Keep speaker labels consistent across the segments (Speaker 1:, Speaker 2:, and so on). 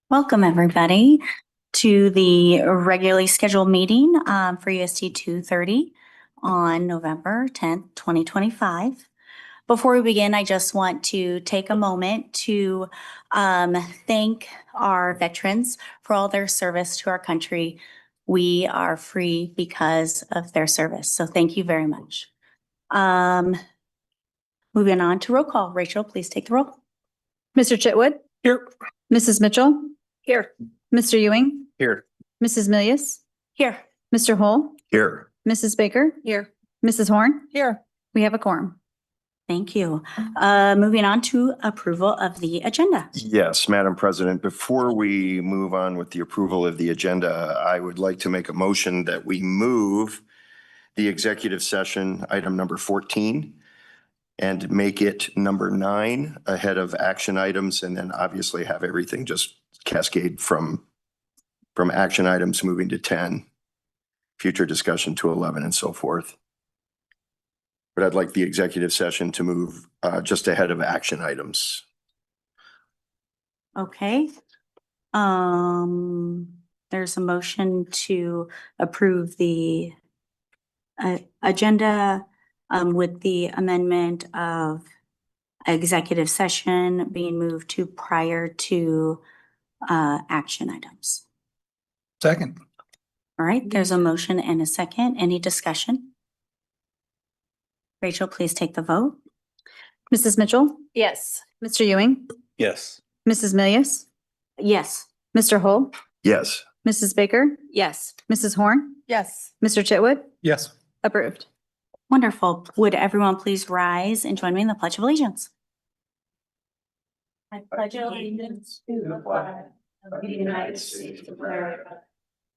Speaker 1: Welcome, everybody, to the regularly scheduled meeting for USD230 on November 10th, 2025. Before we begin, I just want to take a moment to thank our veterans for all their service to our country. We are free because of their service, so thank you very much. Moving on to roll call. Rachel, please take the roll.
Speaker 2: Mr. Chitwood?
Speaker 3: Here.
Speaker 2: Mrs. Mitchell?
Speaker 1: Here.
Speaker 2: Mr. Ewing?
Speaker 3: Here.
Speaker 2: Mrs. Milius?
Speaker 1: Here.
Speaker 2: Mr. Hull?
Speaker 3: Here.
Speaker 2: Mrs. Baker?
Speaker 1: Here.
Speaker 2: Mrs. Horn?
Speaker 1: Here.
Speaker 2: We have a quorum.
Speaker 1: Thank you. Moving on to approval of the agenda.
Speaker 3: Yes, Madam President, before we move on with the approval of the agenda, I would like to make a motion that we move the executive session item number 14 and make it number 9 ahead of action items, and then obviously have everything just cascade from action items moving to 10, future discussion to 11, and so forth. But I'd like the executive session to move just ahead of action items.
Speaker 1: Okay. There's a motion to approve the agenda with the amendment of executive session being moved to prior to action items.
Speaker 4: Second.
Speaker 1: All right, there's a motion and a second. Any discussion? Rachel, please take the vote.
Speaker 2: Mrs. Mitchell?
Speaker 1: Yes.
Speaker 2: Mr. Ewing?
Speaker 4: Yes.
Speaker 2: Mrs. Milius?
Speaker 1: Yes.
Speaker 2: Mr. Hull?
Speaker 3: Yes.
Speaker 2: Mrs. Baker?
Speaker 1: Yes.
Speaker 2: Mrs. Horn?
Speaker 1: Yes.
Speaker 2: Mr. Chitwood?
Speaker 4: Yes.
Speaker 2: Approved.
Speaker 1: Wonderful. Would everyone please rise and join me in the Pledge of Allegiance? I pledge allegiance to the flag of the United States of America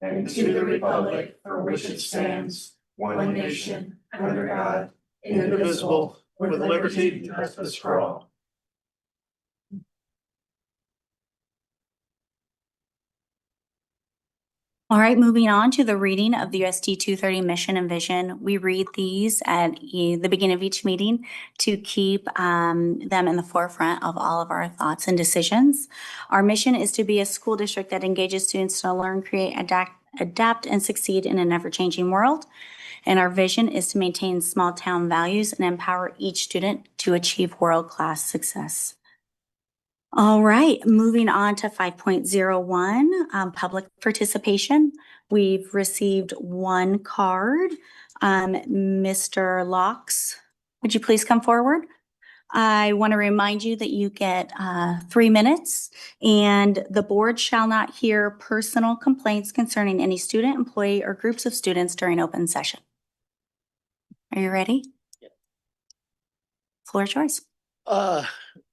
Speaker 1: and to the republic for which it stands, one nation, under God, indivisible, with liberty and justice for all. All right, moving on to the reading of the USD230 mission and vision. We read these at the beginning of each meeting to keep them in the forefront of all of our thoughts and decisions. Our mission is to be a school district that engages students to learn, create, adapt, and succeed in an ever-changing world. And our vision is to maintain small town values and empower each student to achieve world-class success. All right, moving on to 5.01, public participation. We've received one card. Mr. Locks, would you please come forward? I want to remind you that you get 3 minutes, and the board shall not hear personal complaints concerning any student, employee, or groups of students during open session. Are you ready?
Speaker 5: Yep.
Speaker 1: Floor is yours.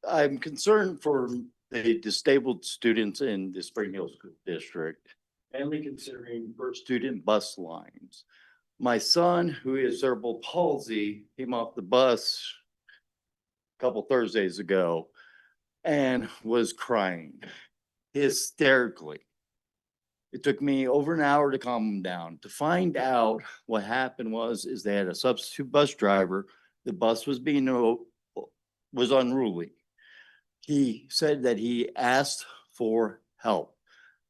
Speaker 5: I'm concerned for the disabled students in the Spring Hill School District, mainly considering for student bus lines. My son, who has cerebral palsy, came off the bus a couple Thursdays ago and was crying hysterically. It took me over an hour to calm him down. To find out what happened is they had a substitute bus driver. The bus was unruly. He said that he asked for help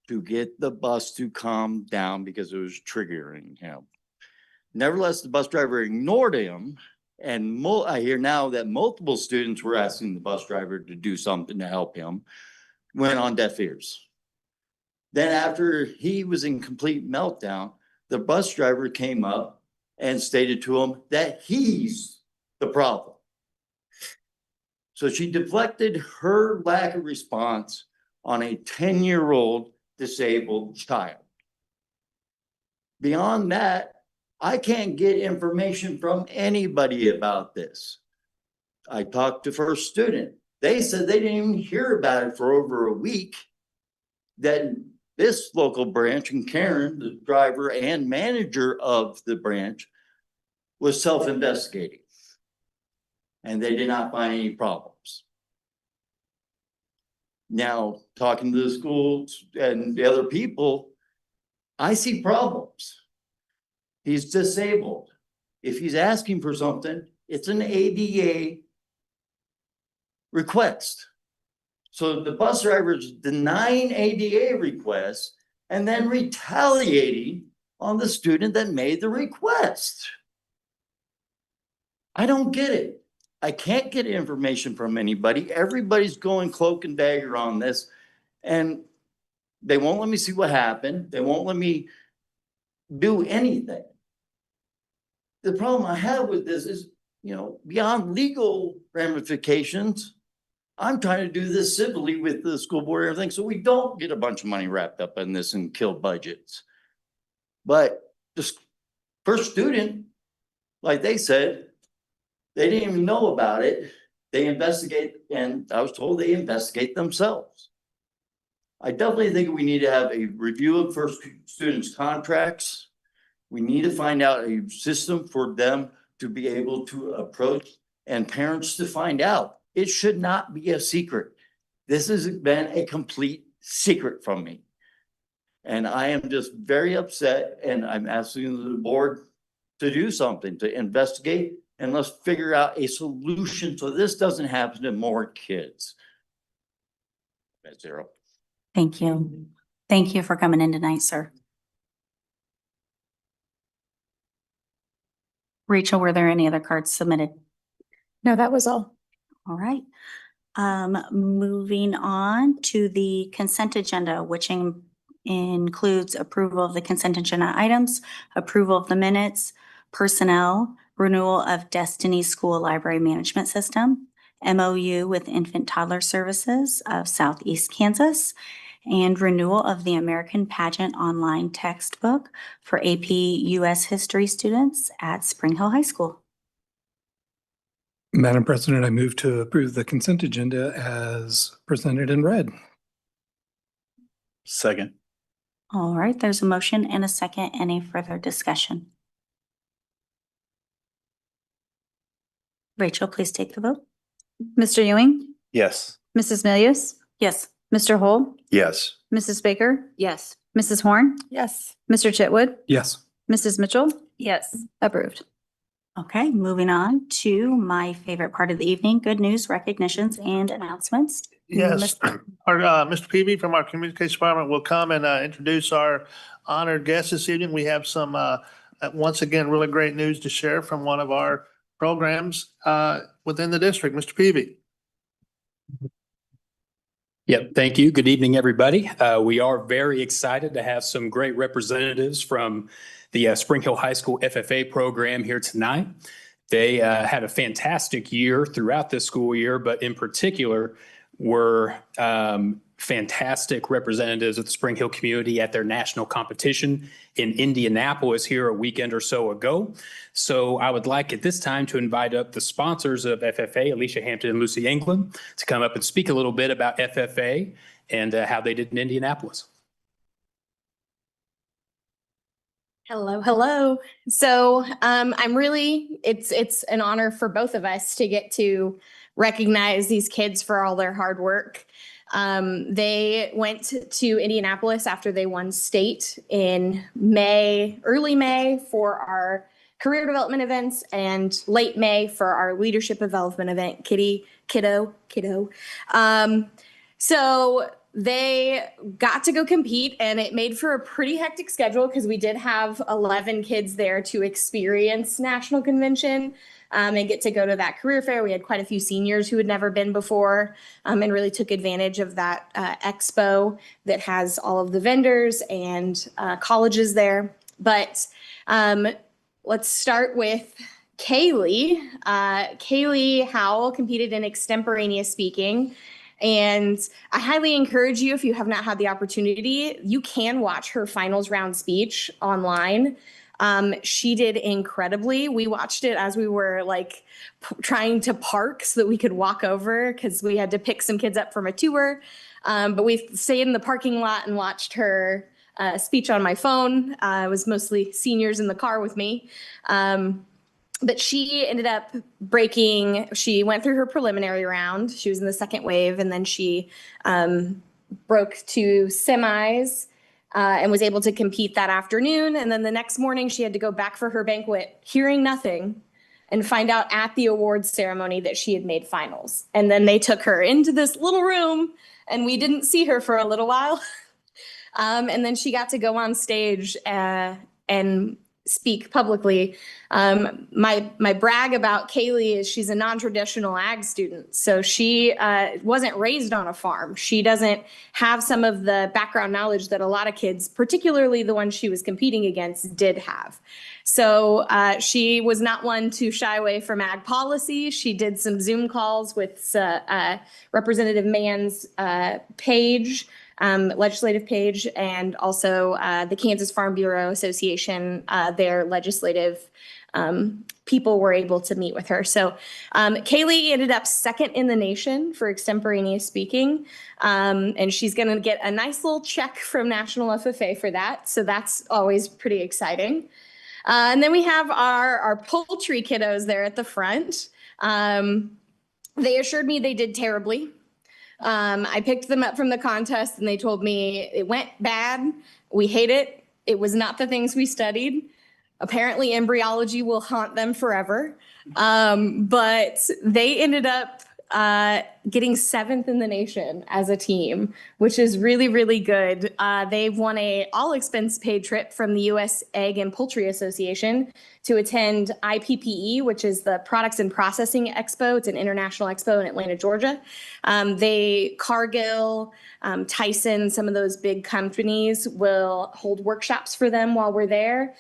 Speaker 5: to get the bus to calm down because it was triggering him. Nevertheless, the bus driver ignored him, and I hear now that multiple students were asking the bus driver to do something to help him, went on deaf ears. Then after he was in complete meltdown, the bus driver came up and stated to him that he's the problem. So she deflected her lack of response on a 10-year-old disabled child. Beyond that, I can't get information from anybody about this. I talked to First Student. They said they didn't even hear about it for over a week. That this local branch, and Karen, the driver and manager of the branch, was self-investigating. And they did not find any problems. Now, talking to the schools and the other people, I see problems. He's disabled. If he's asking for something, it's an ADA request. So the bus driver is denying ADA requests and then retaliating on the student that made the request. I don't get it. I can't get information from anybody. Everybody's going cloak and dagger on this. And they won't let me see what happened. They won't let me do anything. The problem I have with this is, beyond legal ramifications, I'm trying to do this civilly with the school board and everything, so we don't get a bunch of money wrapped up in this and kill budgets. But the first student, like they said, they didn't even know about it. They investigate, and I was told they investigate themselves. I definitely think we need to have a review of first students' contracts. We need to find out a system for them to be able to approach and parents to find out. It should not be a secret. This has been a complete secret from me. And I am just very upset, and I'm asking the board to do something, to investigate, and let's figure out a solution so this doesn't happen to more kids. That's zero.
Speaker 1: Thank you. Thank you for coming in tonight, sir. Rachel, were there any other cards submitted?
Speaker 2: No, that was all.
Speaker 1: All right. Moving on to the consent agenda, which includes approval of the consent agenda items, approval of the minutes, personnel, renewal of Destiny School Library Management System, MOU with Infant Toddler Services of Southeast Kansas, and renewal of the American Pageant online textbook for AP US History students at Spring Hill High School.
Speaker 4: Madam President, I move to approve the consent agenda as presented and read.
Speaker 6: Second.
Speaker 1: All right, there's a motion and a second. Any further discussion? Rachel, please take the vote.
Speaker 2: Mr. Ewing,
Speaker 6: Yes.
Speaker 2: Mrs. Milius,
Speaker 1: Yes.
Speaker 2: Mr. Hole,
Speaker 3: Yes.
Speaker 2: Mrs. Baker,
Speaker 7: Yes.
Speaker 2: Mrs. Horn,
Speaker 7: Yes.
Speaker 2: Mr. Chitwood,
Speaker 4: Yes.
Speaker 2: Mrs. Mitchell,
Speaker 7: Yes.
Speaker 2: approved.
Speaker 1: Okay, moving on to my favorite part of the evening, good news, recognitions, and announcements.
Speaker 8: Yes, our, Mr. Peavy from our Communications Department will come and introduce our honored guest this evening. We have some, once again, really great news to share from one of our programs within the district. Mr. Peavy.
Speaker 9: Yep. Thank you. Good evening, everybody. We are very excited to have some great representatives from the Spring Hill High School FFA program here tonight. They had a fantastic year throughout this school year, but in particular were fantastic representatives of the Spring Hill community at their national competition in Indianapolis here a weekend or so ago. So I would like at this time to invite up the sponsors of FFA, Alicia Hampton and Lucy England, to come up and speak a little bit about FFA and how they did in Indianapolis.
Speaker 10: Hello, hello. So it's an honor for both of us to get to recognize these kids for all their hard work. They went to Indianapolis after they won state in early May for our career development events and late May for our leadership development event, kiddo. So they got to go compete, and it made for a pretty hectic schedule because we did have 11 kids there to experience national convention and get to go to that career fair. We had quite a few seniors who had never been before and really took advantage of that expo that has all of the vendors and colleges there. But let's start with Kaylee. Kaylee Howell competed in extemporaneous speaking. And I highly encourage you, if you have not had the opportunity, you can watch her finals round speech online. She did incredibly. We watched it as we were trying to park so that we could walk over because we had to pick some kids up from a tour. But we stayed in the parking lot and watched her speech on my phone. It was mostly seniors in the car with me. But she ended up she went through her preliminary round. She was in the second wave, and then she broke to semis and was able to compete that afternoon. And then the next morning, she had to go back for her banquet, hearing nothing. and find out at the awards ceremony that she had made finals. And then they took her into this little room and we didn't see her for a little while. And then she got to go on stage and speak publicly. My brag about Kaylee is she's a non-traditional ag student. So she wasn't raised on a farm. She doesn't have some of the background knowledge that a lot of kids, particularly the ones she was competing against, did have. So she was not one to shy away from ag policy. She did some Zoom calls with Representative Mann's page, legislative page, and also the Kansas Farm Bureau Association, their legislative people were able to meet with her. So Kaylee ended up second in the nation for extemporaneous speaking, and she's going to get a nice little check from National FFA for that. So that's always pretty exciting. And then we have our poultry kiddos there at the front. They assured me they did terribly. I picked them up from the contest and they told me it went bad. We hate it. It was not the things we studied. Apparently embryology will haunt them forever. But they ended up getting 7th in the nation as a team, which is really, really good. They've won a all expense paid trip from the U.S. Egg and Poultry Association to attend IPPE, which is the Products and Processing Expo. It's an international expo in Atlanta, Georgia. Cargill, Tyson, some of those big companies will hold workshops for them while we're there.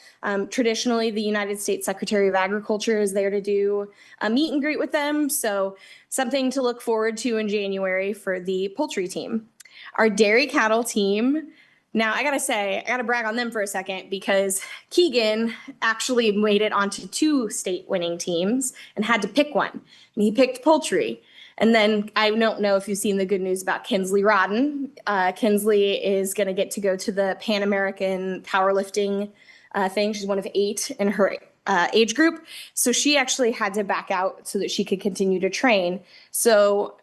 Speaker 10: Traditionally, the United States Secretary of Agriculture is there to do a meet and greet with them. So something to look forward to in January for the poultry team. Our dairy cattle team, now I gotta brag on them for a second because Keegan actually made it onto 2 state winning teams and had to pick one. And he picked poultry. And then I don't know if you've seen the good news about Kinsley Rodden. Kinsley is gonna get to go to the Pan American powerlifting thing. She's one of 8 in her age group. So she actually had to back out so that she could continue to train. So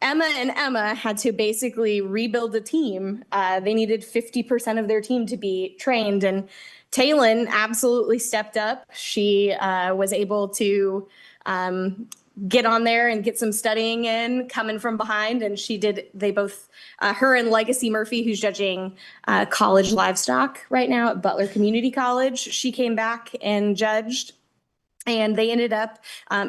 Speaker 10: Emma and Emma had to basically rebuild a team. They needed 50% of their team to be trained. And Taylin absolutely stepped up. She was able to get on there and get some studying in, coming from behind. And they both, her and Legacy Murphy, who's judging college livestock right now at Butler Community College, she came back and judged. And they ended up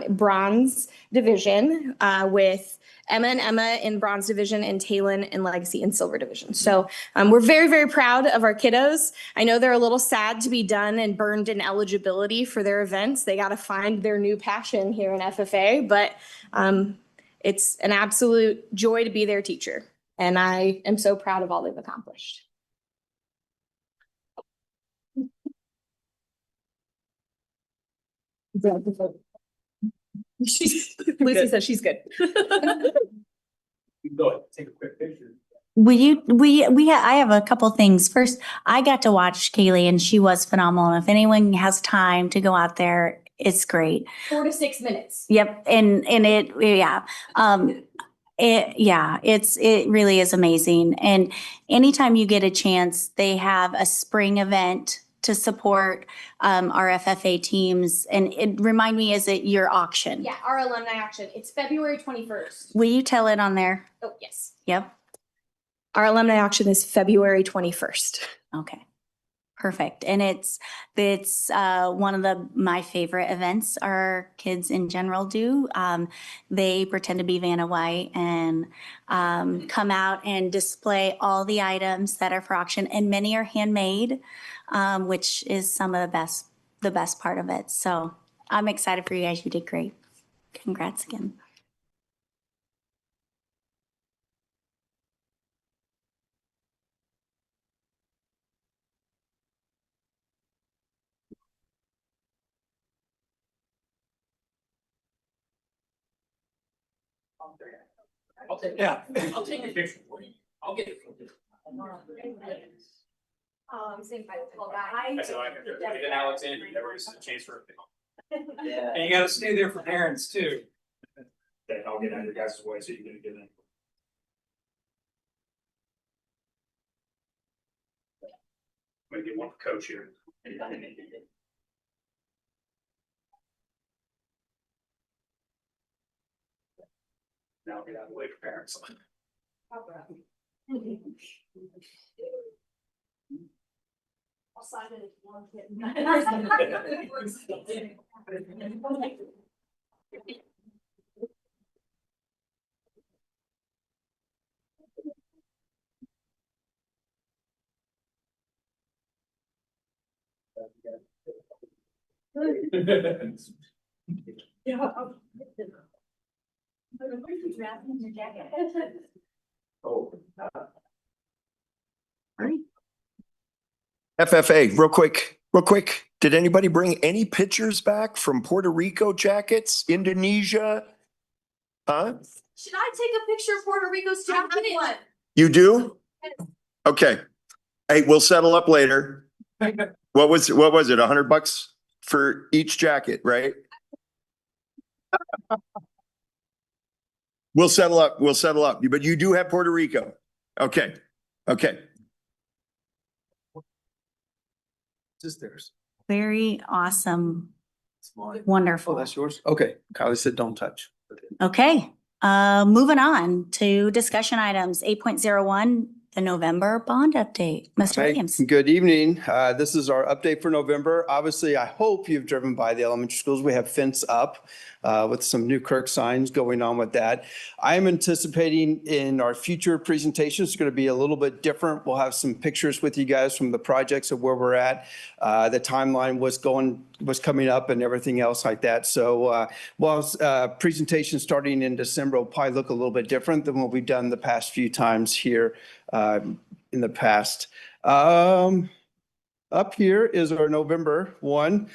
Speaker 10: bronze division with Emma and Emma in bronze division and Taylin and Legacy in silver division. So we're very, very proud of our kiddos. I know they're a little sad to be done and burned in eligibility for their events. They got to find their new passion here in FFA, but it's an absolute joy to be their teacher. And I am so proud of all they've accomplished. Lucy says she's good.
Speaker 9: Go ahead, take a quick picture.
Speaker 1: I have a couple things. First, I got to watch Kaylee and she was phenomenal. If anyone has time to go out there, it's great.
Speaker 10: 4 to 6 minutes.
Speaker 1: Yep. And it really is amazing. And anytime you get a chance, they have a spring event to support our FFA teams. And remind me, is it your auction?
Speaker 10: Yeah, our alumni auction. It's February 21st.
Speaker 1: Will you tell it on there?
Speaker 10: Oh, yes.
Speaker 1: Yep.
Speaker 10: Our alumni auction is February 21st.
Speaker 1: Okay. Perfect. And it's one of my favorite events our kids in general do. They pretend to be Vanna White and come out and display all the items that are for auction, and many are handmade, which is some of the best part of it. So I'm excited for you guys. You did great. Congrats again.
Speaker 9: I'll take a picture for you. I'll get it.
Speaker 10: Same by
Speaker 9: That's how I can do it. Put it in Alexandria, you never get a chance for it.
Speaker 6: Yeah. And you gotta stay there for parents too.
Speaker 9: Then I'll get out of your guys' way so you can get in. I'm gonna get one for coach here.
Speaker 6: Now get out of the way for parents.
Speaker 7: I'll sign it if you want it.
Speaker 3: FFA, real quick. Did anybody bring any pictures back from Puerto Rico jackets, Indonesia? Huh?
Speaker 7: Should I take a picture of Puerto Rico's jacket?
Speaker 3: You do? Okay. Hey, we'll settle up later. What was it? $100 for each jacket, right? We'll settle up. But you do have Puerto Rico. Okay.
Speaker 11: This is theirs.
Speaker 1: Very awesome.
Speaker 11: Oh,
Speaker 1: Wonderful.
Speaker 11: that's yours? Okay. Kylie said don't touch.
Speaker 1: Okay, moving on to discussion items, 8.01, the November bond update. Mr.
Speaker 11: Hi,
Speaker 1: Williams.
Speaker 11: good evening. This is our update for November. Obviously, I hope you've driven by the elementary schools. We have fence up with some new Kirk signs going on with that. I am anticipating in our future presentations, it's going to be a little bit different. We'll have some pictures with you guys from the projects of where we're at. The timeline was coming up and everything else like that. So presentation starting in December will probably look a little bit different than what we've done the past few times here in the past. Up here is our November one,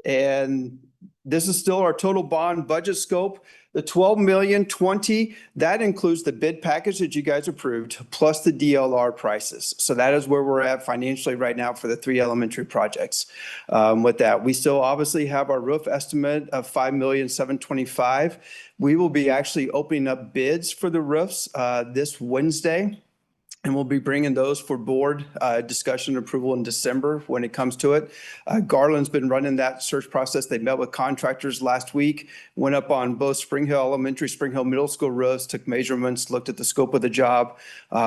Speaker 11: and this is still our total bond budget scope. The 12,020,000, that includes the bid package that you guys approved, plus the DLR prices. So that is where we're at financially right now for the 3 elementary projects. With that, we still obviously have our roof estimate of 5,725,000. We will be actually opening up bids for the roofs this Wednesday. And we'll be bringing those for board discussion and approval in December when it comes to it. Garland's been running that search process. They met with contractors last week, went up on both Spring Hill Elementary, Spring Hill Middle School roofs, took measurements, looked at the scope of the job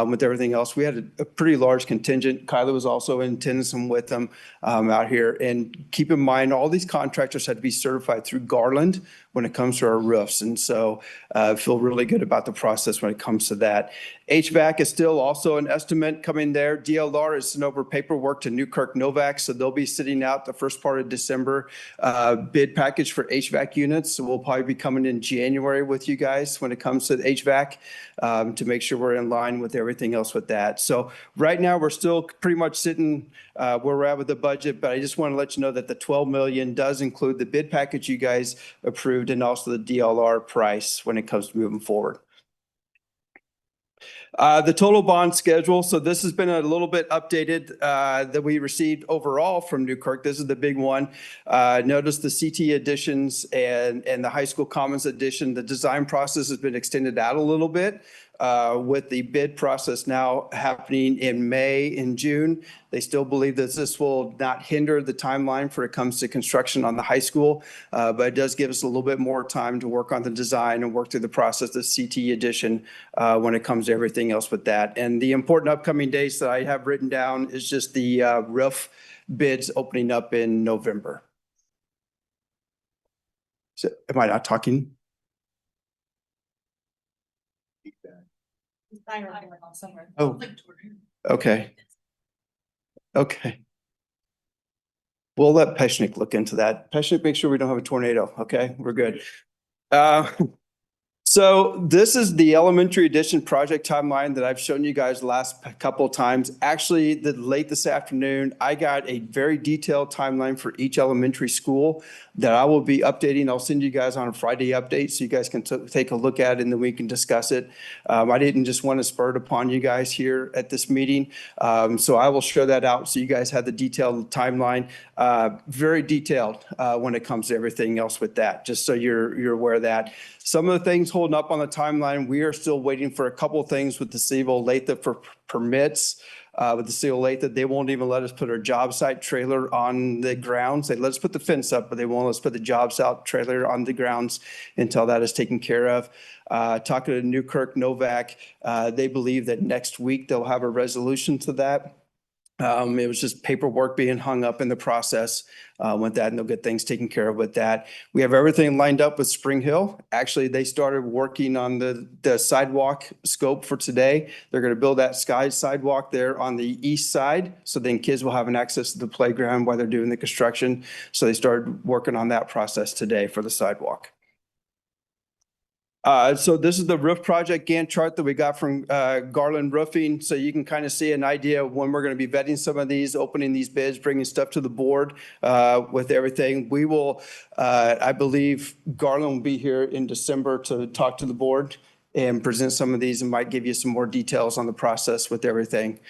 Speaker 11: with everything else. We had a pretty large contingent. Kyla was also in attendance with them out here. And keep in mind, all these contractors had to be certified through Garland when it comes to our roofs. And so I feel really good about the process when it comes to that. HVAC is still also an estimate coming there. DLR is sent over paperwork to Newkirk Novak, so they'll be sitting out the first part of December. Bid package for HVAC units, so we'll probably be coming in January with you guys when it comes to the HVAC to make sure we're in line with everything else with that. So right now, we're still pretty much sitting where we're at with the budget, but I just want to let you know that the 12 million does include the bid package you guys approved and also the DLR price when it comes to moving forward. The total bond schedule. So this has been a little bit updated that we received overall from Newkirk. This is the big one. Notice the CT additions and the high school commons addition. The design process has been extended out a little bit with the bid process now happening in May and June. They still believe that this will not hinder the timeline for it comes to construction on the high school, but it does give us a little bit more time to work on the design and work through the process of CT addition when it comes to everything else with that. And the important upcoming dates that I have written down is just the roof bids opening up in November. So, am I not talking? Oh, okay. Okay. We'll let Peshnik look into that. Peshnik, make sure we don't have a tornado. Okay, we're good. So this is the elementary addition project timeline that I've shown you guys the last couple of times. Actually, late this afternoon, I got a very detailed timeline for each elementary school that I will be updating. I'll send you guys on a Friday update so you guys can take a look at it and then we can discuss it. I didn't just want to spur it upon you guys here at this meeting. So I will share that out so you guys have the detailed timeline, very detailed when it comes to everything else with that, just so you're aware of that. Some of the things holding up on the timeline, we are still waiting for a couple of things with the city of Olathe for permits. With the city of Olathe, they won't even let us put our job site trailer on the grounds. They let us put the fence up, but they won't let us put the job site trailer on the grounds until that is taken care of. Talking to Newkirk Novak, they believe that next week they'll have a resolution to that. It was just paperwork being hung up in the process with that, and they'll get things taken care of with that. We have everything lined up with Spring Hill. Actually, they started working on the sidewalk scope for today. They're going to build that sky sidewalk there on the east side, so then kids will have an access to the playground while they're doing the construction. So they started working on that process today for the sidewalk. So this is the roof project Gantt chart that we got from Garland Roofing. So you can kind of see an idea of when we're going to be vetting some of these, opening these bids, bringing stuff to the board with everything. We will, I believe Garland will be here in December to talk to the board and present some of these and might give you some more details on the process with everything.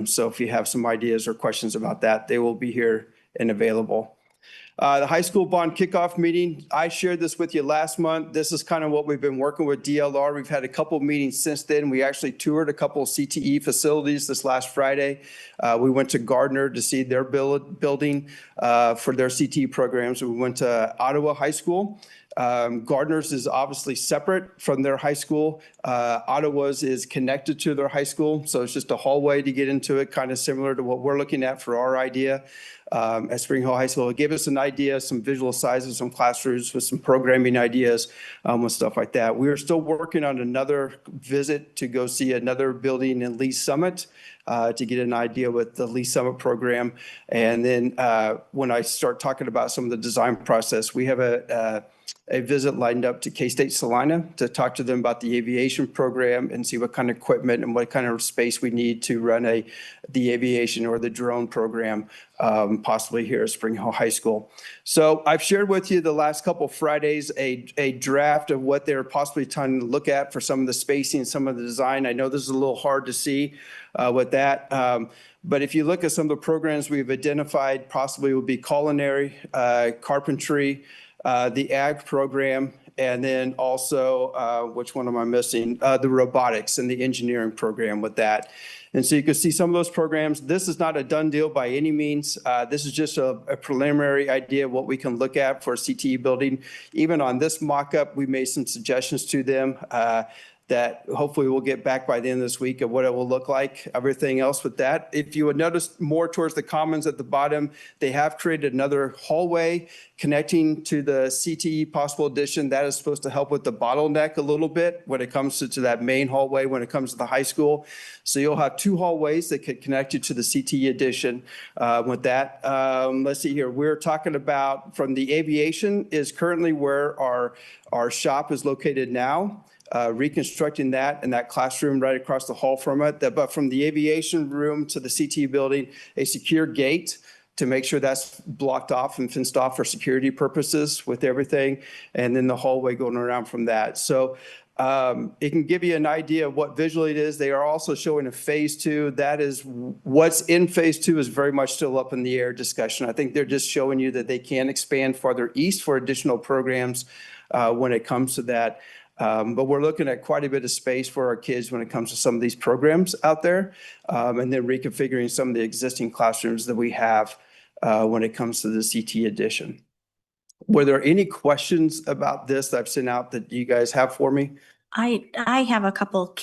Speaker 11: So if you have some ideas or questions about that, they will be here and available. The high school bond kickoff meeting, I shared this with you last month. This is kind of what we've been working with DLR. We've had a couple of meetings since then. We actually toured a couple of CTE facilities this last Friday. We went to Gardner to see their building for their CTE programs. We went to Ottawa High School. Gardner's is obviously separate from their high school. Ottawa's is connected to their high school. So it's just a hallway to get into it, kind of similar to what we're looking at for our idea. At Spring Hill High School. It gave us an idea, some visual sizes, some classrooms with some programming ideas, with stuff like that. We are still working on another visit to go see another building in Lee Summit to get an idea with the Lee Summit program. And then when I start talking about some of the design process, we have a visit lined up to K-State Salina to talk to them about the aviation program and see what kind of equipment and what kind of space we need to run the aviation or the drone program, possibly here at Spring Hill High School. So I've shared with you the last couple of Fridays a draft of what they're possibly trying to look at for some of the spacing, some of the design. I know this is a little hard to see with that. But if you look at some of the programs we've identified, possibly would be culinary, carpentry, the ag program, and then also, which one am I missing? The robotics and the engineering program with that. And so you can see some of those programs. This is not a done deal by any means. This is just a preliminary idea of what we can look at for a CTE building. Even on this mock-up, we made some suggestions to them that hopefully we'll get back by the end of this week of what it will look like, everything else with that. If you would notice more towards the commons at the bottom, they have created another hallway connecting to the CTE possible addition. That is supposed to help with the bottleneck a little bit when it comes to that main hallway when it comes to the high school. So you'll have two hallways that could connect you to the CTE addition with that. Let's see here. We're talking about from the aviation is currently where our shop is located now. Reconstructing that and that classroom right across the hall from it. But from the aviation room to the CTE building, a secure gate to make sure that's blocked off and fenced off for security purposes with everything. And then the hallway going around from that. So it can give you an idea of what visually it is. They are also showing a phase two. That is what's in phase two is very much still up in the air discussion. I think they're just showing you that they can expand farther east for additional programs when it comes to that. But we're looking at quite a bit of space for our kids when it comes to some of these programs out there, and then reconfiguring some of the existing classrooms that we have when it comes to the CT addition. Were there any questions about this that I've sent out that you guys have for me?
Speaker 1: I have a couple.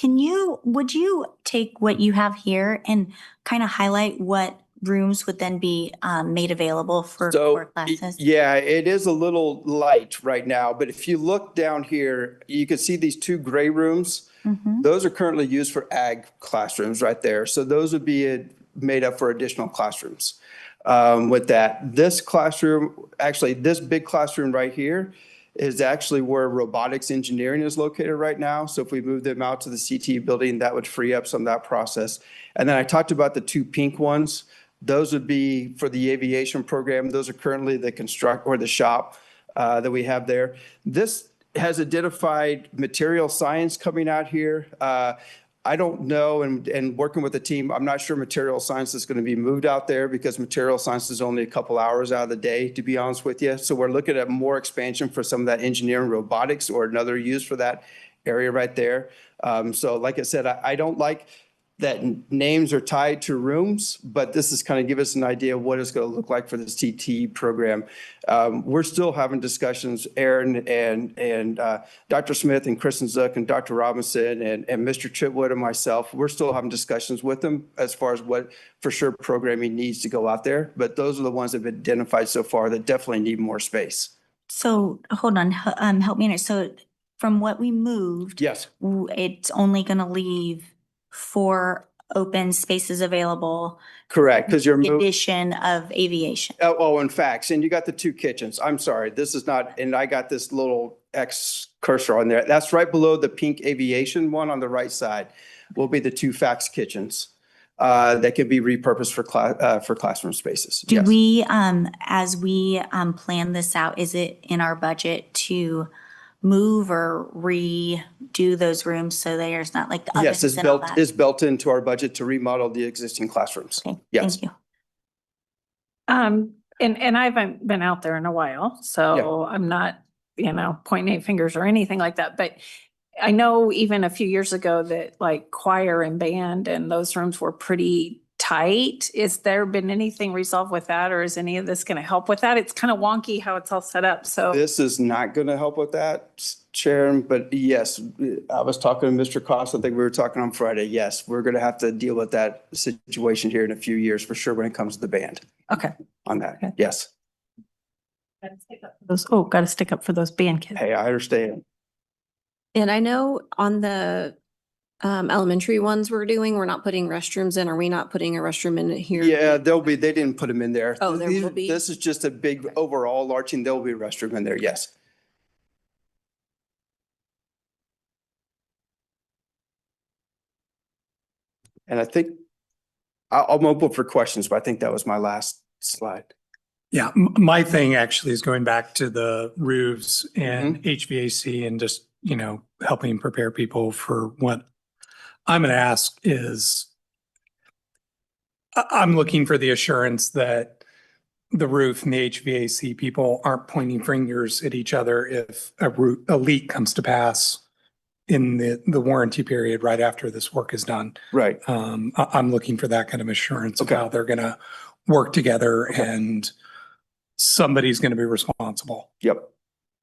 Speaker 1: Would you take what you have here and kind of highlight what rooms would then be made available for core classes?
Speaker 11: Yeah, it is a little light right now, but if you look down here, you can see these two gray rooms.
Speaker 1: Mhm.
Speaker 11: Those are currently used for ag classrooms right there. So those would be made up for additional classrooms with that. This classroom, actually this big classroom right here is actually where robotics engineering is located right now. So if we move them out to the CTE building, that would free up some of that process. And then I talked about the two pink ones. Those would be for the aviation program. Those are currently the shop that we have there. This has identified material science coming out here. I don't know, and working with the team, I'm not sure material science is going to be moved out there because material science is only a couple hours out of the day, to be honest with you. So we're looking at more expansion for some of that engineering robotics or another use for that area right there. So like I said, I don't like that names are tied to rooms, but this is kind of give us an idea of what it's going to look like for this TT program. We're still having discussions, Aaron and Dr. Smith and Kristen Zook and Dr. Robinson and Mr. Chitwood and myself. We're still having discussions with them as far as what for sure programming needs to go out there. But those are the ones that have been identified so far that definitely need more space.
Speaker 1: So hold on, help me understand. So from what we moved,
Speaker 11: Yes,
Speaker 1: it's only going to leave 4 open spaces available.
Speaker 11: correct. Because you're
Speaker 1: The
Speaker 11: moving.
Speaker 1: addition of aviation.
Speaker 11: Oh, in facts, and you got the 2 kitchens. I'm sorry, this is not, and I got this little X cursor on there. That's right below the pink aviation one on the right side will be the 2 fax kitchens that can be repurposed for classroom spaces.
Speaker 1: Do
Speaker 11: Yes.
Speaker 1: we, as we plan this out, is it in our budget to move or redo those rooms so there's not like
Speaker 11: Yes,
Speaker 1: ovens and all that?
Speaker 11: it's built into our budget to remodel the existing classrooms.
Speaker 1: Okay,
Speaker 11: Yes.
Speaker 1: thank you.
Speaker 12: And I haven't been out there in a while, so I'm not, pointing 8 fingers or anything like that. But I know even a few years ago that like choir and band and those rooms were pretty tight. Is there been anything resolved with that, or is any of this going to help with that? It's kind of wonky how it's all set up, so.
Speaker 11: This is not going to help with that, Sharon, but yes, I was talking to Mr. Cost. I think we were talking on Friday. Yes, we're going to have to deal with that situation here in a few years for sure when it comes to the band
Speaker 12: Okay.
Speaker 11: on that.
Speaker 12: Okay.
Speaker 11: Yes.
Speaker 12: Got to stick up for those band kids.
Speaker 11: Hey, I understand.
Speaker 10: And I know on the elementary ones we're not putting restrooms in. Are we not putting a restroom in here?
Speaker 11: Yeah, they didn't put them in there.
Speaker 10: Oh, there will be?
Speaker 11: This is just a big overall arching, there'll be a restroom in there, yes. And I think I'm open for questions, but I think that was my last slide.
Speaker 4: Yeah, my thing actually is going back to the roofs and HVAC and just, helping prepare people for what I'm going to ask is I'm looking for the assurance that the roof and the HVAC people aren't pointing fingers at each other if a leak comes to pass in the warranty period right after this work is done.
Speaker 11: Right.
Speaker 4: I'm looking for that kind of assurance of
Speaker 11: Okay.
Speaker 4: how they're going to work together and somebody's going to be responsible
Speaker 11: Yep.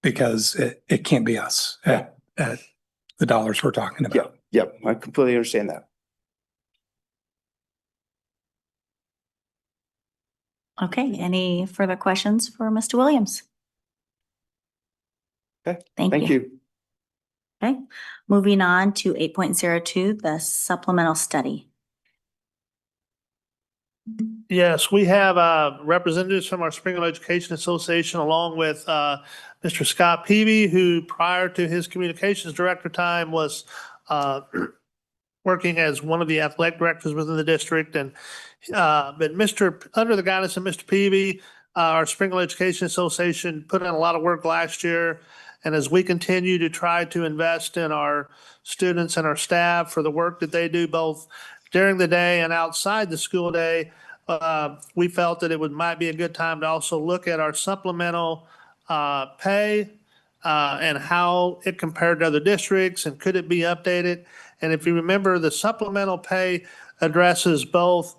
Speaker 4: because it can't be us at the dollars we're talking about.
Speaker 11: Yep. I completely understand that.
Speaker 1: Okay, any further questions for Mr. Williams?
Speaker 11: Okay,
Speaker 1: Thank
Speaker 11: thank
Speaker 1: you.
Speaker 11: you.
Speaker 1: Okay, moving on to 8.02, the supplemental study.
Speaker 8: Yes, we have representatives from our Springfield Education Association along with Mr. Scott Peavy, who prior to his communications director time was working as one of the athletic directors within the district. And but under the guidance of Mr. Peavy, our Springfield Education Association put in a lot of work last year. And as we continue to try to invest in our students and our staff for the work that they do both during the day and outside the school day, we felt that might be a good time to also look at our supplemental pay and how it compared to other districts and could it be updated. And if you remember, the supplemental pay addresses both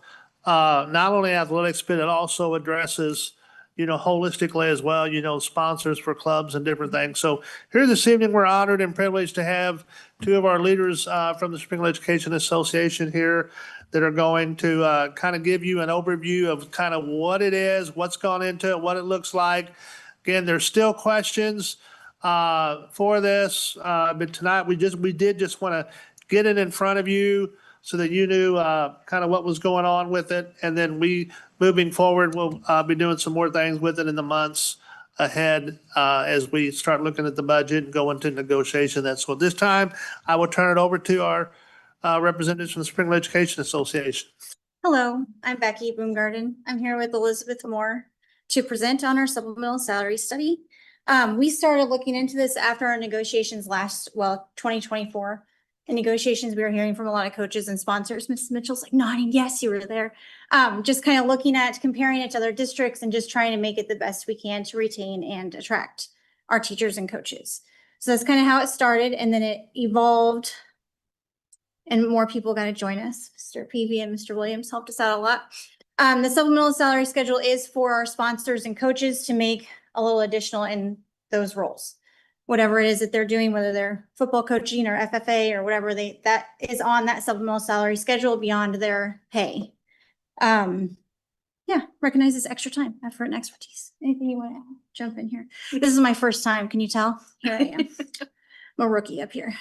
Speaker 8: not only athletics, but it also addresses holistically as well, sponsors for clubs and different things. So here this evening, we're honored and privileged to have 2 of our leaders from the Springfield Education Association here that are going to kind of give you an overview of kind of what it is, what's gone into it, what it looks like. Again, there's still questions for this, but tonight we did just want to get it in front of you so that you knew kind of what was going on with it. And then moving forward, we'll be doing some more things with it in the months ahead as we start looking at the budget and go into negotiation. So this time, I will turn it over to our representatives from the Springfield Education Association.
Speaker 13: Hello, I'm Becky Boomgarden. I'm here with Elizabeth Moore to present on our supplemental salary study. We started looking into this after our negotiations 2024. the negotiations, we were hearing from a lot of coaches and sponsors. Mrs. Mitchell's like nodding, yes, you were there. Just kind of looking at comparing it to other districts and just trying to make it the best we can to retain and attract our teachers and coaches. So that's kind of how it started, and then it evolved and more people got to join us. Mr. Peavy and Mr. Williams helped us out a lot. The supplemental salary schedule is for our sponsors and coaches to make a little additional in those roles. Whatever it is that they're doing, whether they're football coaching or FFA or whatever that is on that supplemental salary schedule beyond their pay. Yeah, recognizes extra time, effort, and expertise. Anything you want to jump in here? This is my first time. Can you tell? Here I am. I'm a rookie up here.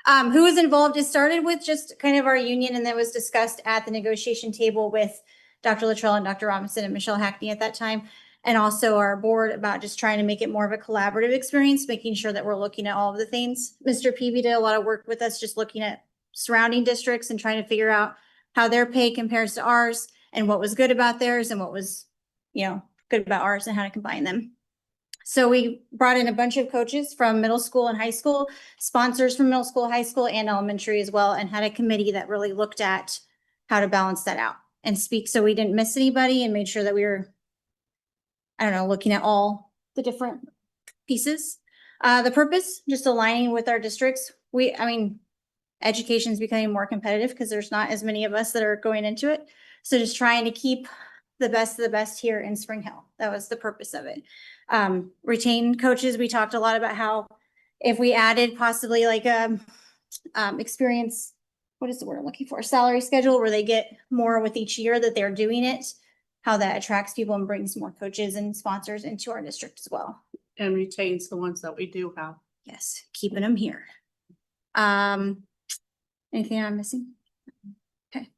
Speaker 13: Who was involved? It started with just kind of our union, and that was discussed at the negotiation table with Dr. Luttrell and Dr. Robinson and Michelle Hackney at that time, and also our board, about just trying to make it more of a collaborative experience, making sure that we're looking at all of the things. Mr. Peavy did a lot of work with us, just looking at surrounding districts and trying to figure out how their pay compares to ours and what was good about theirs and what was, good about ours and how to combine them. So we brought in a bunch of coaches from middle school and high school, sponsors from middle school, high school, and elementary as well, and had a committee that really looked at how to balance that out and speak so we didn't miss anybody, and made sure that we were, looking at all the different pieces. The purpose, just aligning with our districts. Education is becoming more competitive because there's not as many of us that are going into it. So just trying to keep the best of the best here in Spring Hill. That was the purpose of it. Retain coaches. We talked a lot about how if we added possibly like experience, what is the word I'm looking for? Salary schedule, where they get more with each year that they're doing it, how that attracts people and brings more coaches and sponsors into our district as well.
Speaker 7: And retains the ones that we do have.
Speaker 13: Yes, keeping them here. Anything I'm missing? Okay.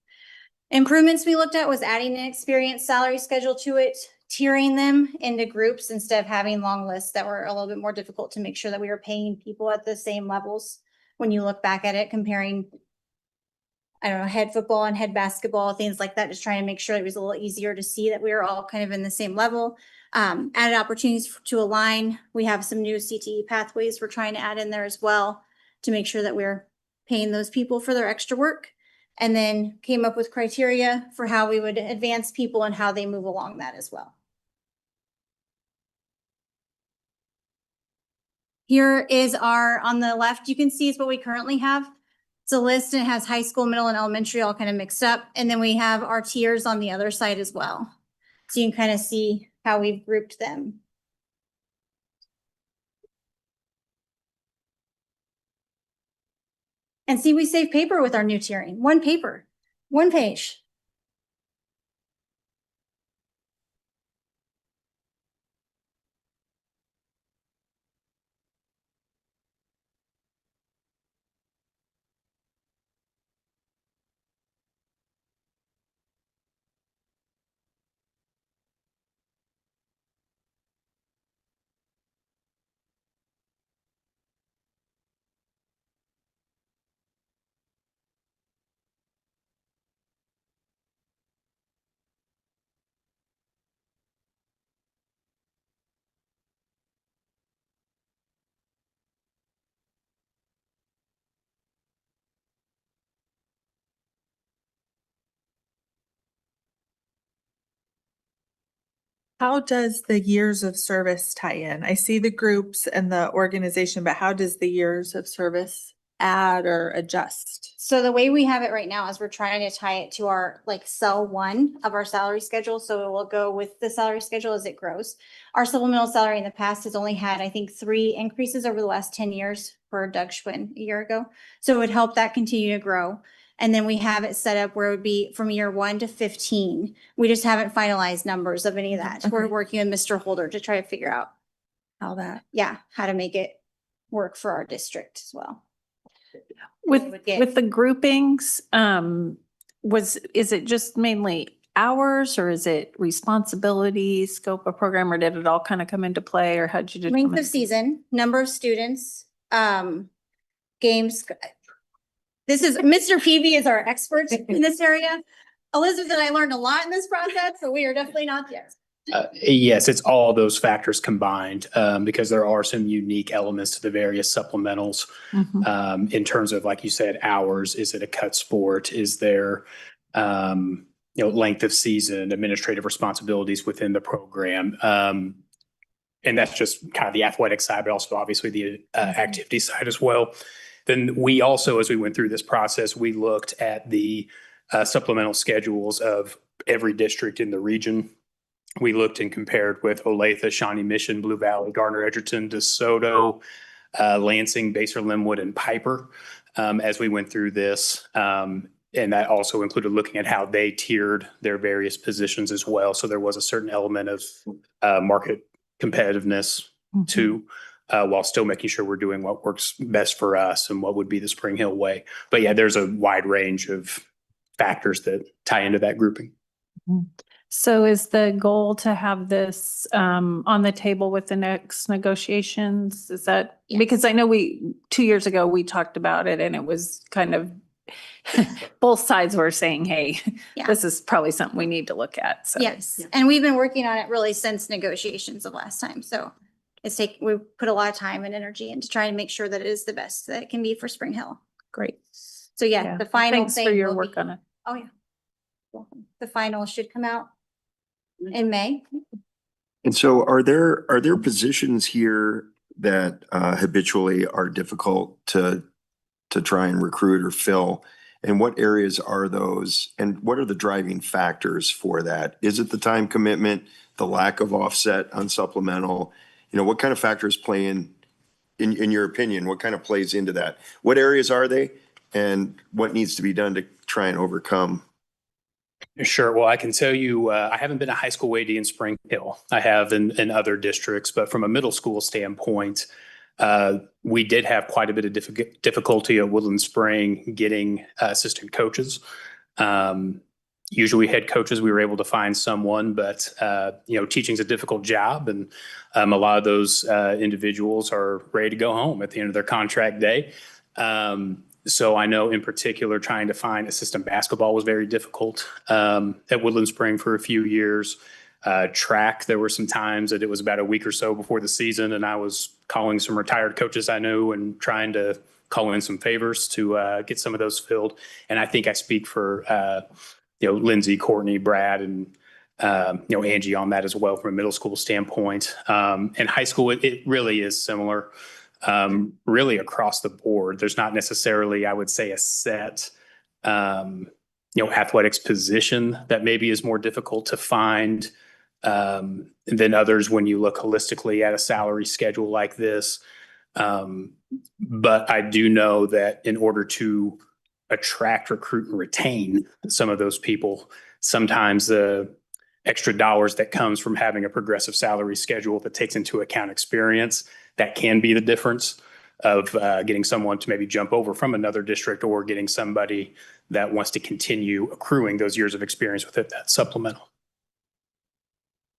Speaker 13: Improvements we looked at was adding an experience salary schedule to it, tiering them into groups instead of having long lists that were a little bit more difficult, to make sure that we were paying people at the same levels. When you look back at it, comparing, head football and head basketball, things like that, just trying to make sure it was a little easier to see that we were all kind of in the same level. Added opportunities to align. We have some new CTE pathways we're trying to add in there as well, to make sure that we're paying those people for their extra work, and then came up with criteria for how we would advance people and how they move along that as well. Here is on the left, you can see is what we currently have. It's a list, and it has high school, middle, and elementary all kind of mixed up. And then we have our tiers on the other side as well. So you can kind of see how we've grouped them. And see, we save paper with our new tiering. One paper, one page.
Speaker 14: How does the years of service tie in? I see the groups and the organization, but how does the years of service add or adjust?
Speaker 13: So the way we have it right now is we're trying to tie it to our cell 1 of our salary schedule. So it will go with the salary schedule as it grows. Our supplemental salary in the past has only had, I think, 3 increases over the last 10 years for Doug Schwinn a year ago. So it would help that continue to grow. And then we have it set up where it would be from year 1 to 15. We just haven't finalized numbers of any of that. We're working with Mr. Holder to try to figure out how to make it work for our district as well.
Speaker 12: With the groupings, is it just mainly hours, or is it responsibility, scope of program, or did it all kind of come into play, or how'd you determine?
Speaker 13: Length of season, number of students, games. This is Mr. Peavy is our expert in this area. Elizabeth and I learned a lot in this process, so we are definitely not the experts.
Speaker 9: Yes, it's all those factors combined, because there are some unique elements to the various supplementals. In terms of, like you said, hours, is it a cut sport? Is there, length of season, administrative responsibilities within the program? And that's just kind of the athletic side, but also obviously the activity side as well. Then we also, as we went through this process, we looked at the supplemental schedules of every district in the region. We looked and compared with Olathe, Shawnee Mission, Blue Valley, Garner, Edgerton, DeSoto, Lansing, Basehor, Linwood, and Piper as we went through this. And that also included looking at how they tiered their various positions as well. So there was a certain element of market competitiveness too, while still making sure we're doing what works best for us and what would be the Spring Hill way. But yeah, there's a wide range of factors that tie into that grouping.
Speaker 12: So is the goal to have this on the table with the next negotiations? Is that, because I know 2 years ago, we talked about it and it was kind of, both sides were saying, hey,
Speaker 13: Yeah.
Speaker 12: this is probably something we need to look at. So.
Speaker 13: Yes, and we've been working on it really since negotiations of last time, so we put a lot of time and energy into trying to make sure that it is the best that it can be for Spring Hill.
Speaker 12: Great.
Speaker 13: So yeah, the final
Speaker 12: Thanks
Speaker 13: thing.
Speaker 12: for your
Speaker 13: will
Speaker 12: work
Speaker 13: be-
Speaker 12: on it.
Speaker 13: Oh, yeah. Welcome. The final should come out in May.
Speaker 3: And so are there positions here that habitually are difficult to try and recruit or fill? And what areas are those? And what are the driving factors for that? Is it the time commitment, the lack of offset on supplemental? What kind of factors play in your opinion, what kind of plays into that? What areas are they? And what needs to be done to try and overcome?
Speaker 9: Sure. Well, I can tell you, I haven't been a high school AD in Spring Hill. I have in other districts, but from a middle school standpoint, we did have quite a bit of difficulty at Woodland Spring getting assistant coaches. Usually head coaches, we were able to find someone, but teaching's a difficult job, and a lot of those individuals are ready to go home at the end of their contract day. So I know in particular trying to find assistant basketball was very difficult at Woodland Spring for a few years. Track, there were some times that it was about a week or so before the season, and I was calling some retired coaches I knew and trying to call in some favors to get some of those filled. And I think I speak for Lindsay, Courtney, Brad, and Angie on that as well from a middle school standpoint. And high school, it really is similar. Really across the board. There's not necessarily, I would say, a set, athletics position that maybe is more difficult to find than others when you look holistically at a salary schedule like this. But I do know that in order to attract, recruit, and retain some of those people, sometimes the extra dollars that comes from having a progressive salary schedule that takes into account experience, that can be the difference of getting someone to maybe jump over from another district or getting somebody that wants to continue accruing those years of experience with it, that supplemental.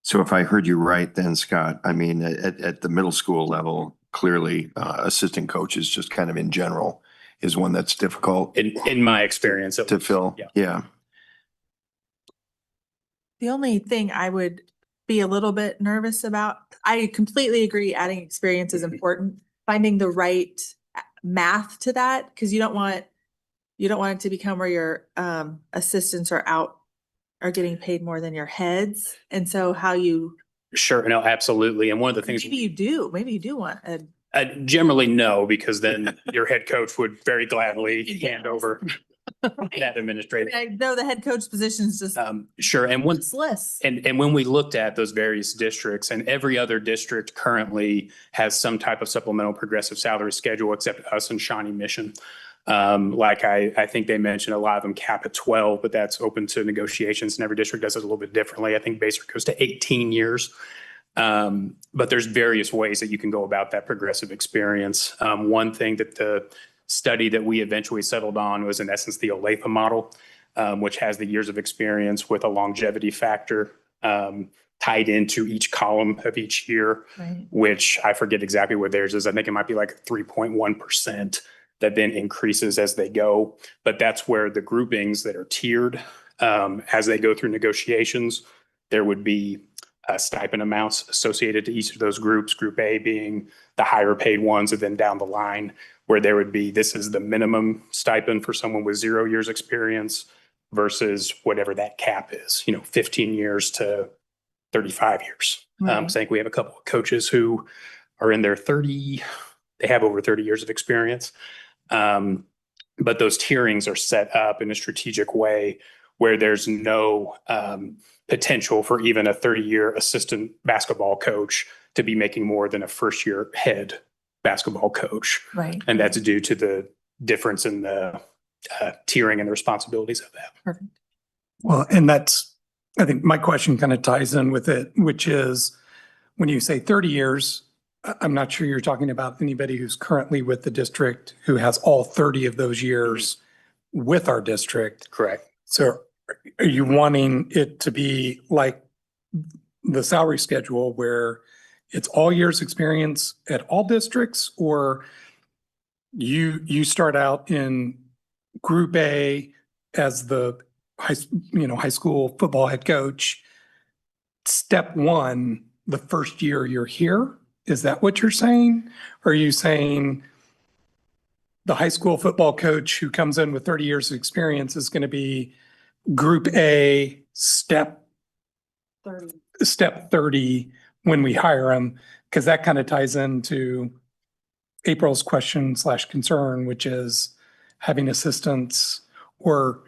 Speaker 3: So if I heard you right then, Scott, I mean, at the middle school level, clearly assistant coaches just kind of in general is one that's difficult.
Speaker 9: In my experience.
Speaker 3: To fill. Yeah.
Speaker 14: The only thing I would be a little bit nervous about, I completely agree adding experience is important. Finding the right math to that, because you don't want it to become where your assistants are getting paid more than your heads. And so how you.
Speaker 9: Sure, no, absolutely. And one of the things.
Speaker 14: Maybe you do want a.
Speaker 9: Generally, no, because then your head coach would very gladly hand over that administrative.
Speaker 14: I know the head coach position is just.
Speaker 9: Sure. And
Speaker 14: list.
Speaker 9: And when we looked at those various districts, and every other district currently has some type of supplemental progressive salary schedule except us and Shawnee Mission. Like I think they mentioned, a lot of them cap at 12, but that's open to negotiations, and every district does it a little bit differently. I think Basehor goes to 18 years. But there's various ways that you can go about that progressive experience. One thing that the study that we eventually settled on was in essence the Olathe model, which has the years of experience with a longevity factor tied into each column of each year,
Speaker 14: Right.
Speaker 9: which I forget exactly what theirs is. I think it might be like 3.1% that then increases as they go. But that's where the groupings that are tiered as they go through negotiations, there would be stipend amounts associated to each of those groups, Group A being the higher paid ones, and then down the line where there would be, this is the minimum stipend for someone with 0 years experience versus whatever that cap is, 15 years to 35 years.
Speaker 12: Right.
Speaker 9: I think we have a couple of coaches who are in their they have over 30 years of experience. But those tierings are set up in a strategic way where there's no potential for even a 30-year assistant basketball coach to be making more than a first-year head basketball coach.
Speaker 12: Right.
Speaker 9: And that's due to the difference in the tiering and the responsibilities of that.
Speaker 12: Perfect.
Speaker 4: Well, and I think my question kind of ties in with it, which is when you say 30 years, I'm not sure you're talking about anybody who's currently with the district who has all 30 of those years with our district.
Speaker 9: Correct.
Speaker 4: So are you wanting it to be like the salary schedule where it's all years experience at all districts, or you start out in Group A as the high school football head coach? Step one, the first year you're here, is that what you're saying? Or are you saying the high school football coach who comes in with 30 years of experience is going to be Group A, step 30 when we hire them? Because that kind of ties into April's question / concern, which is having assistants or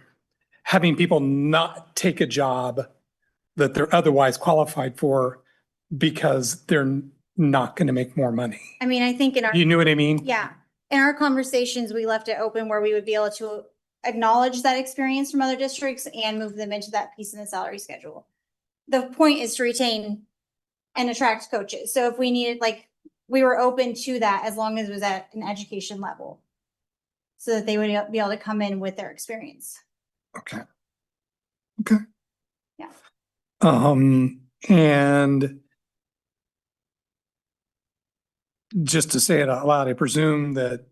Speaker 4: having people not take a job that they're otherwise qualified for because they're not going to make more money.
Speaker 13: I mean, I think in our.
Speaker 4: You know what I mean?
Speaker 13: Yeah. In our conversations, we left it open where we would be able to acknowledge that experience from other districts and move them into that piece in the salary schedule. The point is to retain and attract coaches. So if we needed, we were open to that as long as it was at an education level so that they would be able to come in with their experience.
Speaker 4: Okay.
Speaker 13: Yeah.
Speaker 4: And just to say it out loud, I presume that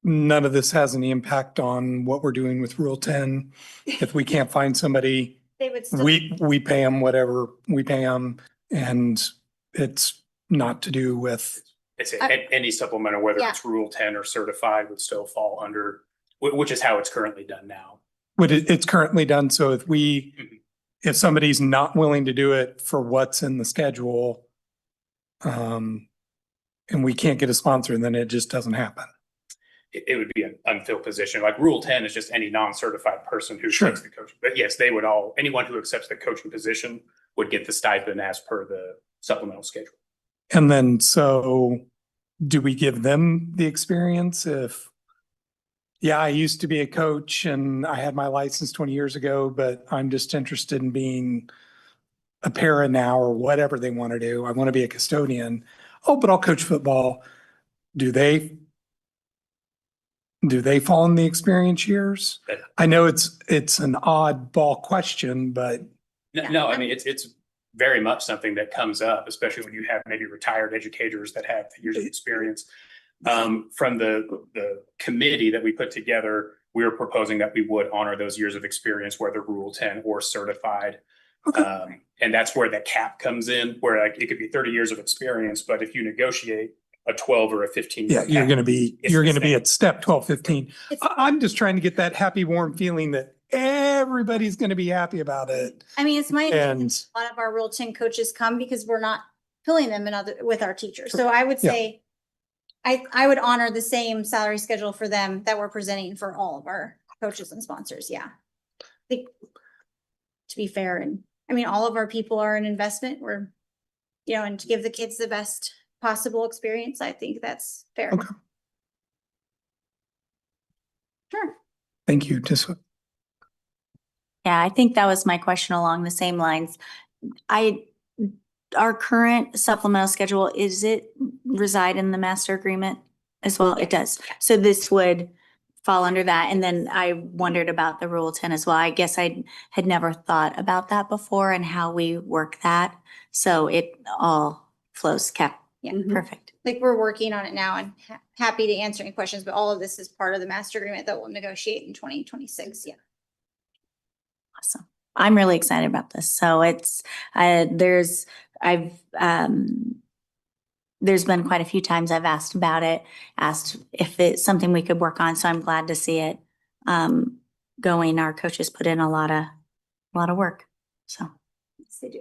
Speaker 4: none of this has any impact on what we're doing with Rule 10. If we can't find somebody,
Speaker 13: They would still.
Speaker 4: we pay them whatever we pay them, and it's not to do with.
Speaker 9: It's any supplemental, whether
Speaker 13: Yeah.
Speaker 9: it's Rule 10 or certified, would still fall under, which is how it's currently done now.
Speaker 4: What it's currently done. So if
Speaker 9: Mhm.
Speaker 4: if somebody's not willing to do it for what's in the schedule, and we can't get a sponsor, then it just doesn't happen.
Speaker 9: It would be an unfilled position. Like Rule 10 is just any non-certified person who
Speaker 4: Sure.
Speaker 9: takes the coaching. But yes, anyone who accepts the coaching position would get the stipend as per the supplemental schedule.
Speaker 4: And then, so do we give them the experience if, yeah, I used to be a coach and I had my license 20 years ago, but I'm just interested in being a para now or whatever they want to do. I want to be a custodian. Oh, but I'll coach football. Do they fall in the experience years? I know it's an oddball question, but
Speaker 9: No, I mean, it's very much something that comes up, especially when you have maybe retired educators that have years of experience. From the committee that we put together, we were proposing that we would honor those years of experience, whether Rule 10 or certified. And that's where the cap comes in, where it could be 30 years of experience, but if you negotiate a 12 or a 15.
Speaker 4: yeah, you're going to be
Speaker 9: same.
Speaker 4: at step 12, 15.
Speaker 13: It's-
Speaker 4: I'm just trying to get that happy, warm feeling that everybody's going to be happy about it.
Speaker 13: I mean, it's my opinion,
Speaker 4: And
Speaker 13: a lot of our Rule 10 coaches come because we're not filling them with our teachers. So I would say, I would honor the same salary schedule for them that we're presenting for all of our coaches and sponsors. Yeah. I think to be fair, and I mean, all of our people are an investment. We're, and to give the kids the best possible experience. I think that's fair.
Speaker 4: Okay.
Speaker 13: Sure.
Speaker 4: thank you. Just
Speaker 1: Yeah, I think that was my question along the same lines. Our current supplemental schedule, is it reside in the master agreement as well? It does. So this would fall under that. And then I wondered about the Rule 10 as well. I guess I had never thought about that before and how we work that. So it all flows cap. Yeah, perfect.
Speaker 13: Like we're working on it now and happy to answer any questions, but all of this is part of the master agreement that we'll negotiate in 2026. Yeah.
Speaker 1: Awesome. I'm really excited about this. So there's been quite a few times I've asked about it, asked if it's something we could work on. So I'm glad to see it going. Our coaches put in a lot of work. So yes, they do.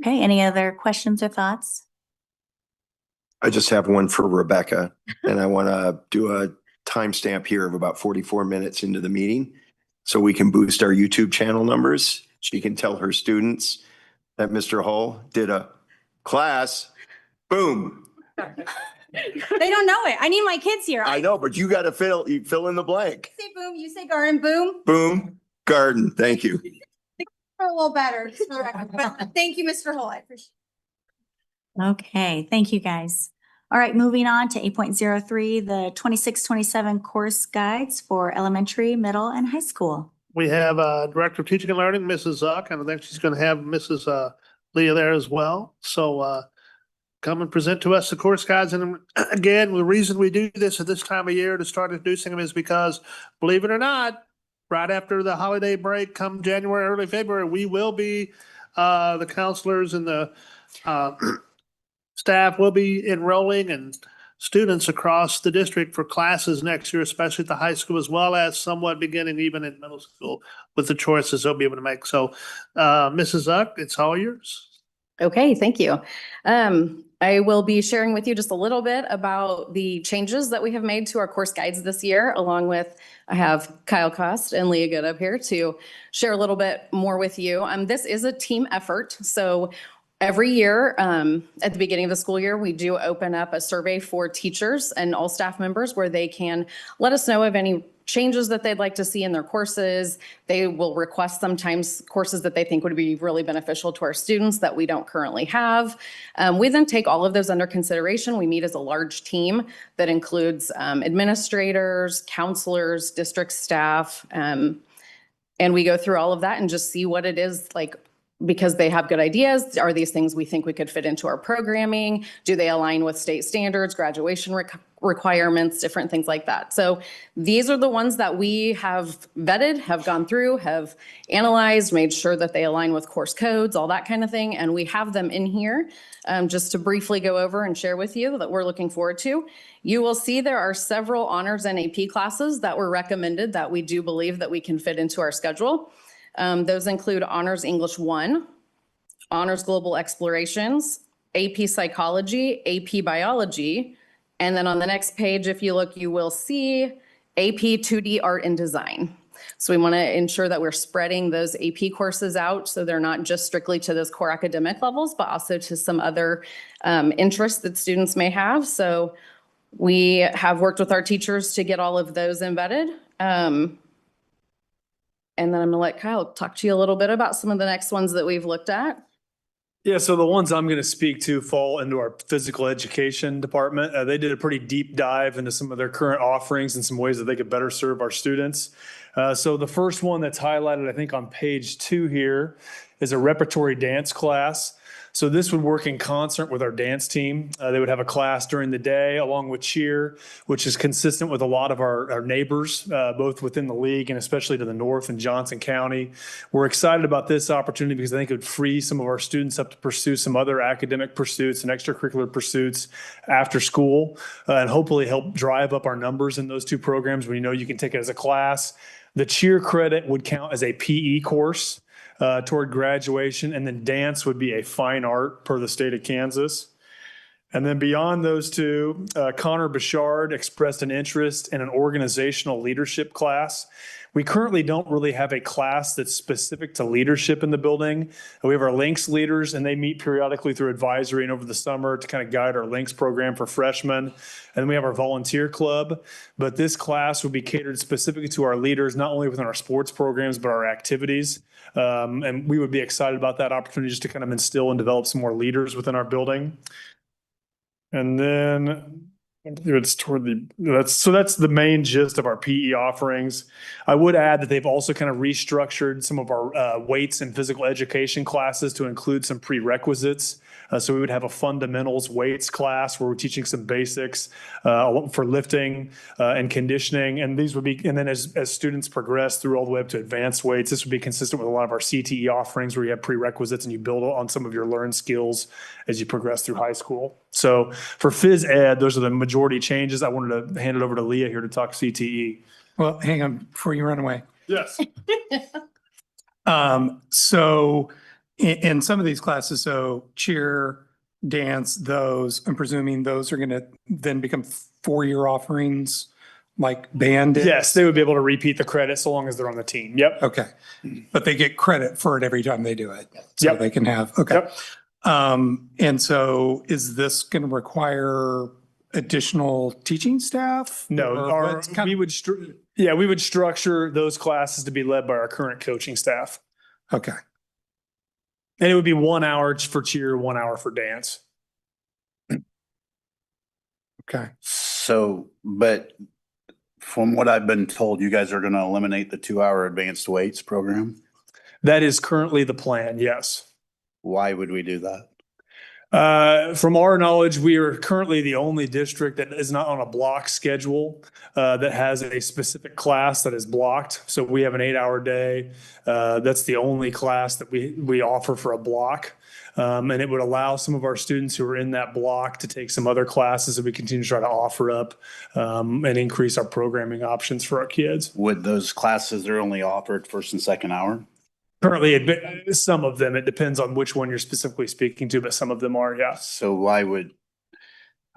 Speaker 1: Okay, any other questions or thoughts?
Speaker 3: I just have one for Rebecca, and I want to do a timestamp here of about 44 minutes into the meeting so we can boost our YouTube channel numbers. She can tell her students that Mr. Hull did a class. Boom.
Speaker 13: They don't know it. I need my kids here.
Speaker 3: I know, but you got to fill in the blank.
Speaker 13: Say boom, you say garden, boom.
Speaker 3: Boom, garden. Thank you.
Speaker 13: A little better. But thank you, Mr. Hull. I appreciate it.
Speaker 1: Okay, thank you guys. All right, moving on to 8.03, the 26-27 course guides for elementary, middle, and high school.
Speaker 8: We have Director of Teaching and Learning, Mrs. Zuck, and I think she's going to have Mrs. Leah there as well. So come and present to us the course guides. And again, the reason we do this at this time of year to start introducing them is because, believe it or not, right after the holiday break, come January, early February, we will be, the counselors and the staff will be enrolling and students across the district for classes next year, especially at the high school, as well as somewhat beginning even in middle school with the choices they'll be able to make. So, Mrs. Zuck, it's all yours.
Speaker 15: Okay, thank you. I will be sharing with you just a little bit about the changes that we have made to our course guides this year, along with, I have Kyle Cost and Leah Good up here to share a little bit more with you. This is a team effort. So every year, at the beginning of the school year, we do open up a survey for teachers and all staff members where they can let us know of any changes that they'd like to see in their courses. They will request sometimes courses that they think would be really beneficial to our students that we don't currently have. We then take all of those under consideration. We meet as a large team that includes administrators, counselors, district staff, and we go through all of that and just see what it is like, because they have good ideas. Are these things we think we could fit into our programming? Do they align with state standards, graduation requirements, different things like that? So these are the ones that we have vetted, have gone through, have analyzed, made sure that they align with course codes, all that kind of thing. And we have them in here just to briefly go over and share with you that we're looking forward to. You will see there are several honors and AP classes that were recommended that we do believe that we can fit into our schedule. Those include Honors English 1, Honors Global Explorations, AP Psychology, AP Biology, and then on the next page, if you look, you will see AP 2D Art and Design. So we want to ensure that we're spreading those AP courses out so they're not just strictly to those core academic levels, but also to some other interests that students may have. So we have worked with our teachers to get all of those embedded. And then I'm gonna let Kyle talk to you a little bit about some of the next ones that we've looked at.
Speaker 16: Yeah, so the ones I'm going to speak to fall into our physical education department. They did a pretty deep dive into some of their current offerings and some ways that they could better serve our students. So the first one that's highlighted, I think on page 2 here, is a repertory dance class. So this would work in concert with our dance team. They would have a class during the day along with cheer, which is consistent with a lot of our neighbors, both within the league and especially to the north in Johnson County. We're excited about this opportunity because I think it would free some of our students up to pursue some other academic pursuits and extracurricular pursuits after school, and hopefully help drive up our numbers in those two programs when you know you can take it as a class. The cheer credit would count as a PE course toward graduation, and then dance would be a fine art per the state of Kansas. And then beyond those two, Connor Bouchard expressed an interest in an organizational leadership class. We currently don't really have a class that's specific to leadership in the building. We have our Links leaders, and they meet periodically through advisory and over the summer to kind of guide our Links program for freshmen. And then we have our volunteer club, but this class would be catered specifically to our leaders, not only within our sports programs, but our activities. And we would be excited about that opportunity just to kind of instill and develop some more leaders within our building. And then it's toward that's the main gist of our PE offerings. I would add that they've also kind of restructured some of our weights and physical education classes to include some prerequisites So we would have a fundamentals weights class where we're teaching some basics for lifting and conditioning. And these would be, and then as students progress through all the way up to advanced weights, this would be consistent with a lot of our CTE offerings where you have prerequisites and you build on some of your learned skills as you progress through high school. So for phys ed, those are the majority changes. I wanted to hand it over to Leah here to talk CTE.
Speaker 4: Well, hang on before you run away.
Speaker 16: Yes.
Speaker 4: So in some of these classes, so cheer, dance, those, I'm presuming those are going to then become 4-year offerings like band is?
Speaker 16: Yes, they would be able to repeat the credit so long as they're on the team. Yep.
Speaker 4: Okay. But they get credit for it every time they do it. So
Speaker 16: Yep.
Speaker 4: they can have, okay.
Speaker 16: Yep.
Speaker 4: And so is this going to require additional teaching staff?
Speaker 16: No,
Speaker 4: Or what's kind
Speaker 16: we would structure those classes to be led by our current coaching staff.
Speaker 4: Okay.
Speaker 16: And it would be 1 hour for cheer, 1 hour for dance.
Speaker 4: Okay.
Speaker 17: So, but from what I've been told, you guys are going to eliminate the 2-hour advanced weights program.
Speaker 16: That is currently the plan, yes.
Speaker 17: Why would we do that?
Speaker 16: From our knowledge, we are currently the only district that is not on a block schedule that has a specific class that is blocked. So we have an 8-hour day. That's the only class that we offer for a block. And it would allow some of our students who are in that block to take some other classes that we continue to try to offer up and increase our programming options for our kids.
Speaker 17: Would those classes are only offered first and second hour?
Speaker 16: Currently, some of them, it depends on which one you're specifically speaking to, but some of them are, yeah.
Speaker 17: So I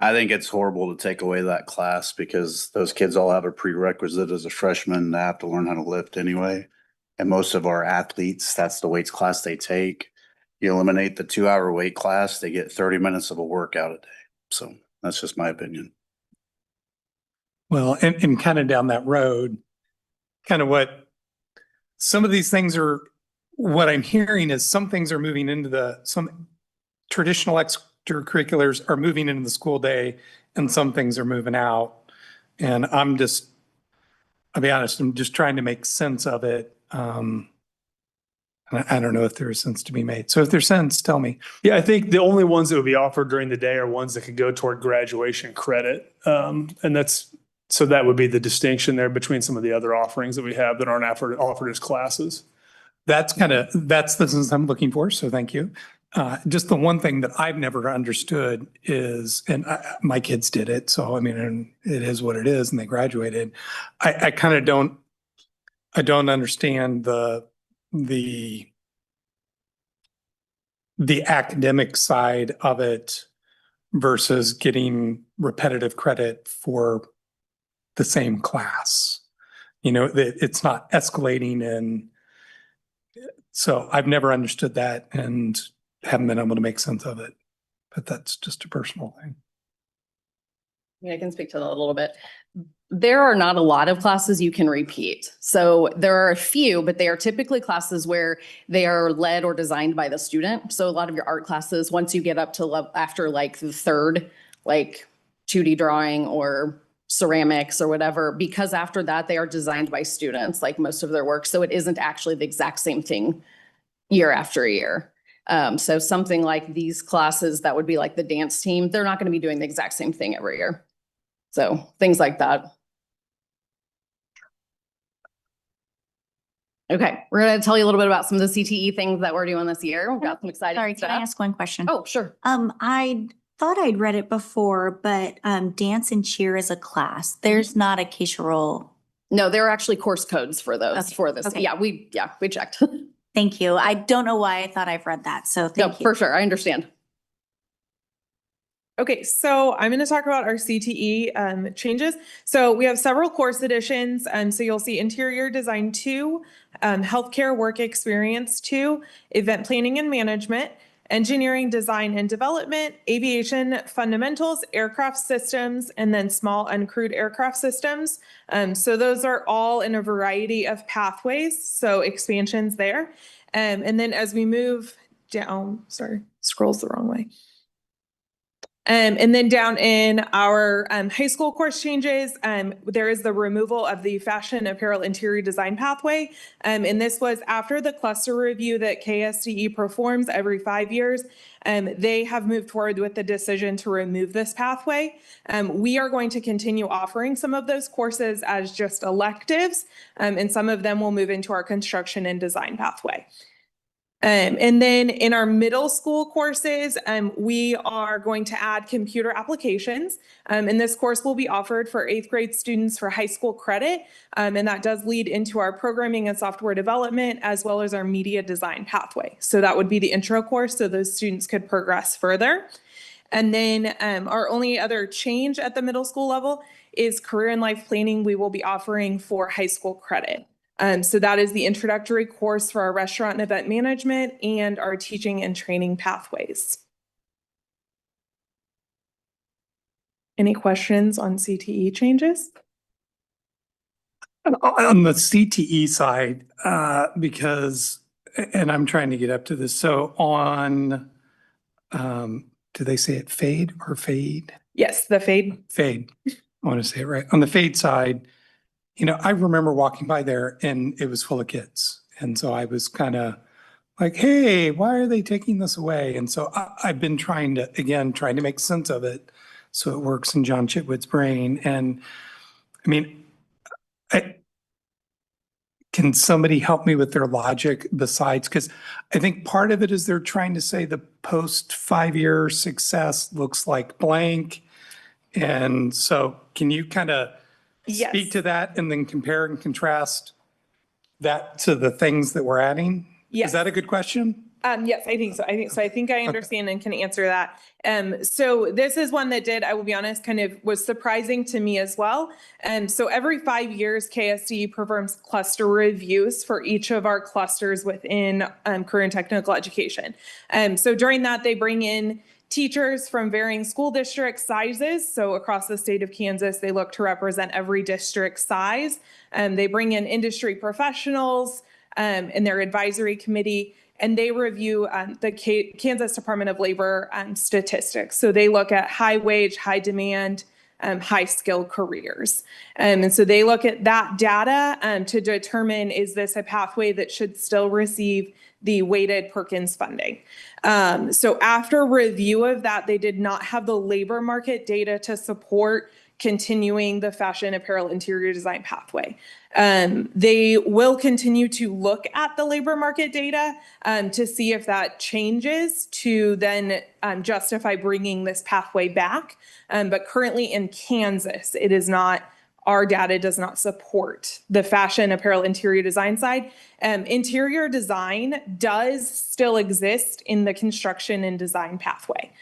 Speaker 17: think it's horrible to take away that class because those kids all have a prerequisite as a freshman. They have to learn how to lift anyway. And most of our athletes, that's the weights class they take. You eliminate the 2-hour weight class, they get 30 minutes of a workout a day. So that's just my opinion.
Speaker 4: Well, and kind of down that road, kind of what some of these things are, what I'm hearing is some things are moving into some traditional extracurriculars are moving into the school day and some things are moving out. And I'll be honest, I'm just trying to make sense of it. And I don't know if there's sense to be made. So if there's sense, tell me.
Speaker 16: Yeah, I think the only ones that would be offered during the day are ones that could go toward graduation credit. And so that would be the distinction there between some of the other offerings that we have that aren't offered as classes.
Speaker 4: That's the sense I'm looking for. So thank you. Just the one thing that I've never understood is, and my kids did it. So, I mean, and it is what it is and they graduated. I kind of don't understand the academic side of it versus getting repetitive credit for the same class. You know, it's not escalating, and so I've never understood that and haven't been able to make sense of it. But that's just a personal thing.
Speaker 15: Yeah, I can speak to that a little bit. There are not a lot of classes you can repeat. So there are a few, but they are typically classes where they are led or designed by the student. So a lot of your art classes, once you get up to after like the third, like 2D drawing or ceramics or whatever, because after that they are designed by students, like most of their work. So it isn't actually the exact same thing year after year. So something like these classes that would be like the dance team, they're not going to be doing the exact same thing every year. So things like that. Okay, we're going to tell you a little bit about some of the CTE things that we're doing this year. We've got some exciting
Speaker 1: Sorry,
Speaker 15: stuff.
Speaker 1: can I ask one question?
Speaker 15: Oh, sure.
Speaker 1: I thought I'd read it before, but dance and cheer is a class. There's not a Keisha.
Speaker 15: No, there are actually course codes for those,
Speaker 1: Okay,
Speaker 15: for this.
Speaker 1: okay.
Speaker 15: Yeah, we checked.
Speaker 1: Thank you. I don't know why I thought I've read that, so
Speaker 15: No,
Speaker 1: thank you.
Speaker 15: for sure. I understand.
Speaker 18: Okay, so I'm going to talk about our CTE changes. So we have several course additions. So you'll see Interior Design 2, Healthcare Work Experience 2, Event Planning and Management, Engineering Design and Development, Aviation Fundamentals, Aircraft Systems, and then Small Uncrewed Aircraft Systems. So those are all in a variety of pathways, so expansions there. And then as we move down, sorry, scrolls the wrong way. And then down in our high school course changes, there is the removal of the fashion apparel interior design pathway. And this was after the cluster review that KSDE performs every 5 years. They have moved forward with the decision to remove this pathway. We are going to continue offering some of those courses as just electives, and some of them will move into our construction and design pathway. And then in our middle school courses, we are going to add computer applications. And this course will be offered for 8th grade students for high school credit. And that does lead into our programming and software development, as well as our media design pathway. So that would be the intro course, so those students could progress further. And then our only other change at the middle school level is career and life planning we will be offering for high school credit. So that is the introductory course for our restaurant and event management and our teaching and training pathways. Any questions on CTE changes?
Speaker 4: On the CTE side, because, and I'm trying to get up to this, so on, do they say it fade or fade?
Speaker 18: Yes, the fade.
Speaker 4: Fade. I want to say it right. On the fade side, I remember walking by there and it was full of kids. And so I was kind of like, hey, why are they taking this away? And so I've been trying to make sense of it so it works in John Chitwood's brain. And I mean, can somebody help me with their logic besides, because I think part of it is they're trying to say the post 5-year success looks like blank. And so can you kind of speak to that and then compare and contrast that to the things that we're adding?
Speaker 18: Yes.
Speaker 4: Is that a good question?
Speaker 18: Yes, I think so. I think I understand and can answer that. So this is one that I will be honest, kind of was surprising to me as well. So every 5 years, KSDE performs cluster reviews for each of our clusters within career and technical education. So during that, they bring in teachers from varying school district sizes. So across the state of Kansas, they look to represent every district size. They bring in industry professionals and their advisory committee, and they review the Kansas Department of Labor statistics. So they look at high wage, high demand, high skill careers. And so they look at that data to determine, is this a pathway that should still receive the weighted Perkins funding? So after review of that, they did not have the labor market data to support continuing the fashion apparel interior design pathway. They will continue to look at the labor market data to see if that changes to then justify bringing this pathway back. But currently in Kansas, it is not, our data does not support the fashion apparel interior design side. Interior design does still exist in the construction and design pathway.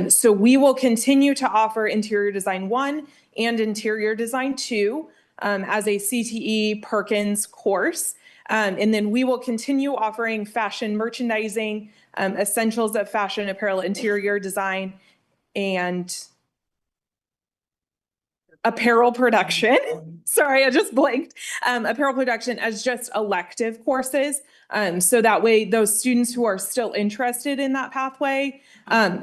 Speaker 18: So we will continue to offer interior design 1 and interior design 2 as a CTE Perkins course. And then we will continue offering fashion merchandising, essentials of fashion apparel interior design, and apparel production. Sorry, I just blanked. Apparel production as just elective courses. So that way those students who are still interested in that pathway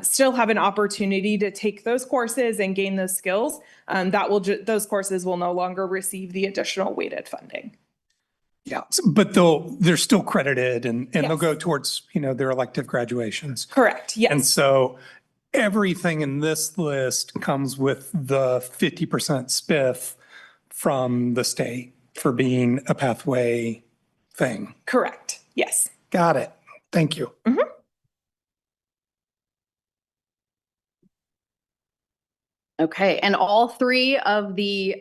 Speaker 18: still have an opportunity to take those courses and gain those skills. Those courses will no longer receive the additional weighted funding.
Speaker 4: Yeah, but they're still credited and they'll go towards, their elective graduations.
Speaker 18: Correct, yes.
Speaker 4: And so everything in this list comes with the 50% spiff from the state for being a pathway thing.
Speaker 18: Correct, yes.
Speaker 4: Got it. Thank you.
Speaker 18: Mm-hmm.
Speaker 15: Okay, and all 3 of the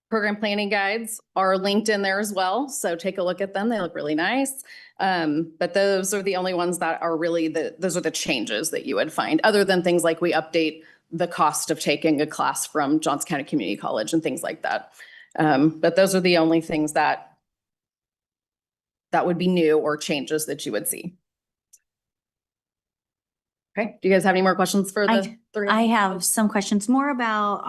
Speaker 15: program planning guides are linked in there as well. So take a look at them. They look really nice. But those are the only ones that are really those are the changes that you would find, other than things like we update the cost of taking a class from Johnson County Community College and things like that. But those are the only things that would be new or changes that you would see. Okay, do you guys have any more questions for the 3?
Speaker 1: I have some questions more about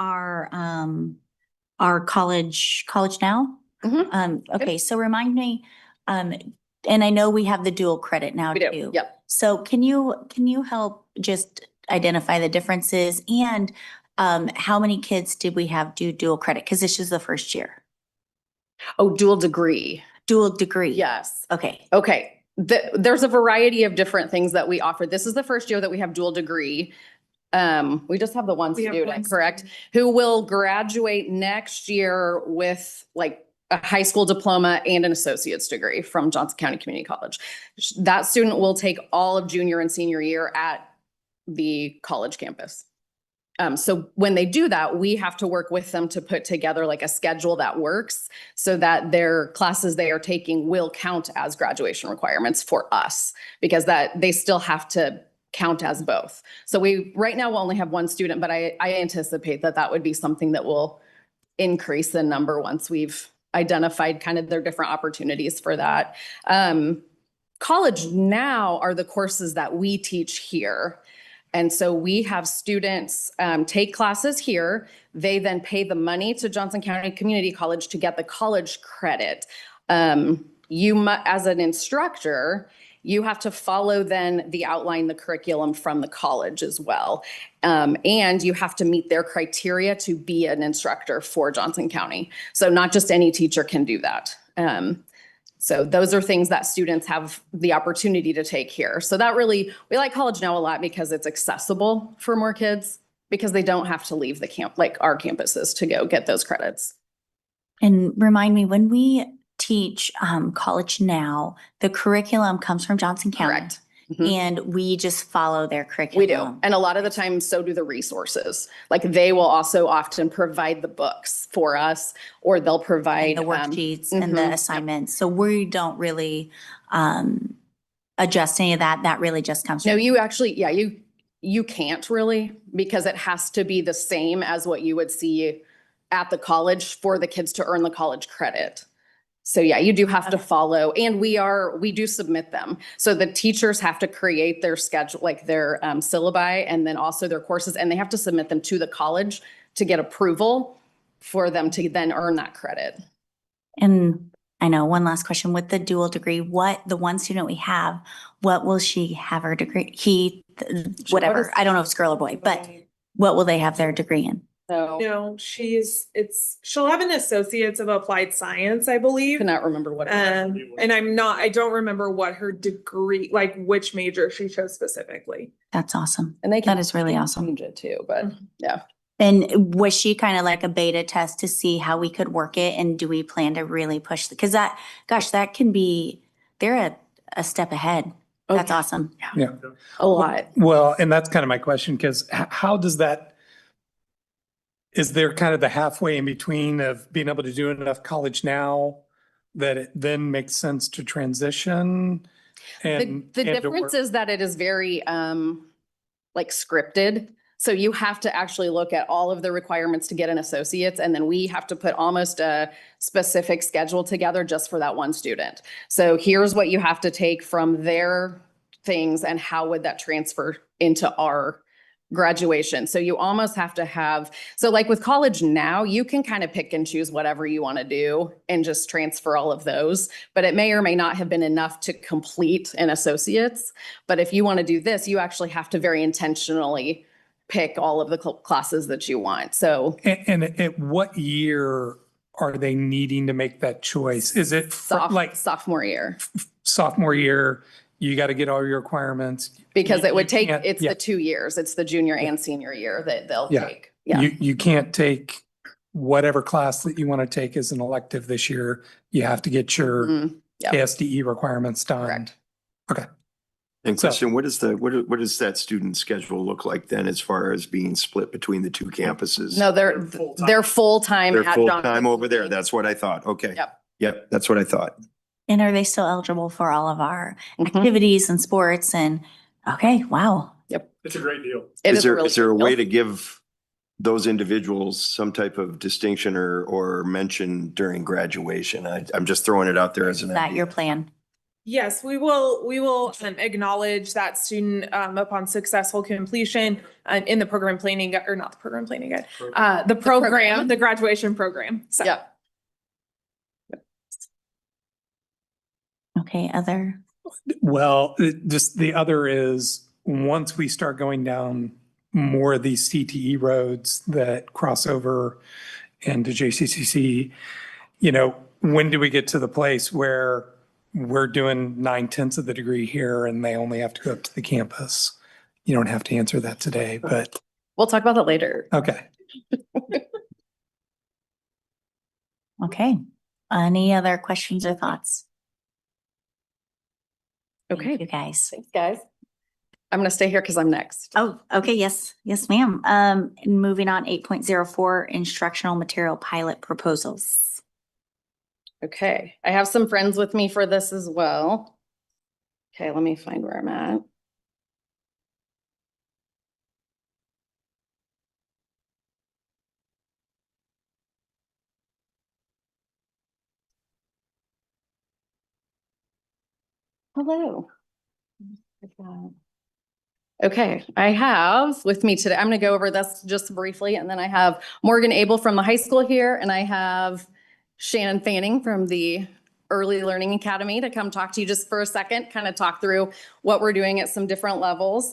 Speaker 1: our college now. Okay, so remind me, and I know we have the dual credit now
Speaker 15: We do,
Speaker 1: too.
Speaker 15: yep.
Speaker 1: So can you help just identify the differences and how many kids did we have do dual credit? Because this is the first year.
Speaker 15: Oh, dual degree.
Speaker 1: Dual degree.
Speaker 15: Yes.
Speaker 1: Okay.
Speaker 15: Okay. There's a variety of different things that we offer. This is the first year that we have dual degree. We just have the one
Speaker 18: We have one
Speaker 15: student, correct? Who will graduate next year with like a high school diploma and an associate's degree from Johnson County Community College. That student will take all of junior and senior year at the college campus. So when they do that, we have to work with them to put together like a schedule that works so that their classes they are taking will count as graduation requirements for us, because that they still have to count as both. So we right now will only have one student, but I anticipate that that would be something that will increase in number once we've identified kind of their different opportunities for that. College now are the courses that we teach here. And so we have students take classes here. They then pay the money to Johnson County Community College to get the college credit. As an instructor, you have to follow then the outline, the curriculum from the college as well. And you have to meet their criteria to be an instructor for Johnson County. So not just any teacher can do that. So those are things that students have the opportunity to take here. So that really, we like College Now a lot because it's accessible for more kids because they don't have to leave the camp, like our campuses, to go get those credits.
Speaker 1: And remind me, when we teach College Now, the curriculum comes from Johnson County.
Speaker 15: Correct. Mm-hmm.
Speaker 1: And we just follow their
Speaker 15: We
Speaker 1: curriculum.
Speaker 15: do. And a lot of the time, so do the resources. Like they will also often provide the books for us, or they'll provide
Speaker 1: And the worksheets and the
Speaker 15: mhm.
Speaker 1: assignments. So we don't really adjust any of that. That really just comes
Speaker 15: No,
Speaker 1: from.
Speaker 15: you actually, yeah, you can't really, because it has to be the same as what you would see at the college for the kids to earn the college credit. So yeah, you do have to follow, and we do submit them. So the teachers have to create their schedule, like their syllabi, and then also their courses, and they have to submit them to the college to get approval for them to then earn that credit.
Speaker 1: And I know, one last question, with the dual degree, the one student we have, what will she have her degree? Whatever, I don't know if it's girl or boy, but what will they have their degree in?
Speaker 15: So
Speaker 18: No, she'll have an associate's of applied science, I believe.
Speaker 15: cannot remember what.
Speaker 18: And I don't remember what her degree, like which major she chose specifically.
Speaker 1: That's awesome.
Speaker 15: And that
Speaker 1: is really awesome.
Speaker 15: Change it too, but yeah.
Speaker 1: And was she kind of like a beta test to see how we could work it? And do we plan to really push? Because that can be, they're a step ahead. That's awesome.
Speaker 4: Yeah.
Speaker 15: A lot.
Speaker 4: Well, and that's kind of my question, because how does that, is there kind of the halfway in between of being able to do enough College Now that it then makes sense to transition? And
Speaker 15: The
Speaker 4: and to
Speaker 15: difference
Speaker 4: work-
Speaker 15: is that it is very like scripted. So you have to actually look at all of the requirements to get an associate's, and then we have to put almost a specific schedule together just for that one student. So here's what you have to take from their things and how would that transfer into our graduation. So you almost have to have, so like with College Now, you can kind of pick and choose whatever you want to do and just transfer all of those, but it may or may not have been enough to complete an associate's. But if you want to do this, you actually have to very intentionally pick all of the classes that you want. So
Speaker 4: And at what year are they needing to make that choice? Is it like
Speaker 15: sophomore year?
Speaker 4: Sophomore year, you got to get all your requirements.
Speaker 15: Because it would take,
Speaker 4: can't-
Speaker 15: it's
Speaker 4: yeah.
Speaker 15: the 2 years. It's the junior and senior year that they'll
Speaker 4: Yeah.
Speaker 15: take. Yeah.
Speaker 4: You can't take whatever class that you want to take as an elective this year. You have to get your
Speaker 15: Mhm. Yep.
Speaker 4: ASDE requirements done.
Speaker 15: Correct.
Speaker 4: Okay.
Speaker 3: And
Speaker 4: So-
Speaker 3: Christian, what does that student schedule look like then as far as being split between the two campuses?
Speaker 15: No, they're full-time
Speaker 3: They're
Speaker 15: at
Speaker 3: full-time
Speaker 15: Johnson.
Speaker 3: over there. That's what I thought. Okay.
Speaker 15: Yep.
Speaker 3: Yep, that's what I thought.
Speaker 1: And are they still eligible for all of our
Speaker 15: Mhm.
Speaker 1: activities and sports? And okay, wow.
Speaker 15: Yep.
Speaker 16: It's a great deal.
Speaker 15: It
Speaker 3: Is
Speaker 15: a
Speaker 3: there
Speaker 15: really
Speaker 3: is there a
Speaker 15: good
Speaker 3: way
Speaker 15: deal.
Speaker 3: to give those individuals some type of distinction or mention during graduation? I'm just throwing it out there as an
Speaker 1: Is that
Speaker 3: idea.
Speaker 1: your plan?
Speaker 18: Yes, we will acknowledge that student upon successful completion in the program planning, or not the program planning guide, the program, the graduation program. So.
Speaker 15: Yep.
Speaker 1: Okay, other.
Speaker 4: Well, just the other is once we start going down more of these CTE roads that cross over into JCCC, when do we get to the place where we're doing 9/10 of the degree here and they only have to go up to the campus? You don't have to answer that today, but
Speaker 15: We'll talk about that later.
Speaker 4: okay.
Speaker 1: Okay. Any other questions or thoughts?
Speaker 15: Okay.
Speaker 1: Thank you guys.
Speaker 15: Thanks, guys. I'm going to stay here because I'm next.
Speaker 1: Oh, okay. Yes. Yes, ma'am. And moving on, 8.04 instructional material pilot proposals.
Speaker 15: Okay. I have some friends with me for this as well. Okay, let me find where I'm at. Hello. Okay, I have with me today, I'm going to go over this just briefly, and then I have Morgan Abel from the high school here, and I have Shannon Fanning from the Early Learning Academy to come talk to you just for a second, kind of talk through what we're doing at some different levels.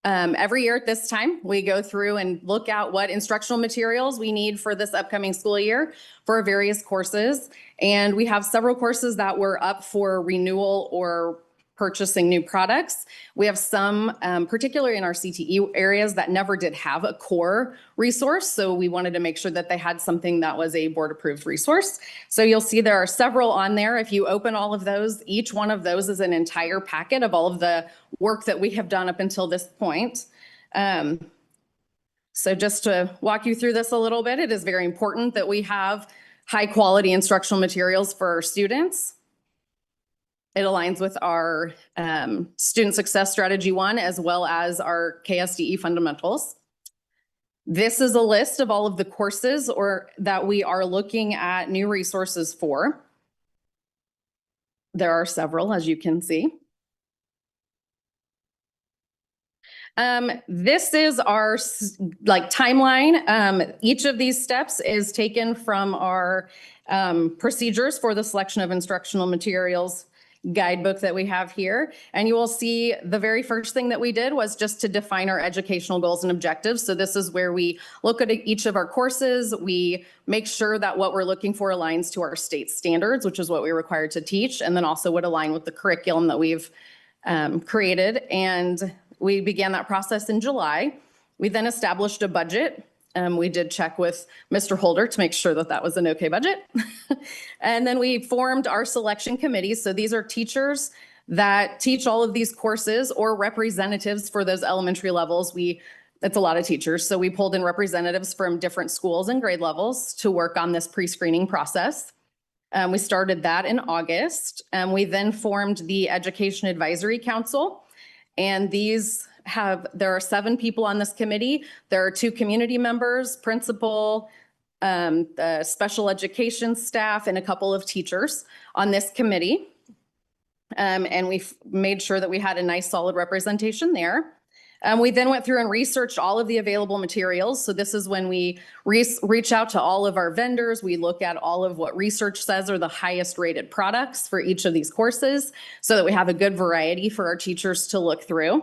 Speaker 15: Every year at this time, we go through and look at what instructional materials we need for this upcoming school year for various courses. And we have several courses that were up for renewal or purchasing new products. We have some, particularly in our CTE areas, that never did have a core resource. So we wanted to make sure that they had something that was a board approved resource. So you'll see there are several on there. If you open all of those, each one of those is an entire packet of all of the work that we have done up until this point. So just to walk you through this a little bit, it is very important that we have high quality instructional materials for our students. It aligns with our Student Success Strategy 1 as well as our KSDE fundamentals. This is a list of all of the courses that we are looking at new resources for. There are several, as you can see. This is our timeline. Each of these steps is taken from our procedures for the selection of instructional materials guidebook that we have here. And you will see the very first thing that we did was just to define our educational goals and objectives. So this is where we look at each of our courses. We make sure that what we're looking for aligns to our state standards, which is what we're required to teach, and then also would align with the curriculum that we've created. And we began that process in July. We then established a budget. We did check with Mr. Holder to make sure that that was an okay budget. And then we formed our selection committees. So these are teachers that teach all of these courses or representatives for those elementary levels. It's a lot of teachers. So we pulled in representatives from different schools and grade levels to work on this pre-screening process. We started that in August. We then formed the Education Advisory Council. And there are 7 people on this committee. There are 2 community members, principal, the special education staff, and a couple of teachers on this committee. And we've made sure that we had a nice solid representation there. We then went through and researched all of the available materials. So this is when we reach out to all of our vendors. We look at all of what research says are the highest rated products for each of these courses so that we have a good variety for our teachers to look through.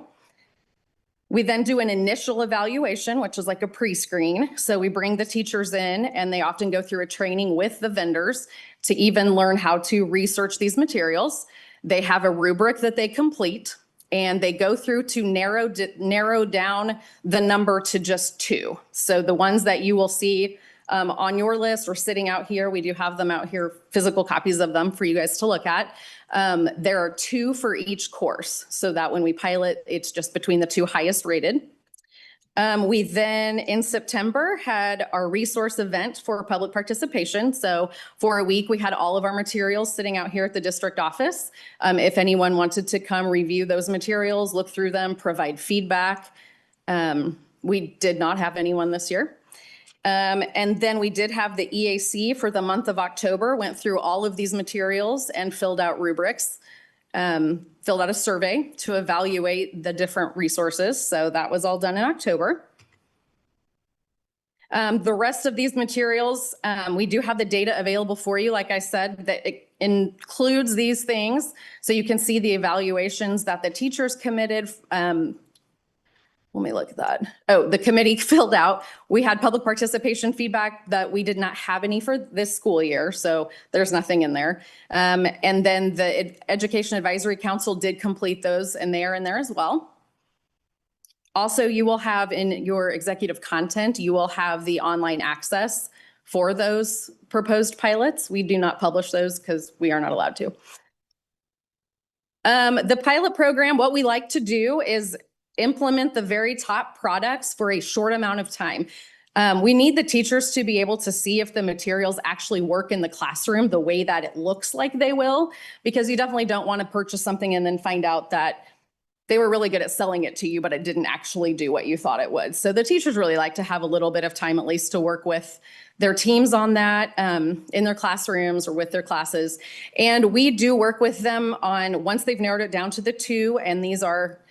Speaker 15: We then do an initial evaluation, which is like a pre-screen. So we bring the teachers in and they often go through a training with the vendors to even learn how to research these materials. They have a rubric that they complete and they go through to narrow down the number to just 2. So the ones that you will see on your list or sitting out here, we do have them out here, physical copies of them for you guys to look at. There are 2 for each course, so that when we pilot, it's just between the 2 highest rated. We then in September had our resource event for public participation. So for a week, we had all of our materials sitting out here at the district office. If anyone wanted to come review those materials, look through them, provide feedback. We did not have anyone this year. And then we did have the EAC for the month of October, went through all of these materials and filled out rubrics, filled out a survey to evaluate the different resources. So that was all done in October. The rest of these materials, we do have the data available for you. Like I said, that includes these things. So you can see the evaluations that the teachers committed. Let me look at that. Oh, the committee filled out. We had public participation feedback that we did not have any for this school year, so there's nothing in there. And then the Education Advisory Council did complete those, and they are in there as well. Also, you will have in your executive content, you will have the online access for those proposed pilots. We do not publish those because we are not allowed to. The pilot program, what we like to do is implement the very top products for a short amount of time. We need the teachers to be able to see if the materials actually work in the classroom the way that it looks like they will, because you definitely don't want to purchase something and then find out that they were really good at selling it to you, but it didn't actually do what you thought it would. So the teachers really like to have a little bit of time at least to work with their teams on that in their classrooms or with their classes. And we do work with them on, once they've narrowed it down to the 2, and these are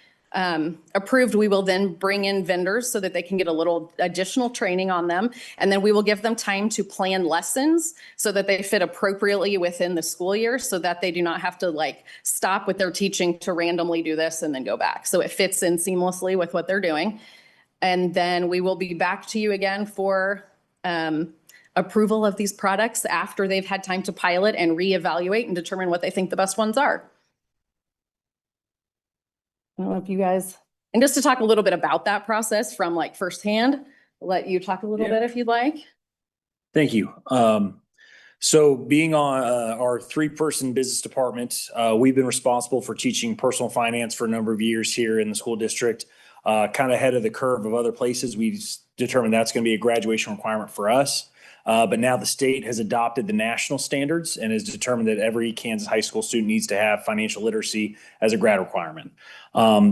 Speaker 15: approved, we will then bring in vendors so that they can get a little additional training on them. And then we will give them time to plan lessons so that they fit appropriately within the school year, so that they do not have to like stop with their teaching to randomly do this and then go back. So it fits in seamlessly with what they're doing. And then we will be back to you again for approval of these products after they've had time to pilot and reevaluate and determine what they think the best ones are. I don't know if you guys, and just to talk a little bit about that process from like firsthand, I'll let you talk a little bit if you'd like.
Speaker 19: Thank you. So being on our 3-person business department, we've been responsible for teaching personal finance for a number of years here in the school district, kind of ahead of the curve of other places. We've determined that's going to be a graduation requirement for us. But now the state has adopted the national standards and has determined that every Kansas high school student needs to have financial literacy as a grad requirement.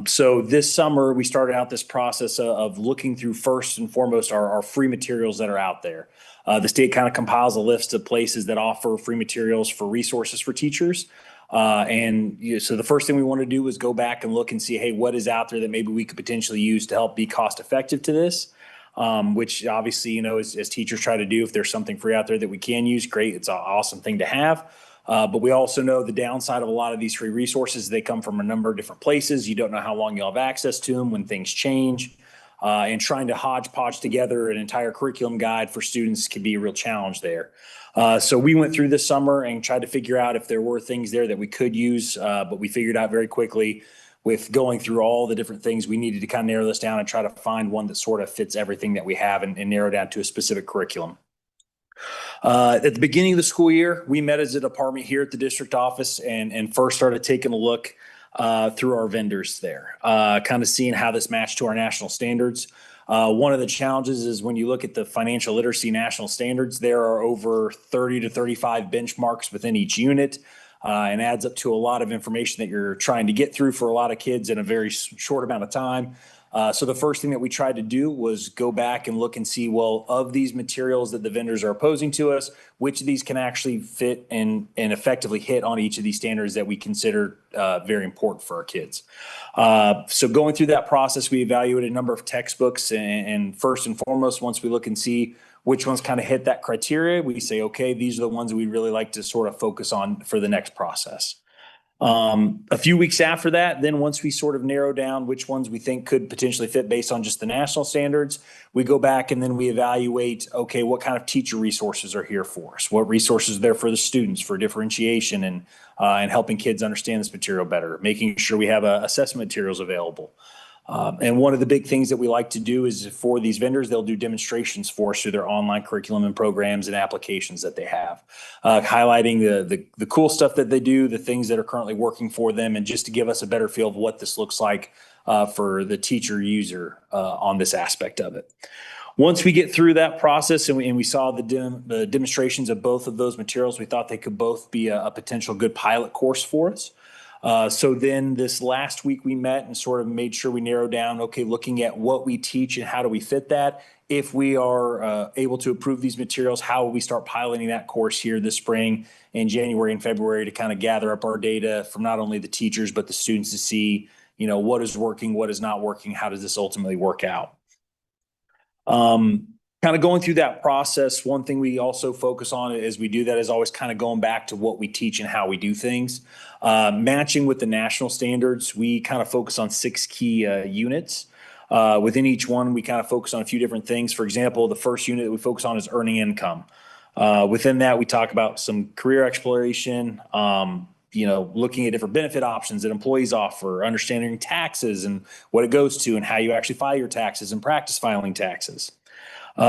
Speaker 19: So this summer, we started out this process of looking through first and foremost our free materials that are out there. The state kind of compiles a list of places that offer free materials for resources for teachers. So the first thing we want to do is go back and look and see, hey, what is out there that maybe we could potentially use to help be cost effective to this? Which obviously, as teachers try to do, if there's something free out there that we can use, great. It's an awesome thing to have. But we also know the downside of a lot of these free resources, they come from a number of different places. You don't know how long you'll have access to them when things change. And trying to hodgepodge together an entire curriculum guide for students can be a real challenge there. So we went through this summer and tried to figure out if there were things there that we could use, but we figured out very quickly with going through all the different things, we needed to kind of narrow this down and try to find one that sort of fits everything that we have and narrow down to a specific curriculum. At the beginning of the school year, we met as a department here at the district office and first started taking a look through our vendors there, kind of seeing how this matched to our national standards. One of the challenges is when you look at the financial literacy national standards, there are over 30 to 35 benchmarks within each unit. And adds up to a lot of information that you're trying to get through for a lot of kids in a very short amount of time. So the first thing that we tried to do was go back and look and see, well, of these materials that the vendors are opposing to us, which of these can actually fit and effectively hit on each of these standards that we consider very important for our kids. So going through that process, we evaluated a number of textbooks, and first and foremost, once we look and see which ones kind of hit that criteria, we say, okay, these are the ones that we'd really like to sort of focus on for the next process. A few weeks after that, then once we sort of narrow down which ones we think could potentially fit based on just the national standards, we go back and then we evaluate, okay, what kind of teacher resources are here for us? What resources are there for the students for differentiation and helping kids understand this material better, making sure we have assessment materials available. And one of the big things that we like to do is for these vendors, they'll do demonstrations for us through their online curriculum and programs and applications that they have, highlighting the cool stuff that they do, the things that are currently working for them, and just to give us a better feel of what this looks like for the teacher user on this aspect of it. Once we get through that process and we saw the demonstrations of both of those materials, we thought they could both be a potential good pilot course for us. So then this last week we met and sort of made sure we narrowed down, okay, looking at what we teach and how do we fit that. If we are able to approve these materials, how will we start piloting that course here this spring in January and February to kind of gather up our data from not only the teachers, but the students to see, what is working, what is not working, how does this ultimately work out. kind of going through that process, one thing we also focus on as we do that is always kind of going back to what we teach and how we do things. Matching with the national standards, we kind of focus on 6 key units. Within each one, we kind of focus on a few different things. For example, the first unit that we focus on is earning income. Within that, we talk about some career exploration, looking at different benefit options that employees offer, understanding taxes and what it goes to and how you actually file your taxes and practice filing taxes.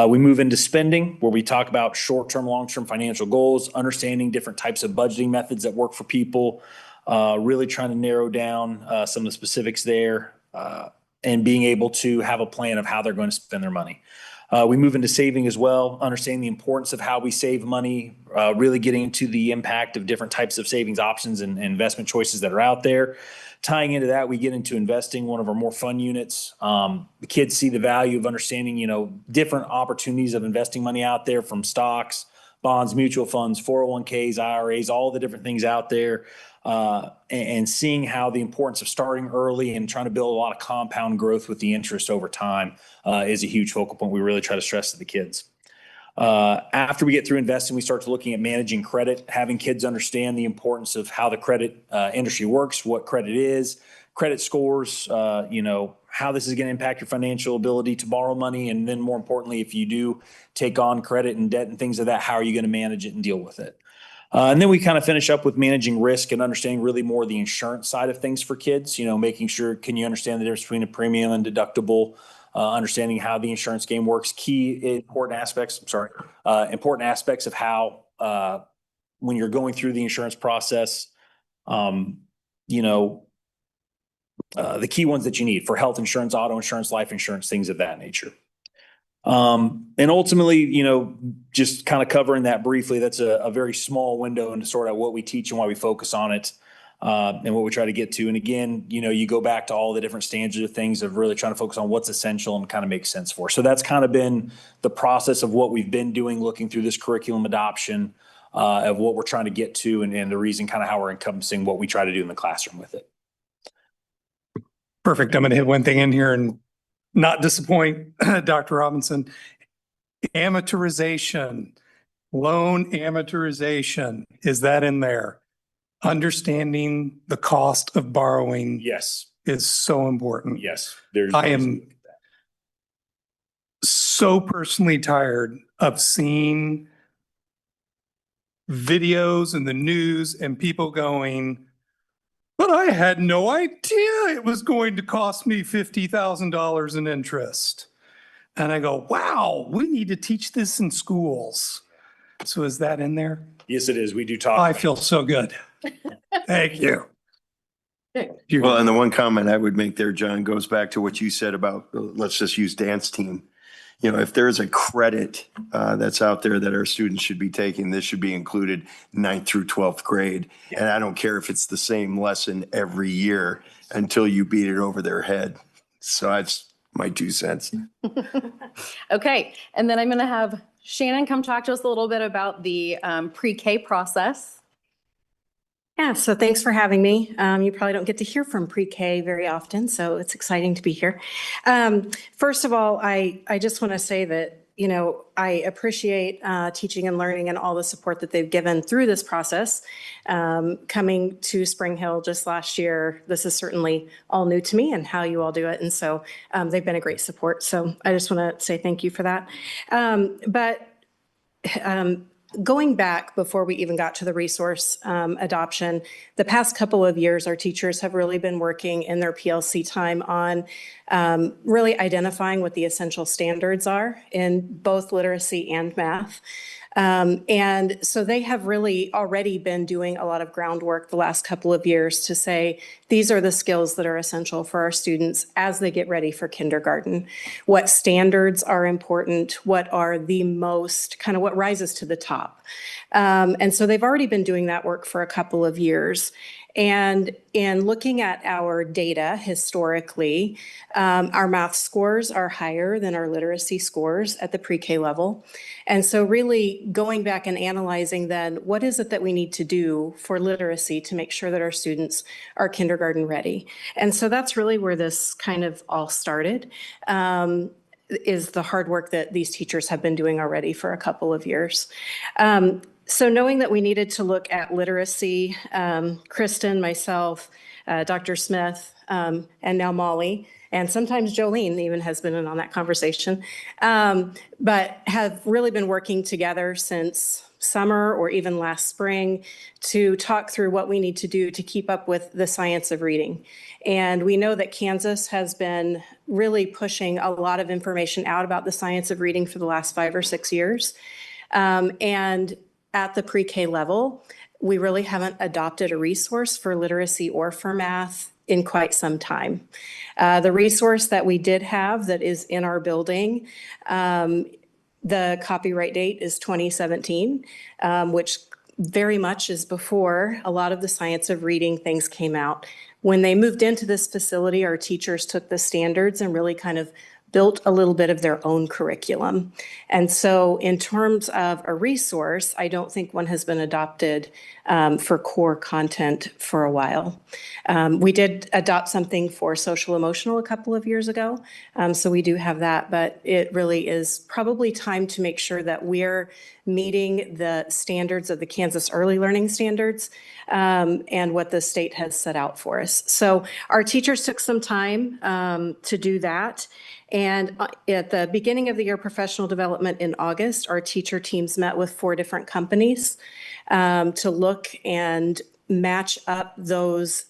Speaker 19: We move into spending, where we talk about short-term, long-term financial goals, understanding different types of budgeting methods that work for people, really trying to narrow down some of the specifics there, and being able to have a plan of how they're going to spend their money. We move into saving as well, understanding the importance of how we save money, really getting into the impact of different types of savings options and investment choices that are out there. Tying into that, we get into investing, one of our more fun units. The kids see the value of understanding, different opportunities of investing money out there, from stocks, bonds, mutual funds, 401ks, IRAs, all the different things out there. And seeing how the importance of starting early and trying to build a lot of compound growth with the interest over time is a huge focal point we really try to stress to the kids. After we get through investing, we start to looking at managing credit, having kids understand the importance of how the credit industry works, what credit is, credit scores, how this is going to impact your financial ability to borrow money. And then more importantly, if you do take on credit and debt and things like that, how are you going to manage it and deal with it? And then we kind of finish up with managing risk and understanding really more the insurance side of things for kids, making sure, can you understand the difference between a premium and deductible, understanding how the insurance game works, important aspects of how, when you're going through the insurance process, the key ones that you need for health insurance, auto insurance, life insurance, things of that nature. And ultimately, just kind of covering that briefly, that's a very small window into sort of what we teach and why we focus on it, and what we try to get to. And again, you go back to all the different standards of things of really trying to focus on what's essential and kind of makes sense for. So that's kind of been the process of what we've been doing, looking through this curriculum adoption, of what we're trying to get to, and the reason kind of how we're encompassing what we try to do in the classroom with it.
Speaker 4: Perfect. I'm going to hit one thing in here and not disappoint Dr. Robinson. Amortization, loan amortization, is that in there? Understanding the cost of borrowing.
Speaker 19: Yes.
Speaker 4: Is so important.
Speaker 19: Yes.
Speaker 4: I am so personally tired of seeing videos in the news and people going, but I had no idea it was going to cost me $50,000 in interest. And I go, wow, we need to teach this in schools. So is that in there?
Speaker 19: Yes, it is. We do talk.
Speaker 4: I feel so good. Thank you.
Speaker 3: Well, and the one comment I would make there, John, goes back to what you said about, let's just use dance team. If there's a credit that's out there that our students should be taking, this should be included 9th through 12th grade. And I don't care if it's the same lesson every year until you beat it over their head. So that's my 2 cents.
Speaker 15: Okay, and then I'm going to have Shannon come talk to us a little bit about the pre-K process.
Speaker 20: Yeah, so thanks for having me. You probably don't get to hear from pre-K very often, so it's exciting to be here. First of all, I just want to say that, I appreciate teaching and learning and all the support that they've given through this process. Coming to Spring Hill just last year, this is certainly all new to me and how you all do it. And so they've been a great support. So I just want to say thank you for that. Going back before we even got to the resource adoption, the past couple of years, our teachers have really been working in their PLC time on really identifying what the essential standards are in both literacy and math. And so they have really already been doing a lot of groundwork the last couple of years to say, these are the skills that are essential for our students as they get ready for kindergarten. What standards are important? What are the most, kind of what rises to the top? And so they've already been doing that work for a couple of years. And in looking at our data historically, our math scores are higher than our literacy scores at the pre-K level. And so really going back and analyzing then, what is it that we need to do for literacy to make sure that our students are kindergarten ready? And so that's really where this kind of all started. is the hard work that these teachers have been doing already for a couple of years. So knowing that we needed to look at literacy, Kristen, myself, Dr. Smith, and now Molly, and sometimes Jolene even has been in on that conversation, but have really been working together since summer or even last spring to talk through what we need to do to keep up with the science of reading. And we know that Kansas has been really pushing a lot of information out about the science of reading for the last 5 or 6 years. And at the pre-K level, we really haven't adopted a resource for literacy or for math in quite some time. The resource that we did have that is in our building, the copyright date is 2017, which very much is before a lot of the science of reading things came out. When they moved into this facility, our teachers took the standards and really kind of built a little bit of their own curriculum. And so in terms of a resource, I don't think one has been adopted for core content for a while. We did adopt something for social emotional a couple of years ago. So we do have that, but it really is probably time to make sure that we're meeting the standards of the Kansas Early Learning Standards and what the state has set out for us. So our teachers took some time to do that. And at the beginning of the year, professional development in August, our teacher teams met with 4 different companies to look and match up those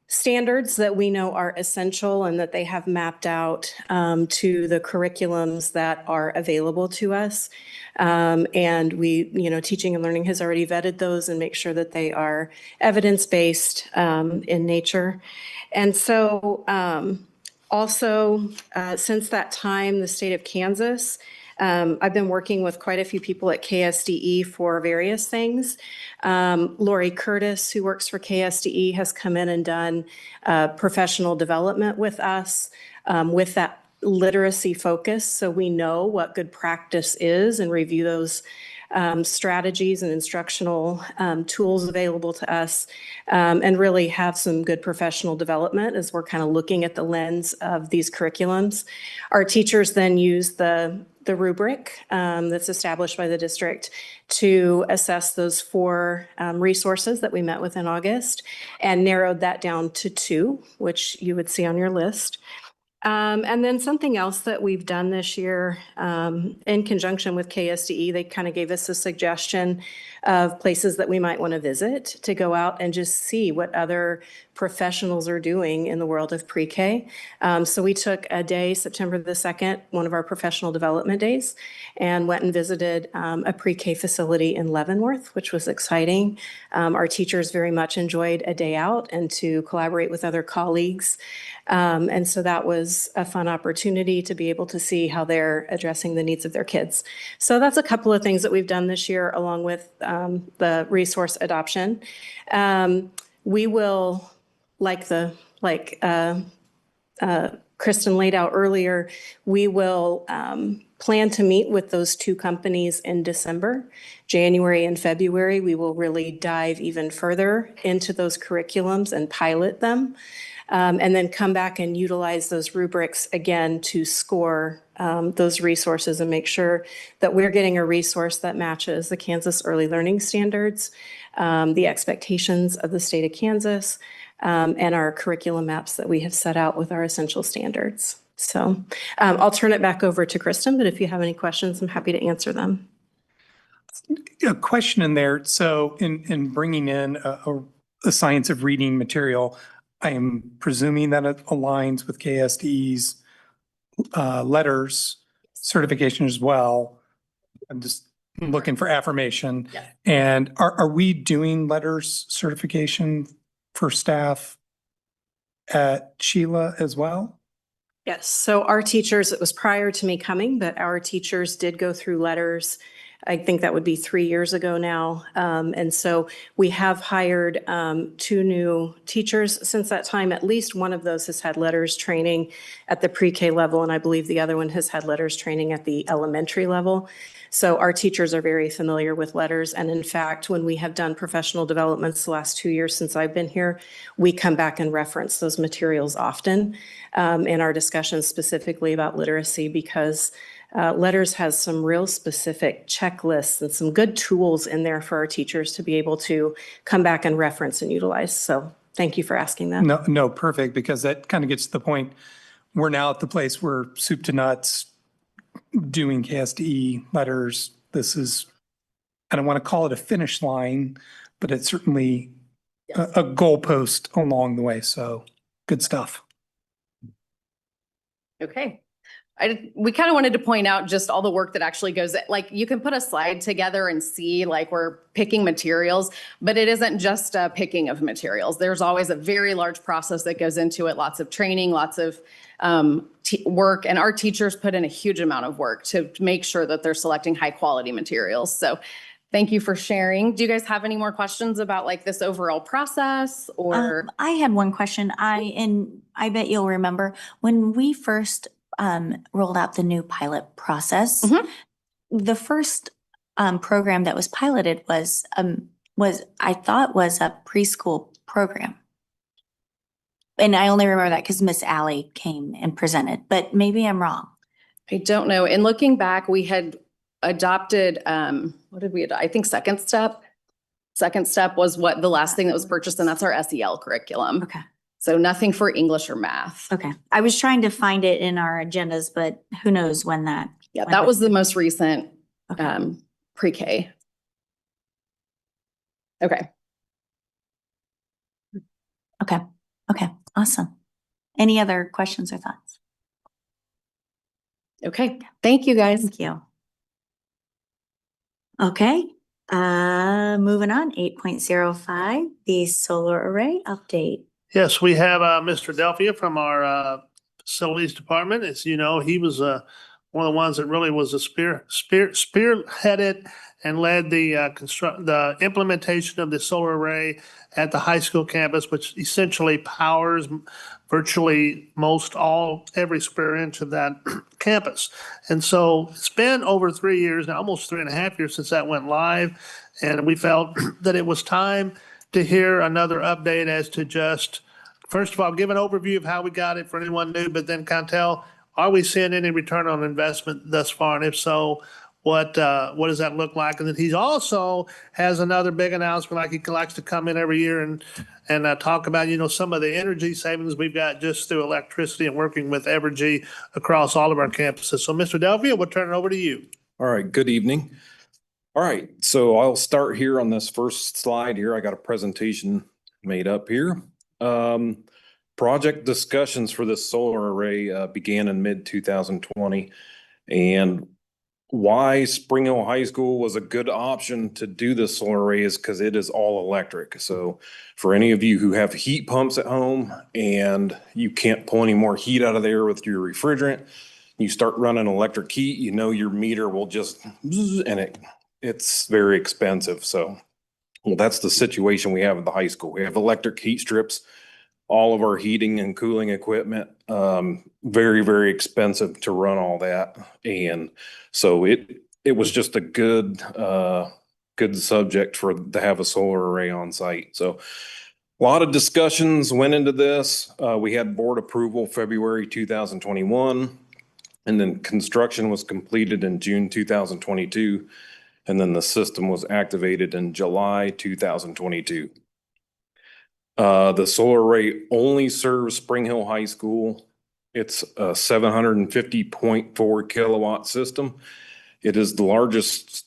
Speaker 20: standards that we know are essential and that they have mapped out to the curriculums that are available to us. And we, Teaching and Learning has already vetted those and make sure that they are evidence-based in nature. And so also, since that time, the state of Kansas, I've been working with quite a few people at KSDE for various things. Lori Curtis, who works for KSDE, has come in and done professional development with us with that literacy focus. So we know what good practice is and review those strategies and instructional tools available to us, and really have some good professional development as we're kind of looking at the lens of these curriculums. Our teachers then use the rubric that's established by the district to assess those 4 resources that we met with in August and narrowed that down to 2, which you would see on your list. And then something else that we've done this year in conjunction with KSDE, they kind of gave us a suggestion of places that we might want to visit to go out and just see what other professionals are doing in the world of pre-K. So we took a day, September the 2nd, one of our professional development days, and went and visited a pre-K facility in Leavenworth, which was exciting. Our teachers very much enjoyed a day out and to collaborate with other colleagues. And so that was a fun opportunity to be able to see how they're addressing the needs of their kids. So that's a couple of things that we've done this year along with the resource adoption. We will, Kristen laid out earlier, we will plan to meet with those 2 companies in December. January and February, we will really dive even further into those curriculums and pilot them. And then come back and utilize those rubrics again to score those resources and make sure that we're getting a resource that matches the Kansas Early Learning Standards, the expectations of the state of Kansas, and our curriculum maps that we have set out with our essential standards. So I'll turn it back over to Kristen, but if you have any questions, I'm happy to answer them.
Speaker 4: A question in there. So in bringing in a science of reading material, I am presuming that it aligns with KSDE's letters certification as well. I'm just looking for affirmation.
Speaker 20: Yeah.
Speaker 4: And are we doing letters certification for staff at Sheila as well?
Speaker 20: Yes, so our teachers, it was prior to me coming, but our teachers did go through letters I think that would be 3 years ago now. And so we have hired 2 new teachers since that time. At least one of those has had letters training at the pre-K level, and I believe the other one has had letters training at the elementary level. So our teachers are very familiar with letters. And in fact, when we have done professional developments the last 2 years since I've been here, we come back and reference those materials often in our discussions specifically about literacy, because letters has some real specific checklists and some good tools in there for our teachers to be able to come back and reference and utilize. So thank you for asking that.
Speaker 4: No, perfect, because that kind of gets to the point. We're now at the place where soup to nuts, doing KSDE letters. This is, I don't want to call it a finish line, but it's certainly a goalpost along the way. So good stuff.
Speaker 15: Okay. We kind of wanted to point out just all the work that actually goes, like you can put a slide together and see like we're picking materials, but it isn't just a picking of materials. There's always a very large process that goes into it, lots of training, lots of work, and our teachers put in a huge amount of work to make sure that they're selecting high quality materials. So thank you for sharing. Do you guys have any more questions about like this overall process or?
Speaker 1: I had one question. I bet you'll remember when we first rolled out the new pilot process. The first program that was piloted was I thought was a preschool program. And I only remember that because Miss Allie came and presented, but maybe I'm wrong.
Speaker 15: I don't know. In looking back, we had adopted, what did we adopt? I think Second Step. Second Step was what the last thing that was purchased, and that's our SEL curriculum.
Speaker 1: Okay.
Speaker 15: So nothing for English or math.
Speaker 1: Okay. I was trying to find it in our agendas, but who knows when that.
Speaker 15: Yeah, that was the most recent
Speaker 1: Okay.
Speaker 15: pre-K. Okay.
Speaker 1: Okay. Okay. Awesome. Any other questions or thoughts?
Speaker 15: Okay. Thank you, guys.
Speaker 1: Thank you. Okay. Moving on, 8.05, the solar array update.
Speaker 8: Yes, we have Mr. Delphia from our facilities department. As you know, he was one of the ones that really was a spearheaded and led the implementation of the solar array at the high school campus, which essentially powers virtually every square inch of that campus. And so it's been over 3 years now, almost 3.5 years since that went live. And we felt that it was time to hear another update as to just, first of all, give an overview of how we got it for anyone new, but then kind of tell, are we seeing any return on investment thus far? And if so, what does that look like? And then he also has another big announcement, like he likes to come in every year and talk about, some of the energy savings we've got just through electricity and working with Evergy across all of our campuses. So Mr. Delphia, we'll turn it over to you.
Speaker 21: All right, good evening. All right, so I'll start here on this first slide here. I got a presentation made up here. Project discussions for this solar array began in mid-2020, and why Spring Hill High School was a good option to do this solar array is because it is all electric. So for any of you who have heat pumps at home and you can't pull any more heat out of there with your refrigerant, you start running electric heat, your meter will just, and it's very expensive. So, well, that's the situation we have at the high school. We have electric heat strips, all of our heating and cooling equipment, very, very expensive to run all that. And so it was just a good subject to have a solar array on site. So a lot of discussions went into this. We had board approval February 2021, and then construction was completed in June 2022. And then the system was activated in July 2022. The solar array only serves Spring Hill High School. It's a 750.4 kilowatt system. It is the largest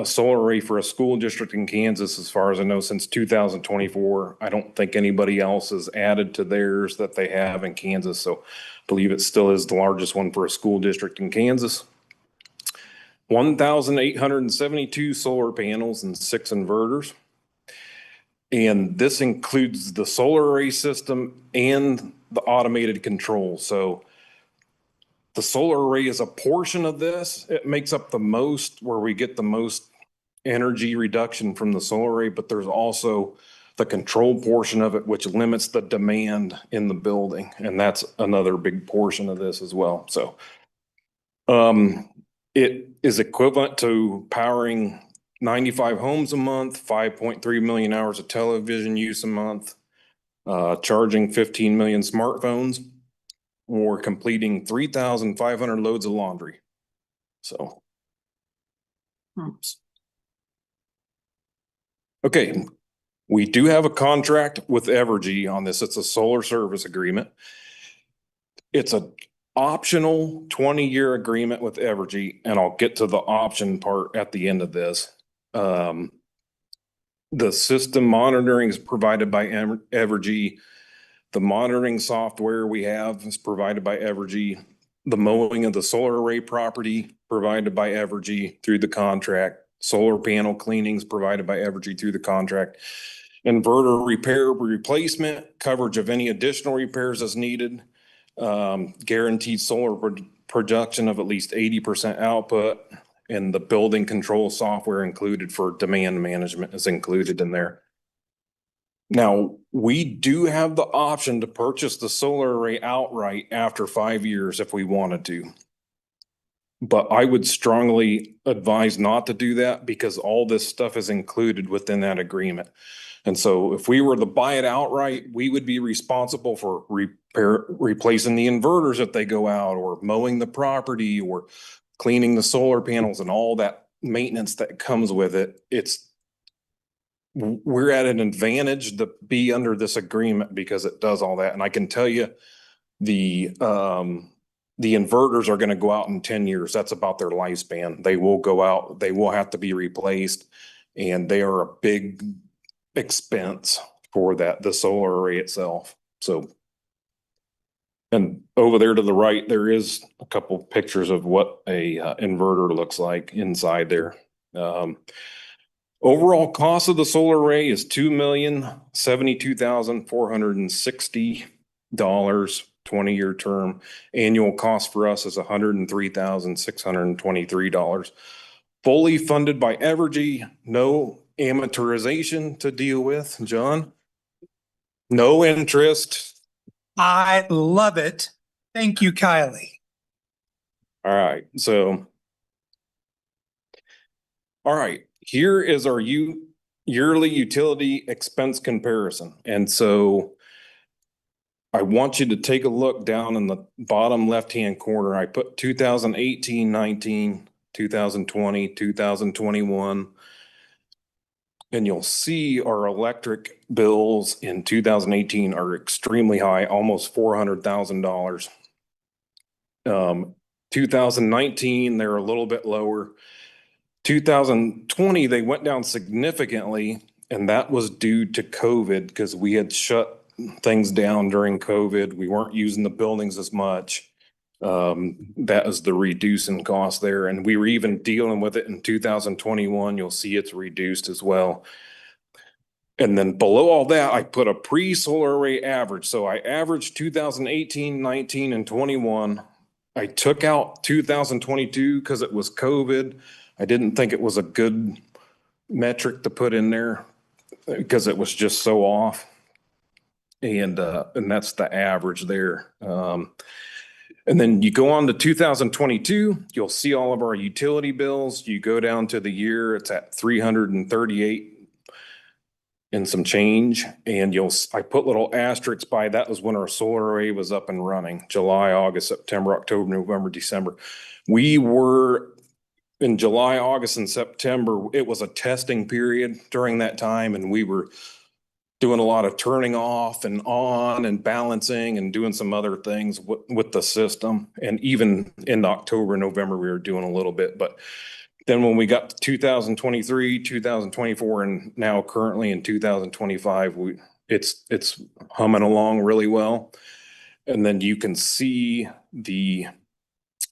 Speaker 21: solar array for a school district in Kansas, as far as I know, since 2024. I don't think anybody else has added to theirs that they have in Kansas. So I believe it still is the largest one for a school district in Kansas. 1,872 solar panels and 6 inverters. And this includes the solar array system and the automated control. So The solar array is a portion of this. It makes up the most, where we get the most energy reduction from the solar array, but there's also the control portion of it, which limits the demand in the building. And that's another big portion of this as well. So it is equivalent to powering 95 homes a month, 5.3 million hours of television use a month, charging 15 million smartphones, or completing 3,500 loads of laundry. So. Okay, we do have a contract with Evergy on this. It's a solar service agreement. It's a optional 20-year agreement with Evergy, and I'll get to the option part at the end of this. The system monitoring is provided by Evergy. The monitoring software we have is provided by Evergy. The mowing of the solar array property provided by Evergy through the contract. Solar panel cleanings provided by Evergy through the contract. Inverter repair, replacement, coverage of any additional repairs as needed. Guaranteed solar production of at least 80% output, and the building control software included for demand management is included in there. Now, we do have the option to purchase the solar array outright after 5 years if we wanted to. But I would strongly advise not to do that, because all this stuff is included within that agreement. And so if we were to buy it outright, we would be responsible for replacing the inverters if they go out, or mowing the property, or cleaning the solar panels and all that maintenance that comes with it. We're at an advantage to be under this agreement because it does all that. And I can tell you the inverters are going to go out in 10 years. That's about their lifespan. They will go out, they will have to be replaced, and they are a big expense for the solar array itself. So, and over there to the right, there is a couple pictures of what a inverter looks like inside there. Overall cost of the solar array is $2,072,460, 20-year term. Annual cost for us is $103,623. Fully funded by Evergy. No amortization to deal with, John. No interest.
Speaker 4: I love it. Thank you, Kylie.
Speaker 21: All right, so. All right, here is our yearly utility expense comparison. And so I want you to take a look down in the bottom left-hand corner. I put 2018, 19, 2020, 2021. And you'll see our electric bills in 2018 are extremely high, almost $400,000. 2019, they're a little bit lower. 2020, they went down significantly, and that was due to COVID, because we had shut things down during COVID. We weren't using the buildings as much. That is the reducing cost there. And we were even dealing with it in 2021. You'll see it's reduced as well. And then below all that, I put a pre-solar array average. So I averaged 2018, 19, and 21. I took out 2022 because it was COVID. I didn't think it was a good metric to put in there because it was just so off. And that's the average there. And then you go on to 2022, you'll see all of our utility bills. You go down to the year, it's at 338 and some change. And I put little asterisks by that was when our solar array was up and running. July, August, September, October, November, December. We were in July, August, and September. It was a testing period during that time, and we were doing a lot of turning off and on and balancing and doing some other things with the system. And even in October, November, we were doing a little bit. But then when we got to 2023, 2024, and now currently in 2025, it's humming along really well. And then you can see the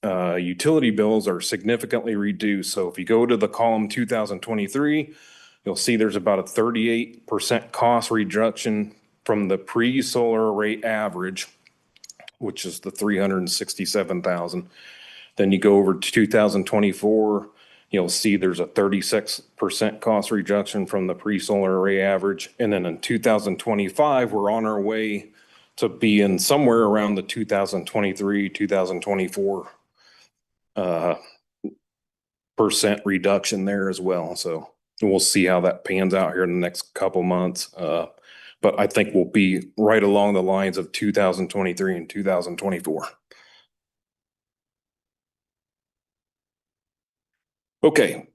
Speaker 21: utility bills are significantly reduced. So if you go to the column 2023, you'll see there's about a 38% cost reduction from the pre-solar array average, which is the 367,000. Then you go over to 2024, you'll see there's a 36% cost reduction from the pre-solar array average. And then in 2025, we're on our way to be in somewhere around the 2023, 2024 percent reduction there as well. So we'll see how that pans out here in the next couple months. But I think we'll be right along the lines of 2023 and 2024. Okay.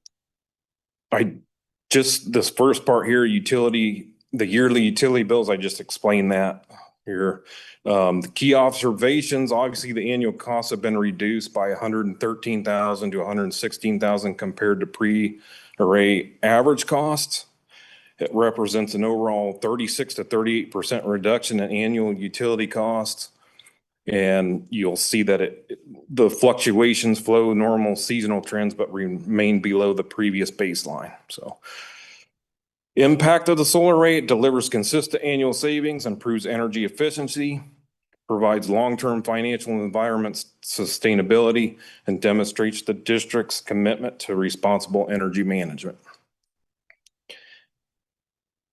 Speaker 21: This first part here, the yearly utility bills, I just explained that here. The key observations, obviously the annual costs have been reduced by 113,000 to 116,000 compared to pre-array average costs. It represents an overall 36 to 38% reduction in annual utility costs. And you'll see that the fluctuations flow normal seasonal trends, but remain below the previous baseline. So impact of the solar array, it delivers consistent annual savings, improves energy efficiency, provides long-term financial and environment sustainability, and demonstrates the district's commitment to responsible energy management.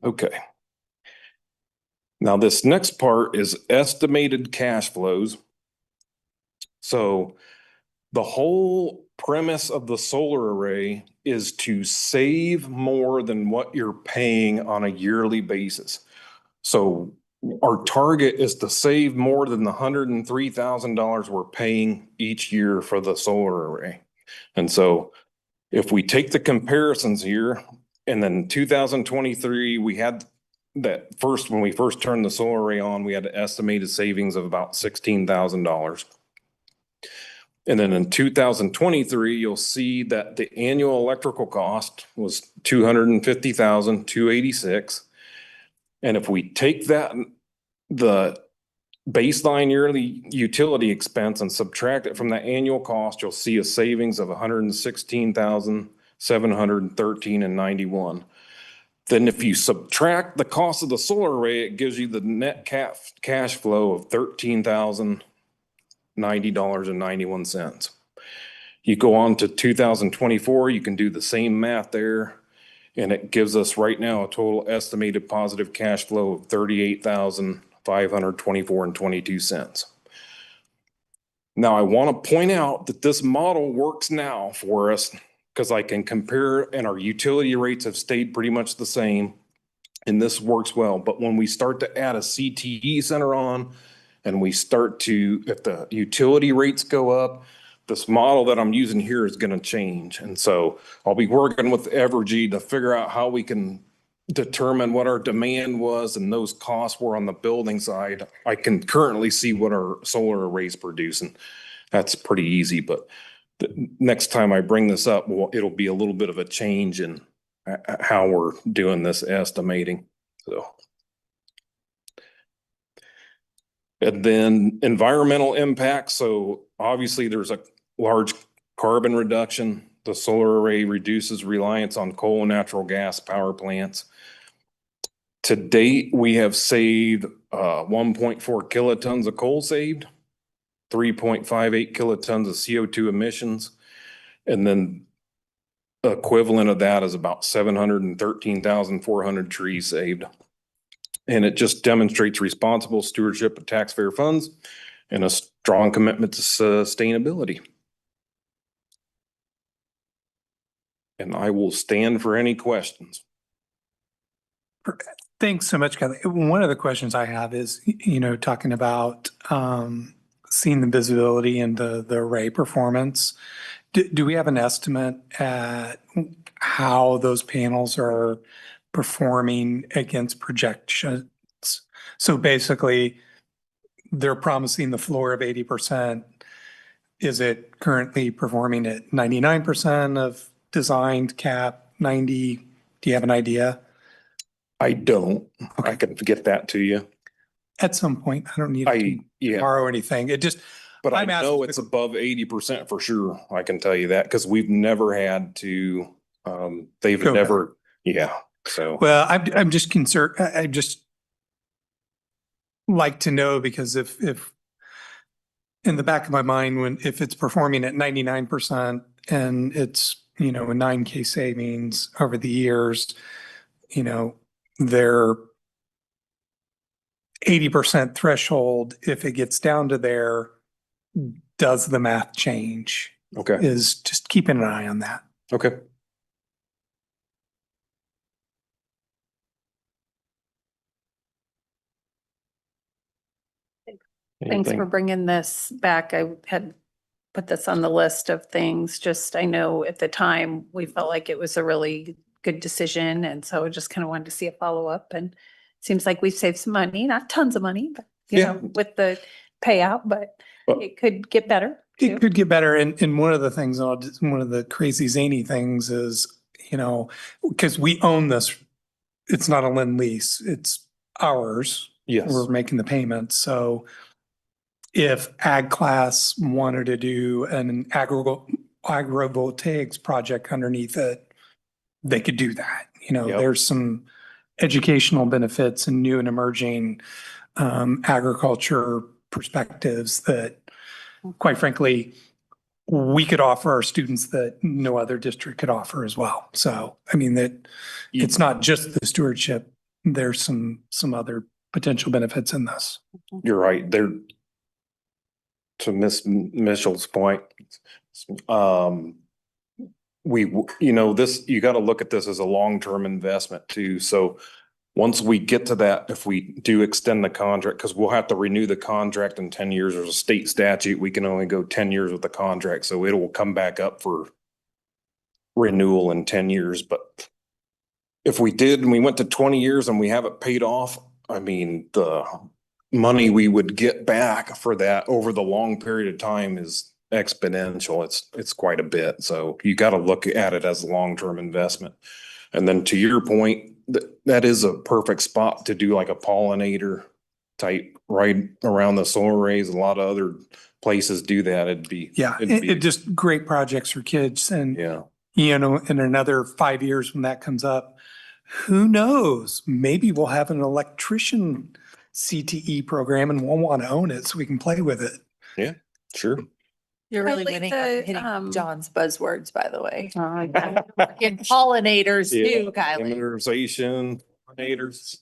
Speaker 21: Okay. Now this next part is estimated cash flows. So the whole premise of the solar array is to save more than what you're paying on a yearly basis. So our target is to save more than the $103,000 we're paying each year for the solar array. And so if we take the comparisons here, and then 2023, we had that first, when we first turned the solar array on, we had an estimated savings of about $16,000. And then in 2023, you'll see that the annual electrical cost was $250,286. And if we take that, the baseline yearly utility expense, and subtract it from the annual cost, you'll see a savings of $116,713.91. Then if you subtract the cost of the solar array, it gives you the net cash flow of $13,090.91. You go on to 2024, you can do the same math there, and it gives us right now a total estimated positive cash flow of $38,524.22. Now I want to point out that this model works now for us because I can compare, and our utility rates have stayed pretty much the same, and this works well. But when we start to add a CTE center on, and we start to, if the utility rates go up, this model that I'm using here is going to change. And so I'll be working with Evergy to figure out how we can determine what our demand was and those costs were on the building side. I can currently see what our solar arrays produce, and that's pretty easy. But the next time I bring this up, it'll be a little bit of a change in how we're doing this estimating. So. And then environmental impact. So obviously there's a large carbon reduction. The solar array reduces reliance on coal and natural gas power plants. To date, we have saved 1.4 kilotons of coal saved, 3.58 kilotons of CO2 emissions. And then the equivalent of that is about 713,400 trees saved. And it just demonstrates responsible stewardship of taxpayer funds and a strong commitment to sustainability. And I will stand for any questions.
Speaker 4: Thanks so much, Kelly. One of the questions I have is, talking about seeing the visibility and the array performance. Do we have an estimate at how those panels are performing against projections? So basically, they're promising the floor of 80%. Is it currently performing at 99% of designed cap, 90? Do you have an idea?
Speaker 21: I don't. Okay. I can get that to you.
Speaker 4: At some point. I don't need it tomorrow or anything.
Speaker 21: But I know it's above 80% for sure. I can tell you that because we've never had to, they've never, so.
Speaker 4: Well, I'm just concerned. I just like to know, because if in the back of my mind, if it's performing at 99% and it's, a 9K savings over the years, their 80% threshold, if it gets down to there, does the math change?
Speaker 21: Okay,
Speaker 4: Is just keeping an eye on that.
Speaker 21: okay.
Speaker 12: Thanks for
Speaker 21: Anything?
Speaker 12: bringing this back. I had put this on the list of things. Just, I know at the time, we felt like it was a really good decision. And so I just kind of wanted to see a follow-up, and it seems like we've saved some money, not tons of money, but with the payout, but
Speaker 21: Well-
Speaker 12: it could get better.
Speaker 4: It could get better. And one of the things, one of the crazy zany things is, because we own this, it's not a lend lease, it's ours.
Speaker 21: Yes.
Speaker 4: We're making the payments. So if ag class wanted to do an agrovoltaics project underneath it, they could do that.
Speaker 21: Yep.
Speaker 4: There's some educational benefits and new and emerging agriculture perspectives that, quite frankly, we could offer our students that no other district could offer as well. So, that it's not just the stewardship. There's some other potential benefits in this.
Speaker 21: You're right. There, to Miss Mitchell's point, this, you got to look at this as a long-term investment too. So once we get to that, if we do extend the contract, because we'll have to renew the contract in 10 years, there's a state statute, we can only go 10 years with the contract. So it will come back up for renewal in 10 years. But if we did, and we went to 20 years and we have it paid off, the money we would get back for that over the long period of time is exponential. It's quite a bit. So you got to look at it as a long-term investment. And then to your point, that is a perfect spot to do like a pollinator type right around the solar arrays. A lot of other places do that.
Speaker 4: It just great projects for kids. And, in another 5 years when that comes up, who knows? Maybe we'll have an electrician CTE program and we'll want to own it so we can play with it.
Speaker 21: Yeah, sure.
Speaker 7: You're
Speaker 12: I
Speaker 7: really
Speaker 12: like
Speaker 7: hitting
Speaker 12: the,
Speaker 7: John's buzzwords, by the way.
Speaker 12: I
Speaker 7: In pollinators
Speaker 21: Yeah.
Speaker 7: too, Kylie.
Speaker 21: Mineralization, pollinators.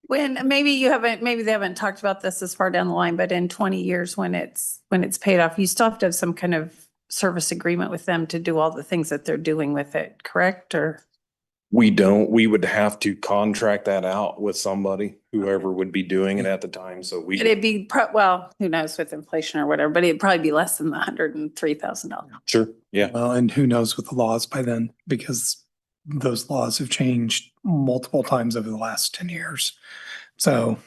Speaker 12: When maybe they haven't talked about this as far down the line, but in 20 years when it's paid off, you still have to have some kind of service agreement with them to do all the things that they're doing with it, correct? Or
Speaker 21: We would have to contract that out with somebody, whoever would be doing it at the time. So
Speaker 12: it'd be, who knows with inflation or whatever, but it'd probably be less than the $103,000.
Speaker 21: Sure, yeah.
Speaker 4: Well, and who knows with the laws by then, because those laws have changed multiple times over the last 10 years. So.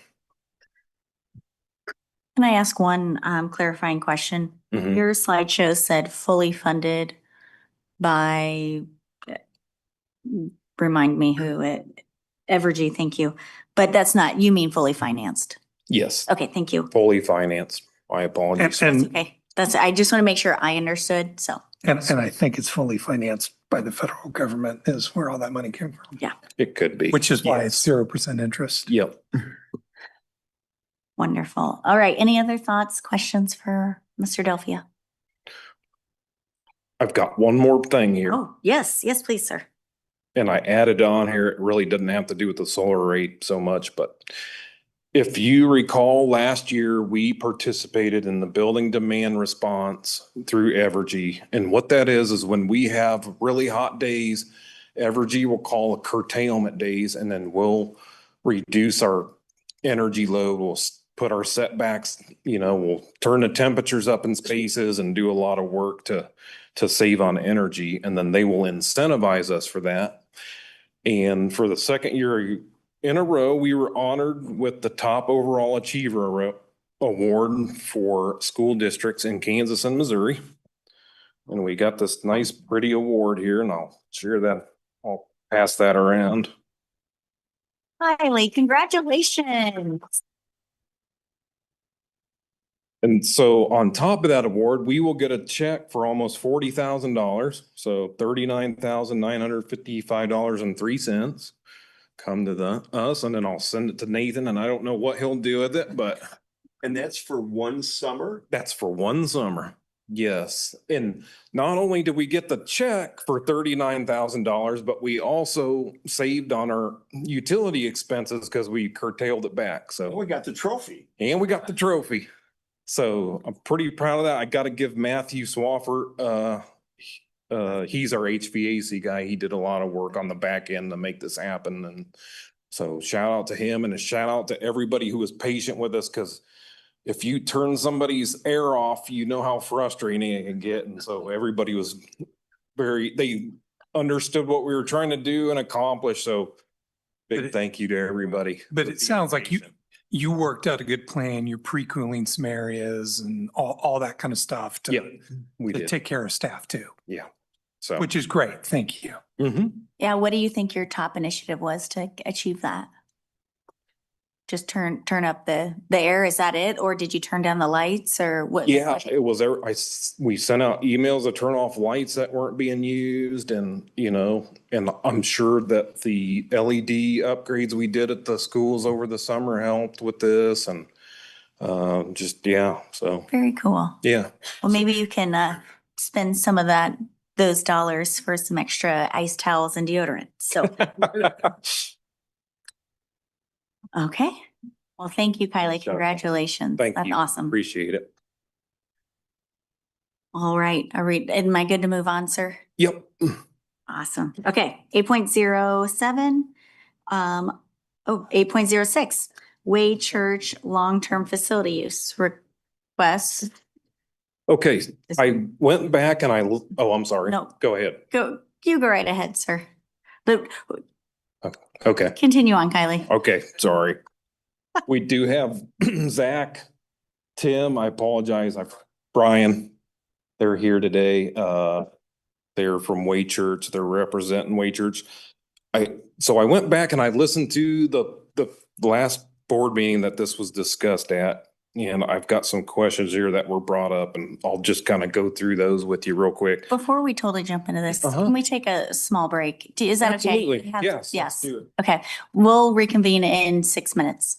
Speaker 1: Can I ask one clarifying question?
Speaker 21: Mhm.
Speaker 1: Your slideshow said fully funded by, remind me who Evergy, thank you. But that's not, you mean fully financed?
Speaker 21: Yes,
Speaker 1: Okay, thank you.
Speaker 21: fully financed. My apologies.
Speaker 4: And
Speaker 1: Okay, I just want to make sure I understood, so.
Speaker 4: I think it's fully financed by the federal government is where all that money came from.
Speaker 1: Yeah.
Speaker 21: It could be.
Speaker 4: Which is why it's 0% interest.
Speaker 21: Yep.
Speaker 1: Wonderful. All right, any other thoughts, questions for Mr. Delphia?
Speaker 21: I've got one more thing here.
Speaker 1: Oh, yes, please, sir.
Speaker 21: And I added on here, it really doesn't have to do with the solar rate so much, but if you recall, last year, we participated in the building demand response through Evergy. And what that is when we have really hot days, Evergy will call a curtailment days, and then we'll reduce our energy load. We'll put our setbacks, we'll turn the temperatures up in spaces and do a lot of work to save on energy. And then they will incentivize us for that. And for the second year in a row, we were honored with the top overall achiever award for school districts in Kansas and Missouri. And we got this nice, pretty award here, and I'll pass that around.
Speaker 1: Kylie, congratulations.
Speaker 21: And so on top of that award, we will get a check for almost $40,000. So $39,955.03 come to us, and then I'll send it to Nathan, and I don't know what he'll do with it, but
Speaker 3: And that's for one summer?
Speaker 21: That's for one summer. Yes. And not only did we get the check for $39,000, but we also saved on our utility expenses because we curtailed it back. So.
Speaker 3: We got the trophy.
Speaker 21: And we got the trophy. So I'm pretty proud of that. I got to give Matthew Swafford, he's our HVAC guy. He did a lot of work on the back end to make this happen. And so shout out to him and a shout out to everybody who was patient with us, because if you turn somebody's air off, you know how frustrating it can get. And so everybody was they understood what we were trying to do and accomplish. So big thank you to everybody.
Speaker 4: But it sounds like you worked out a good plan. You're pre-cooling some areas and all that kind of stuff
Speaker 21: Yeah,
Speaker 4: to,
Speaker 21: we
Speaker 4: to
Speaker 21: did.
Speaker 4: take care of staff too,
Speaker 21: Yeah. So.
Speaker 4: which is great. Thank you.
Speaker 1: Yeah, what do you think your top initiative was to achieve that? Just turn up the air, is that it? Or did you turn down the lights or what?
Speaker 21: Yeah, it was, we sent out emails to turn off lights that weren't being used and, and I'm sure that the LED upgrades we did at the schools over the summer helped with this and, so,
Speaker 1: Very cool.
Speaker 21: yeah.
Speaker 1: Well, maybe you can spend some of those dollars for some extra ice towels and deodorant. So, okay. Well, thank you, Kylie. Congratulations.
Speaker 21: Thank
Speaker 1: That's
Speaker 21: you.
Speaker 1: awesome.
Speaker 21: Appreciate it.
Speaker 1: All right. Am I good to move on, sir?
Speaker 21: Yep.
Speaker 1: Awesome. Okay, 8.07. 8.06, Way Church long-term facility use request.
Speaker 21: Okay, I went back and I'm sorry.
Speaker 1: No.
Speaker 21: Go ahead.
Speaker 1: You go right ahead, sir. But
Speaker 21: Okay.
Speaker 1: continue on, Kylie.
Speaker 21: Okay, sorry. We do have Zach, Tim, I apologize, Brian. They're here today. They're from Way Church. They're representing Way Church. So I went back and I listened to the last board meeting that this was discussed at. And I've got some questions here that were brought up and I'll just kind of go through those with you real quick.
Speaker 1: Before we totally jump into this, can we take a small break? Is that okay?
Speaker 21: Absolutely.
Speaker 1: We have-
Speaker 21: Yes, let's
Speaker 1: Yes.
Speaker 21: do it.
Speaker 1: Okay, we'll reconvene in 6 minutes.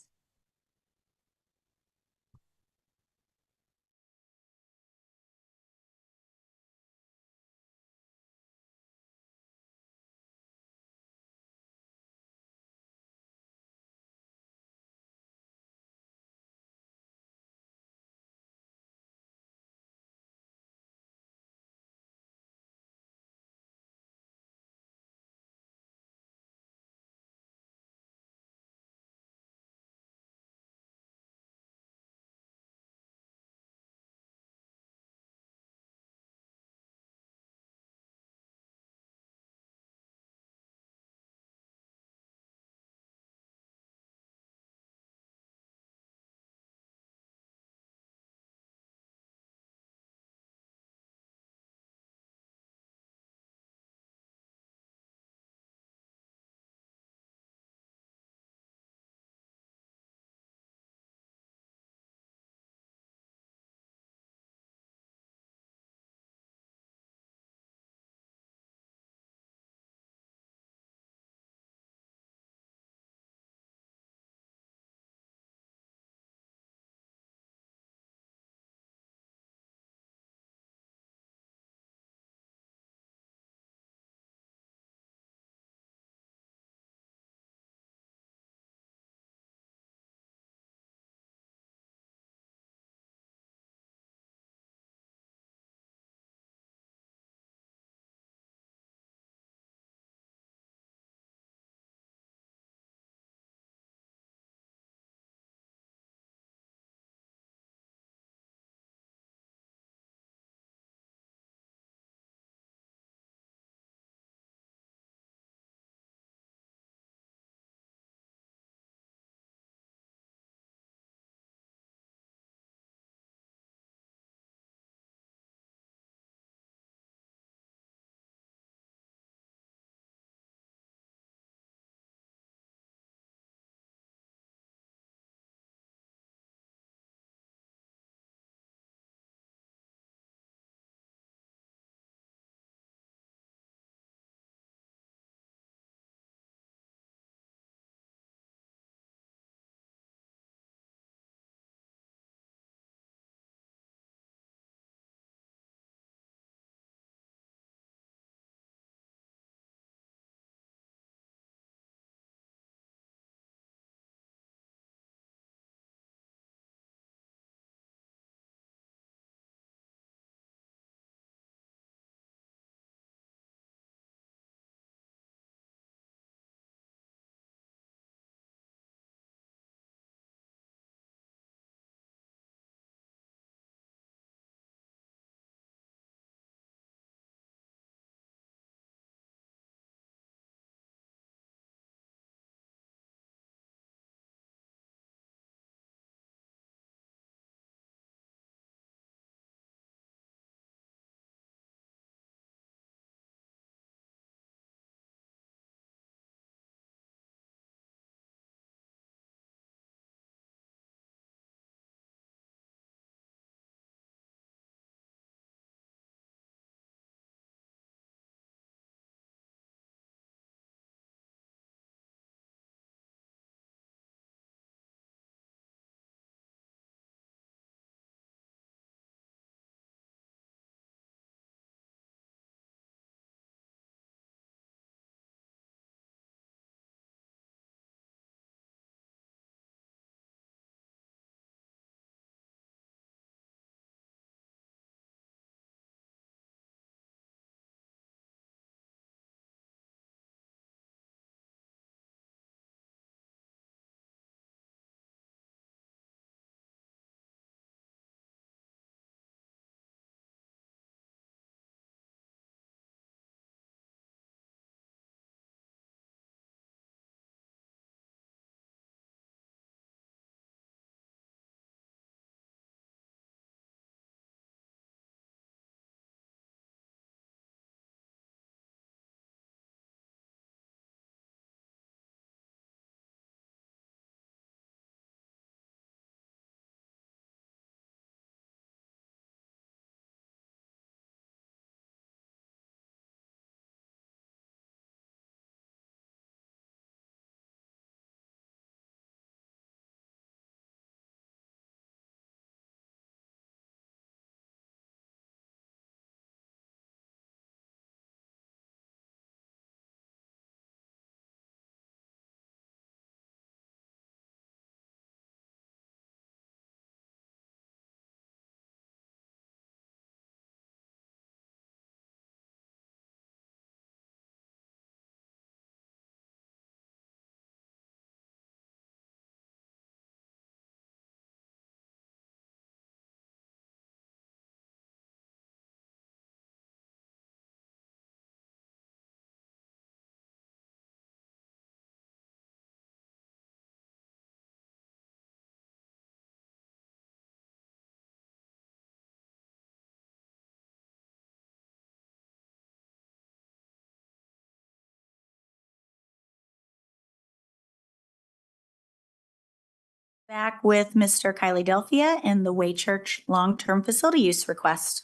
Speaker 1: Back with Mr. Kylie Delphia and the Way Church long-term facility use request.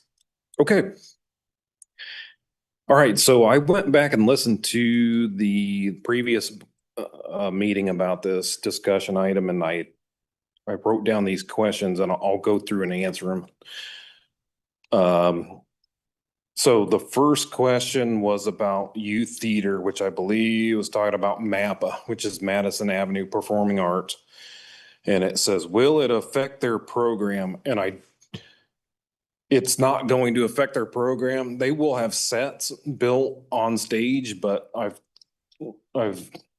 Speaker 21: Okay. All right, so I went back and listened to the previous meeting about this discussion item, and I wrote down these questions, and I'll go through and answer them. So the first question was about youth theater, which I believe was talking about MAPA, which is Madison Avenue Performing Arts. And it says, will it affect their program? And it's not going to affect their program. They will have sets built on stage, but I've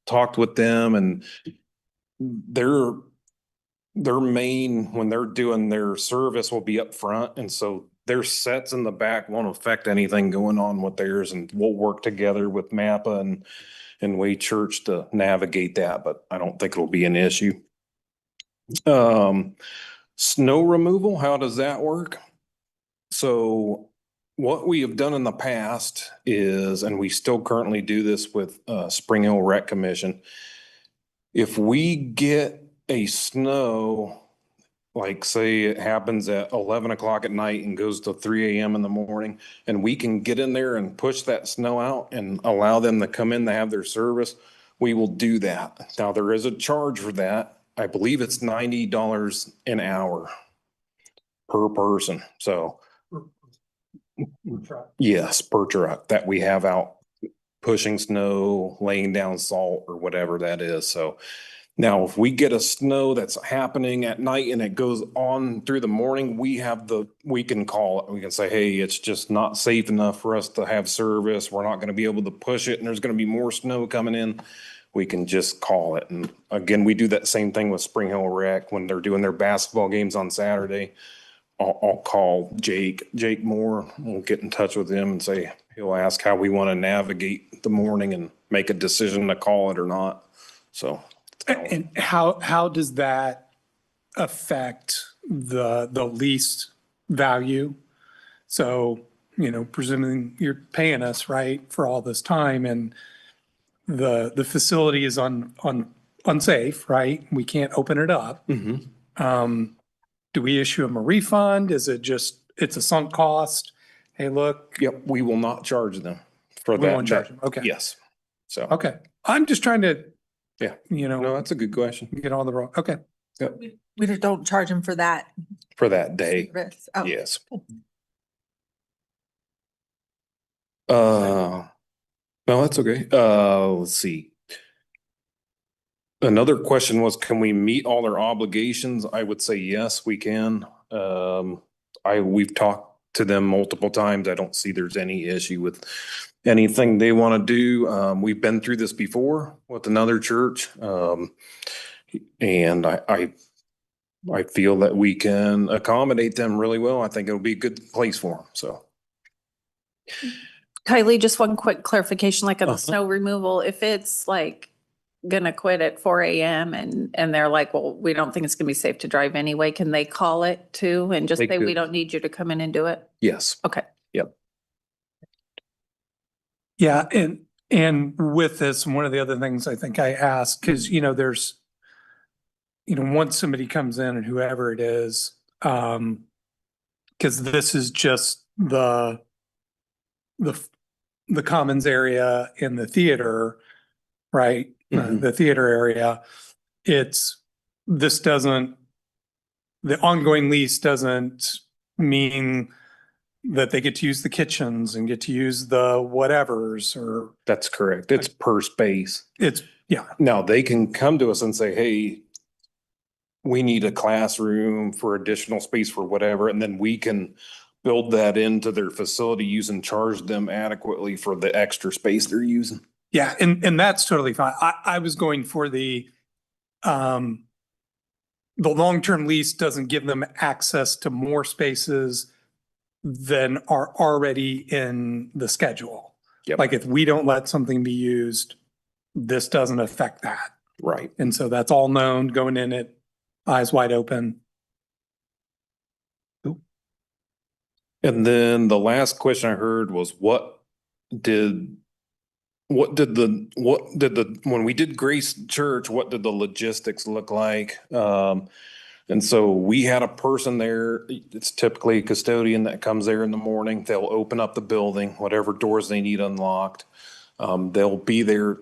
Speaker 21: talked with them, and their main, when they're doing their service, will be up front. And so their sets in the back won't affect anything going on with theirs, and we'll work together with MAPA and Way Church to navigate that, but I don't think it'll be an issue. Snow removal, how does that work? So what we have done in the past is, and we still currently do this with Spring Hill Rec Commission, if we get a snow, like say it happens at 11 o'clock at night and goes to 3 a.m. in the morning, and we can get in there and push that snow out and allow them to come in to have their service, we will do that. Now, there is a charge for that. I believe it's $90 an hour per person. So yes, per truck that we have out pushing snow, laying down salt, or whatever that is. So now, if we get a snow that's happening at night and it goes on through the morning, we can call it. We can say, hey, it's just not safe enough for us to have service. We're not going to be able to push it, and there's going to be more snow coming in. We can just call it. And again, we do that same thing with Spring Hill Rec when they're doing their basketball games on Saturday. I'll call Jake Moore. We'll get in touch with him and say, he'll ask how we want to navigate the morning and make a decision to call it or not. So.
Speaker 4: And how does that affect the lease value? So, presuming you're paying us, right, for all this time, and the facility is unsafe, right? We can't open it up. Do we issue them a refund? Is it just, it's a sunk cost? Hey, look.
Speaker 21: Yep, we will not charge them for that.
Speaker 4: We won't charge them, okay.
Speaker 21: Yes. So.
Speaker 4: Okay, I'm just trying to.
Speaker 21: Yeah. No, that's a good question.
Speaker 4: Get all the wrong, okay.
Speaker 21: Yep.
Speaker 14: We just don't charge them for that.
Speaker 21: For that day.
Speaker 14: Service. Oh.
Speaker 21: Yes. No, that's okay. Let's see. Another question was, can we meet all their obligations? I would say yes, we can. We've talked to them multiple times. I don't see there's any issue with anything they want to do. We've been through this before with another church. And I feel that we can accommodate them really well. I think it'll be a good place for them, so.
Speaker 12: Kylie, just one quick clarification, like on the snow removal, if it's like gonna quit at 4 a.m. and they're like, well, we don't think it's gonna be safe to drive anyway, can they call it too and just
Speaker 21: They
Speaker 12: say, we
Speaker 21: could.
Speaker 12: don't need you to come in and do it?
Speaker 21: Yes.
Speaker 12: Okay.
Speaker 21: Yep.
Speaker 4: Yeah, and with this, one of the other things I think I asked, because, there's, once somebody comes in and whoever it is, because this is just the commons area in the theater, right? The theater area. The ongoing lease doesn't mean that they get to use the kitchens and get to use the whatevers or.
Speaker 21: That's correct. It's per space.
Speaker 4: Yeah.
Speaker 21: Now they can come to us and say, hey, we need a classroom for additional space for whatever, and then we can build that into their facility use and charge them adequately for the extra space they're using.
Speaker 4: Yeah, and that's totally fine. I was going for the long-term lease doesn't give them access to more spaces than are already in the schedule.
Speaker 21: Yep.
Speaker 4: Like if we don't let something be used, this doesn't affect that.
Speaker 21: Right.
Speaker 4: And so that's all known, going in it, eyes wide open.
Speaker 21: And then the last question I heard was, what did when we did Grace Church, what did the logistics look like? And so we had a person there, it's typically a custodian that comes there in the morning. They'll open up the building, whatever doors they need unlocked. They'll be there,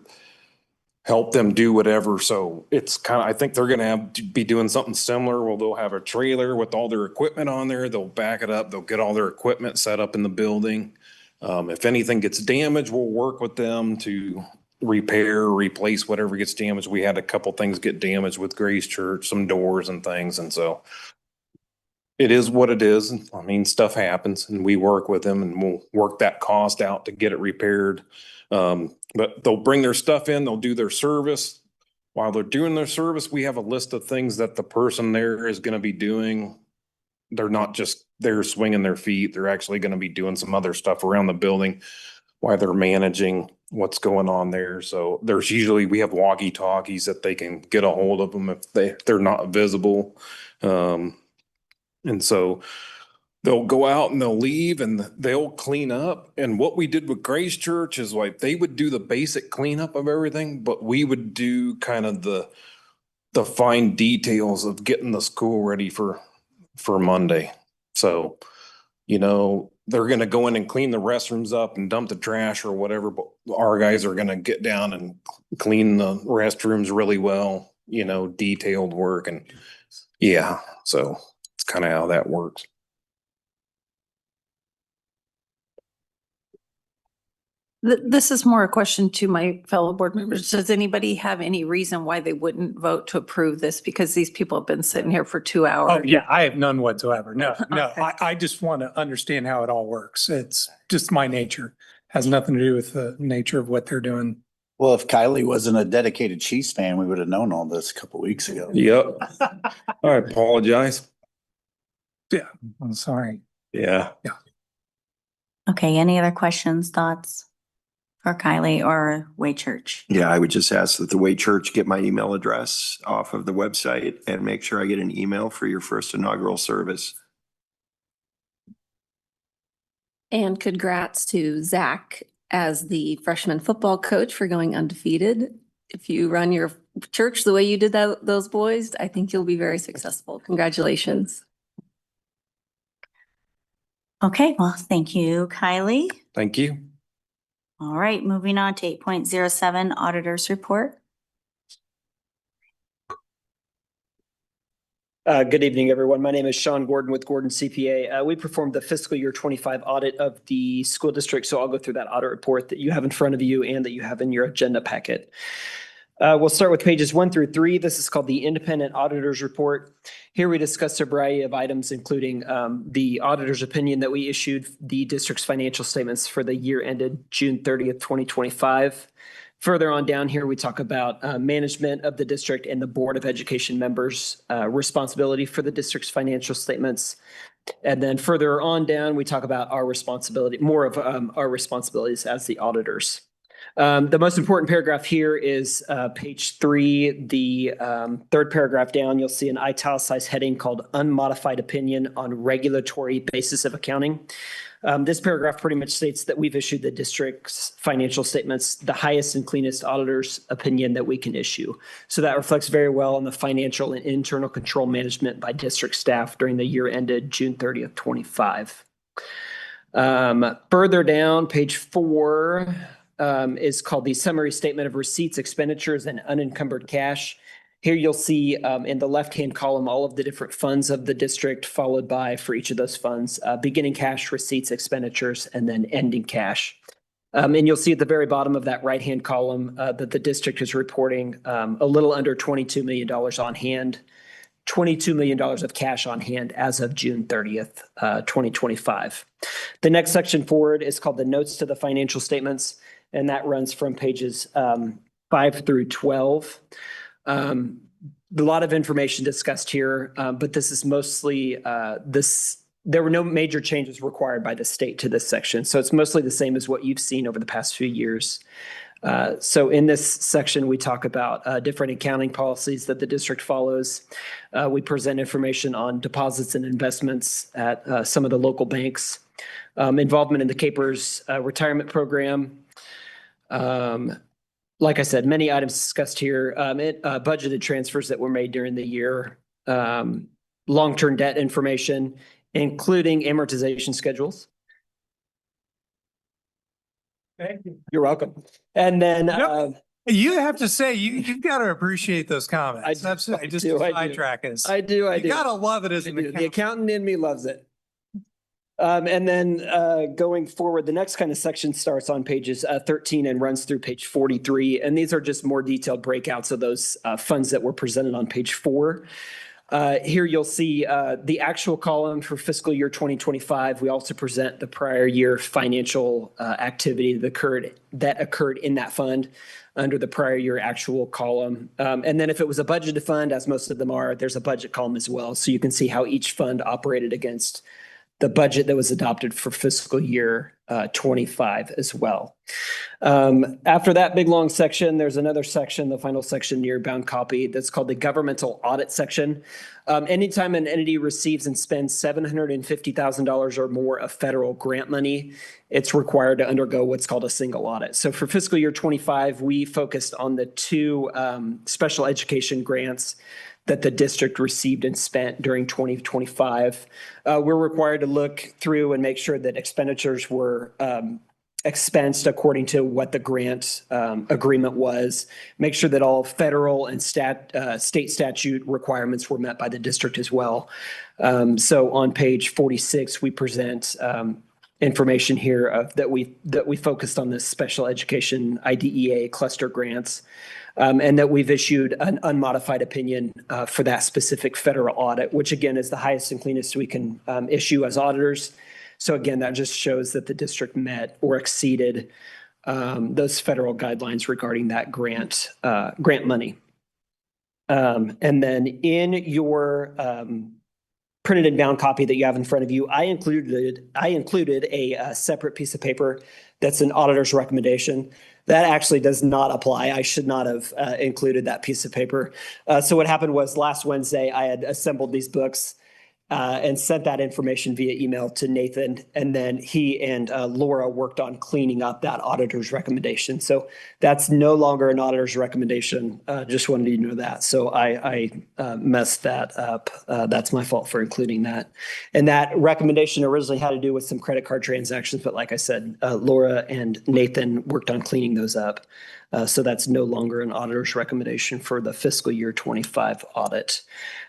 Speaker 21: help them do whatever. So it's kind of, I think they're going to be doing something similar. Well, they'll have a trailer with all their equipment on there. They'll back it up. They'll get all their equipment set up in the building. If anything gets damaged, we'll work with them to repair, replace whatever gets damaged. We had a couple things get damaged with Grace Church, some doors and things. And so it is what it is. I mean, stuff happens and we work with them and we'll work that cost out to get it repaired. But they'll bring their stuff in, they'll do their service. While they're doing their service, we have a list of things that the person there is going to be doing. They're not just there swinging their feet. They're actually going to be doing some other stuff around the building while they're managing what's going on there. So there's usually, we have walkie-talkies that they can get a hold of them if they're not visible. And so they'll go out and they'll leave and they'll clean up. And what we did with Grace Church is like, they would do the basic cleanup of everything, but we would do kind of the fine details of getting the school ready for Monday. So, you know, they're going to go in and clean the restrooms up and dump the trash or whatever, but our guys are going to get down and clean the restrooms really well, you know, detailed work. And yeah, so it's kind of how that works.
Speaker 12: This is more a question to my fellow board members. Does anybody have any reason why they wouldn't vote to approve this? Because these people have been sitting here for 2 hours.
Speaker 4: Oh, yeah, I have none whatsoever. No.
Speaker 12: Okay.
Speaker 4: I just want to understand how it all works. It's just my nature. Has nothing to do with the nature of what they're doing.
Speaker 17: Well, if Kylie wasn't a dedicated Chiefs fan, we would have known all this a couple weeks ago.
Speaker 21: Yep. I apologize.
Speaker 4: Yeah, I'm sorry.
Speaker 21: Yeah.
Speaker 1: Okay, any other questions, thoughts for Kylie or Way Church?
Speaker 3: Yeah, I would just ask that the Way Church get my email address off of the website and make sure I get an email for your first inaugural service.
Speaker 5: And congrats to Zach as the freshman football coach for going undefeated. If you run your church the way you did those boys, I think you'll be very successful. Congratulations.
Speaker 1: Okay, well, thank you, Kylie.
Speaker 21: Thank you.
Speaker 1: All right, moving on to 8.07 Auditor's Report.
Speaker 22: Good evening, everyone. My name is Sean Gordon with Gordon CPA. We performed the fiscal year 25 audit of the school district, so I'll go through that audit report that you have in front of you and that you have in your agenda packet. We'll start with pages 1 through 3. This is called the Independent Auditor's Report. Here we discuss a variety of items, including the auditor's opinion that we issued the district's financial statements for the year ended June 30th, 2025. Further on down here, we talk about management of the district and the Board of Education members' responsibility for the district's financial statements. And then further on down, we talk about our responsibility, more of our responsibilities as the auditors. The most important paragraph here is page 3, the third paragraph down. You'll see an italicized heading called Unmodified Opinion on Regulatory Basis of Accounting. This paragraph pretty much states that we've issued the district's financial statements the highest and cleanest auditor's opinion that we can issue. So that reflects very well on the financial and internal control management by district staff during the year ended June 30th, 25. Further down, page 4 is called the Summary Statement of Receipts, Expenditures, and Unencumbered Cash. Here you'll see in the left-hand column all of the different funds of the district, followed by, for each of those funds, beginning cash, receipts, expenditures, and then ending cash. And you'll see at the very bottom of that right-hand column that the district is reporting a little under $22 million on hand, $22 million of cash on hand as of June 30th, 2025. The next section forward is called the Notes to the Financial Statements, and that runs from pages 5 through 12. A lot of information discussed here, but this is mostly there were no major changes required by the state to this section. So it's mostly the same as what you've seen over the past few years. So in this section, we talk about different accounting policies that the district follows. We present information on deposits and investments at some of the local banks, involvement in the Capers retirement program, Like I said, many items discussed here, budgeted transfers that were made during the year, long-term debt information, including amortization schedules.
Speaker 4: Thank you.
Speaker 22: You're welcome. And then,
Speaker 4: You have to say, you've got to appreciate those comments.
Speaker 22: I
Speaker 4: Just
Speaker 22: do.
Speaker 4: sidetrack us.
Speaker 22: I do.
Speaker 4: You gotta love it as an
Speaker 22: The
Speaker 4: accountant.
Speaker 22: accountant in me loves it. And then going forward, the next kind of section starts on pages 13 and runs through page 43. And these are just more detailed breakouts of those funds that were presented on page 4. Here you'll see the actual column for fiscal year 2025. We also present the prior year financial activity that occurred in that fund under the prior year actual column. And then if it was a budgeted fund, as most of them are, there's a budget column as well. So you can see how each fund operated against the budget that was adopted for fiscal year 25 as well. After that big long section, there's another section, the final section near bound copy, that's called the governmental audit section. Anytime an entity receives and spends $750,000 or more of federal grant money, it's required to undergo what's called a single audit. So for fiscal year 25, we focused on the 2 special education grants that the district received and spent during 2025. We're required to look through and make sure that expenditures were expensed according to what the grant agreement was, make sure that all federal and state statute requirements were met by the district as well. So on page 46, we present information here that we focused on this special education IDEA cluster grants. And that we've issued an unmodified opinion for that specific federal audit, which again is the highest and cleanest we can issue as auditors. So again, that just shows that the district met or exceeded those federal guidelines regarding that grant money. And then in your printed and bound copy that you have in front of you, I included a separate piece of paper that's an auditor's recommendation. That actually does not apply. I should not have included that piece of paper. So what happened was last Wednesday, I had assembled these books and sent that information via email to Nathan. And then he and Laura worked on cleaning up that auditor's recommendation. So that's no longer an auditor's recommendation. Just wanted you to know that. So I messed that up. That's my fault for including that. And that recommendation originally had to do with some credit card transactions. But like I said, Laura and Nathan worked on cleaning those up. So that's no longer an auditor's recommendation for the fiscal year 25 audit.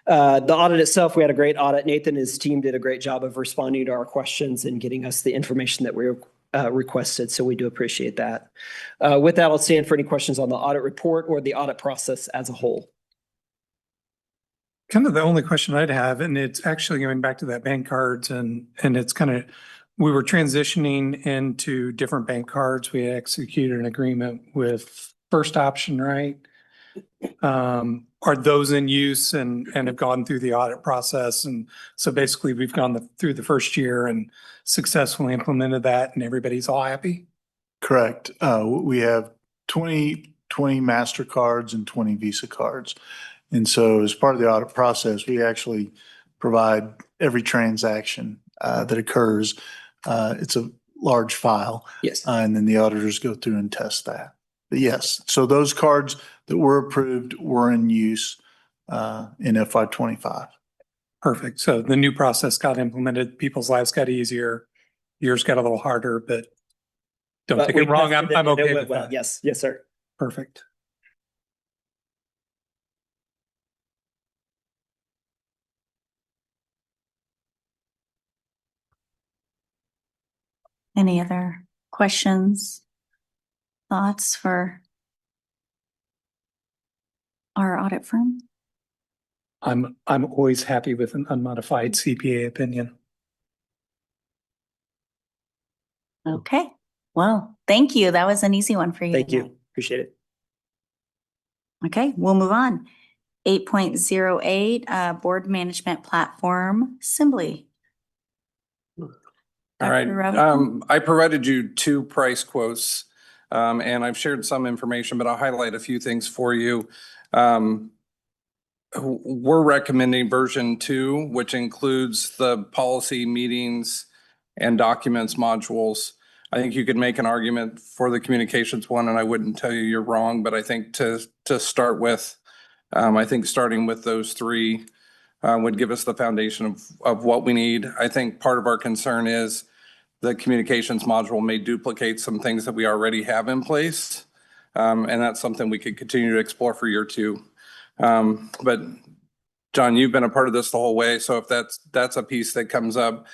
Speaker 22: The audit itself, we had a great audit. Nathan and his team did a great job of responding to our questions and getting us the information that we requested. So we do appreciate that. With that, I'll stand for any questions on the audit report or the audit process as a whole.
Speaker 4: Kind of the only question I'd have, and it's actually going back to that bank cards and it's kind of, we were transitioning into different bank cards. We executed an agreement with First Option, right? Are those in use and have gone through the audit process? And so basically we've gone through the first year and successfully implemented that and everybody's all happy?
Speaker 2: Correct. We have 20 MasterCards and 20 Visa cards. And so as part of the audit process, we actually provide every transaction that occurs. It's a large file.
Speaker 22: Yes.
Speaker 2: And then the auditors go through and test that. But yes, so those cards that were approved were in use in FY25.
Speaker 4: Perfect. So the new process got implemented, people's lives got easier, yours got a little harder, but don't take it wrong, I'm okay with that.
Speaker 22: Yes, yes, sir.
Speaker 4: Perfect.
Speaker 1: Any other questions, thoughts for our audit firm?
Speaker 4: I'm always happy with an unmodified CPA opinion.
Speaker 1: Okay, well, thank you. That was an easy one for you.
Speaker 22: Thank you. Appreciate it.
Speaker 1: Okay, we'll move on. 8.08, Board Management Platform Assembly.
Speaker 6: All right.
Speaker 1: Dr. Robinson?
Speaker 6: I provided you 2 price quotes, and I've shared some information, but I'll highlight a few things for you. We're recommending version 2, which includes the policy meetings and documents modules. I think you could make an argument for the communications one, and I wouldn't tell you you're wrong, but I think to start with, I think starting with those three would give us the foundation of what we need. I think part of our concern is the communications module may duplicate some things that we already have in place. And that's something we could continue to explore for year two. But John, you've been a part of this the whole way. So if that's a piece that comes up,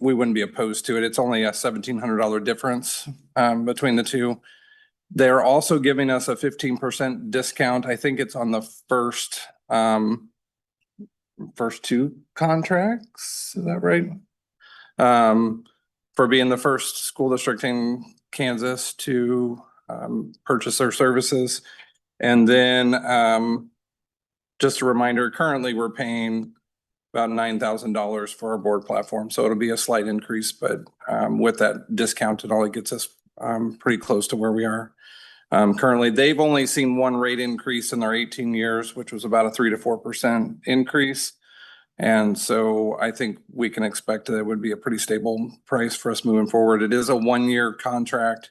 Speaker 6: we wouldn't be opposed to it. It's only a $1,700 difference between the two. They're also giving us a 15% discount. I think it's on the first two contracts. Is that right? For being the first school district in Kansas to purchase their services. And then just a reminder, currently we're paying about $9,000 for our board platform. So it'll be a slight increase, but with that discount, it only gets us pretty close to where we are. Currently, they've only seen one rate increase in their 18 years, which was about a 3 to 4% increase. And so I think we can expect that it would be a pretty stable price for us moving forward. It is a 1-year contract.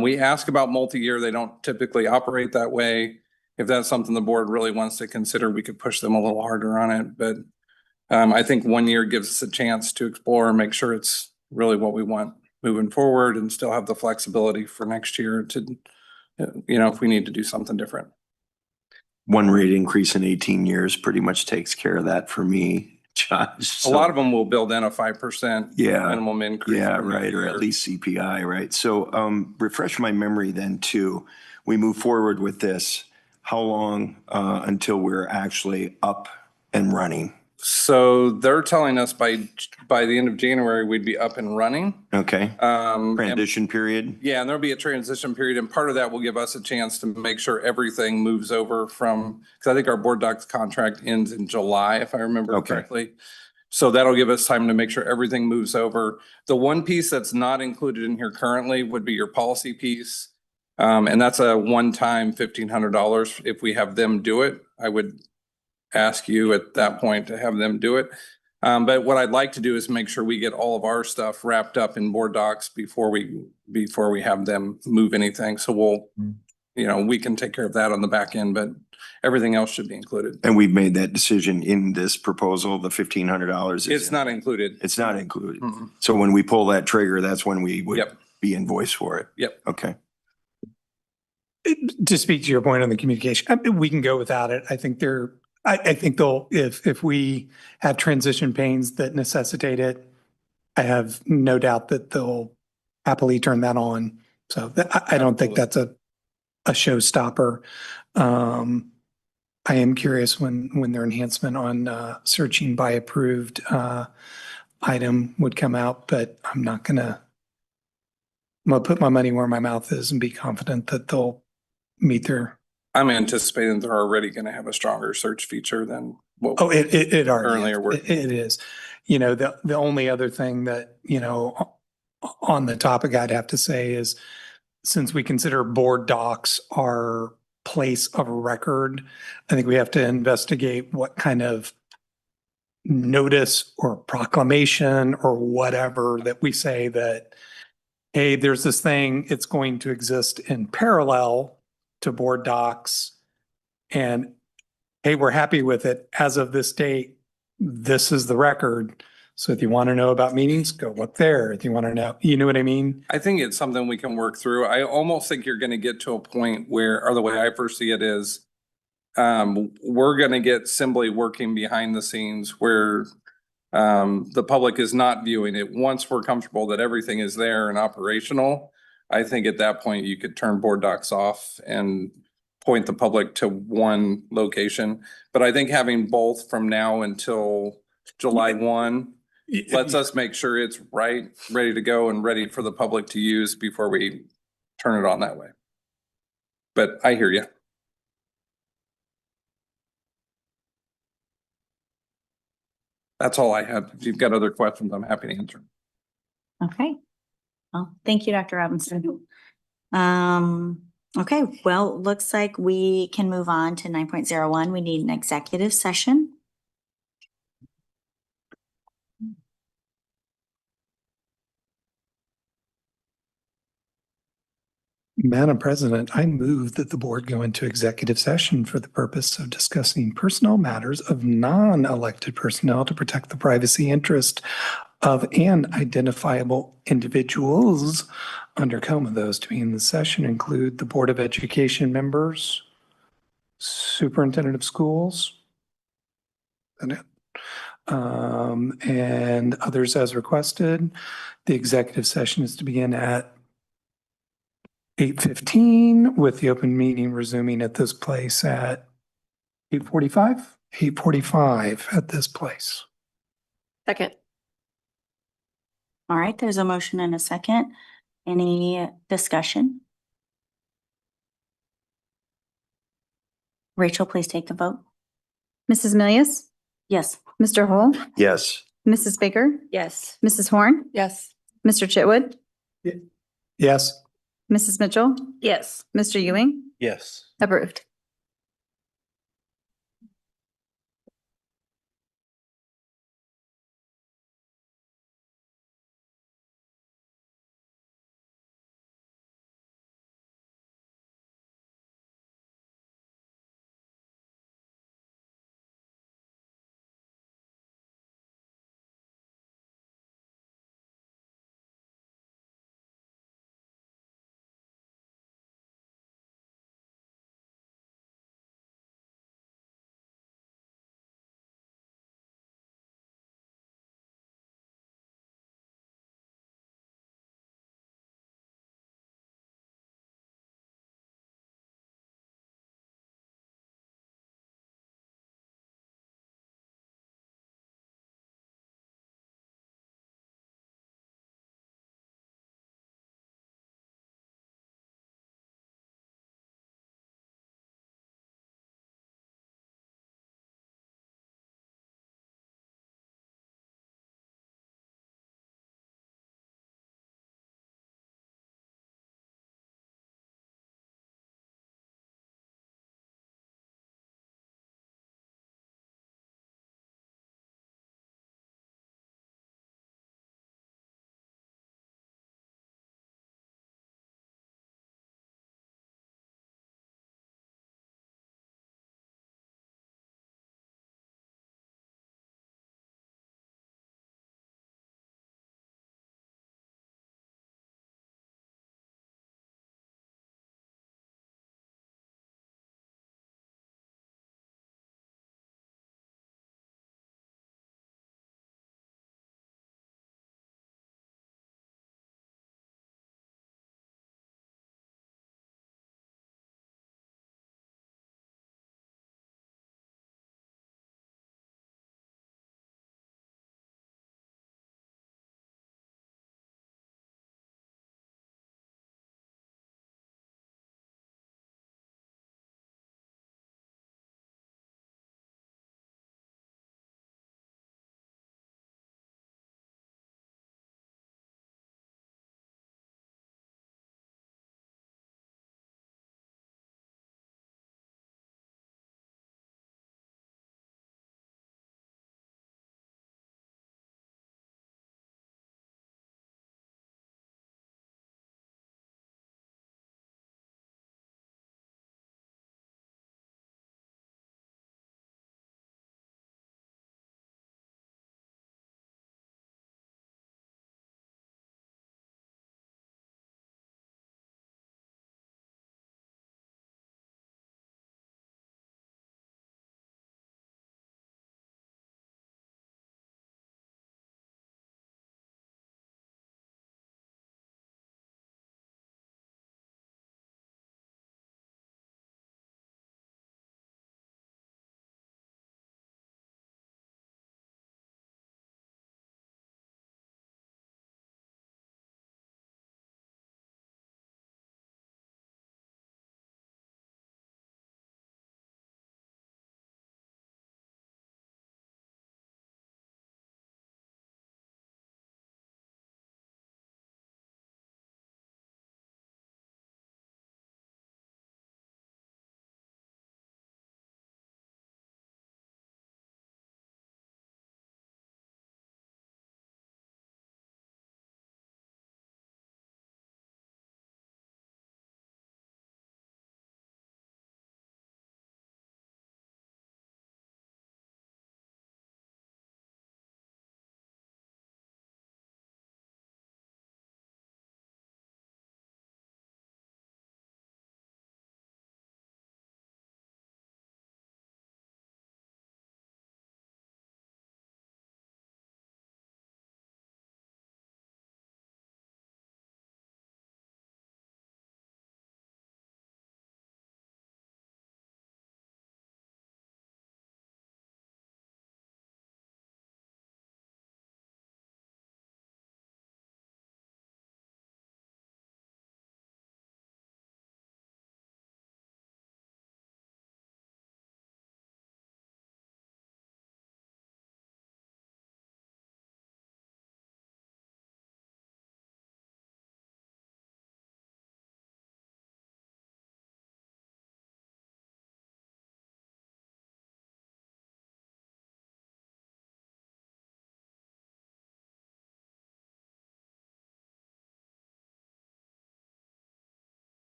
Speaker 6: We ask about multi-year. They don't typically operate that way. If that's something the board really wants to consider, we could push them a little harder on it. But I think 1 year gives us a chance to explore and make sure it's really what we want moving forward and still have the flexibility for next year to, if we need to do something different.
Speaker 3: One rate increase in 18 years pretty much takes care of that for me, Josh.
Speaker 6: A lot of them will build in a 5% minimum increase.
Speaker 3: Yeah, right. Or at least CPI, right? So refresh my memory then too. We move forward with this. How long until we're actually up and running?
Speaker 6: So they're telling us by the end of January, we'd be up and running.
Speaker 3: Okay. Transition period.
Speaker 6: Yeah, and there'll be a transition period, and part of that will give us a chance to make sure everything moves over because I think our board docs contract ends in July, if I remember correctly. So that'll give us time to make sure everything moves over. The one piece that's not included in here currently would be your policy piece. And that's a one-time $1,500. If we have them do it, I would ask you at that point to have them do it. But what I'd like to do is make sure we get all of our stuff wrapped up in board docs before we have them move anything. So we can take care of that on the back end, but everything else should be included.
Speaker 3: And we've made that decision in this proposal, the $1,500.
Speaker 6: It's not included.
Speaker 3: It's not included. So when we pull that trigger, that's when we would be invoiced for it.
Speaker 6: Yep.
Speaker 3: Okay.
Speaker 4: To speak to your point on the communication, we can go without it. I think they'll, if we have transition pains that necessitate it, I have no doubt that they'll happily turn that on. So I don't think that's a showstopper. I am curious when their enhancement on searching by approved item would come out, but I'm gonna put my money where my mouth is and be confident that they'll meet their.
Speaker 6: I'm anticipating they're already going to have a stronger search feature than what
Speaker 4: it already
Speaker 6: currently
Speaker 4: is.
Speaker 6: are working.
Speaker 4: It is. The only other thing that, on the topic I'd have to say is, since we consider board docs our place of record, I think we have to investigate what kind of notice or proclamation or whatever that we say that, hey, there's this thing, it's going to exist in parallel to board docs, and hey, we're happy with it as of this date. This is the record. So if you want to know about meetings, go look there. If you want to know, you know what I mean?
Speaker 6: I think it's something we can work through. I almost think you're going to get to a point where, or the way I first see it is, we're going to get Assembly working behind the scenes where the public is not viewing it. Once we're comfortable that everything is there and operational, I think at that point you could turn board docs off and point the public to one location. But I think having both from now until July 1 lets us make sure it's ready to go and ready for the public to use before we turn it on that way. But I hear you. That's all I have. If you've got other questions, I'm happy to answer.
Speaker 1: Okay. Well, thank you, Dr. Robinson. Okay, well, looks like we can move on to 9.01. We need an executive session.
Speaker 4: Madam President, I move that the board go into executive session for the purpose of discussing personnel matters of non-elected personnel to protect the privacy interest of an identifiable individuals under coma. Those to be in the session include the Board of Education members, Superintendent of Schools, and others as requested. The executive session is to begin at 8:15 with the open meeting resuming at this place at 8:45? 8:45 at this place.
Speaker 5: Second.
Speaker 1: All right, there's a motion and a second. Any discussion? Rachel, please take the vote.
Speaker 13: Mrs. Milius,
Speaker 1: Yes.
Speaker 13: Mr. Hole,
Speaker 3: Yes.
Speaker 13: Mrs. Baker,
Speaker 7: Yes.
Speaker 13: Mrs. Horn,
Speaker 7: Yes.
Speaker 13: Mr. Chitwood,
Speaker 4: Yes.
Speaker 13: Mrs. Mitchell,
Speaker 7: Yes.
Speaker 13: Mr. Ewing,
Speaker 21: Yes.
Speaker 13: approved.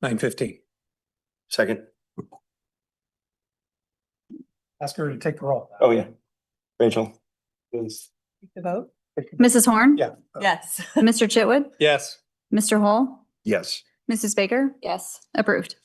Speaker 4: 9:15.
Speaker 3: Second.
Speaker 4: Ask her to take the roll.
Speaker 3: Oh, yeah. Rachel?
Speaker 4: Please.
Speaker 14: The vote?
Speaker 1: Mrs. Horn?
Speaker 4: Yeah.
Speaker 14: Yes.
Speaker 1: Mr. Chitwood?
Speaker 4: Yes.
Speaker 1: Mr. Hall?
Speaker 3: Yes.
Speaker 1: Mrs. Baker?
Speaker 5: Yes.
Speaker 1: Approved.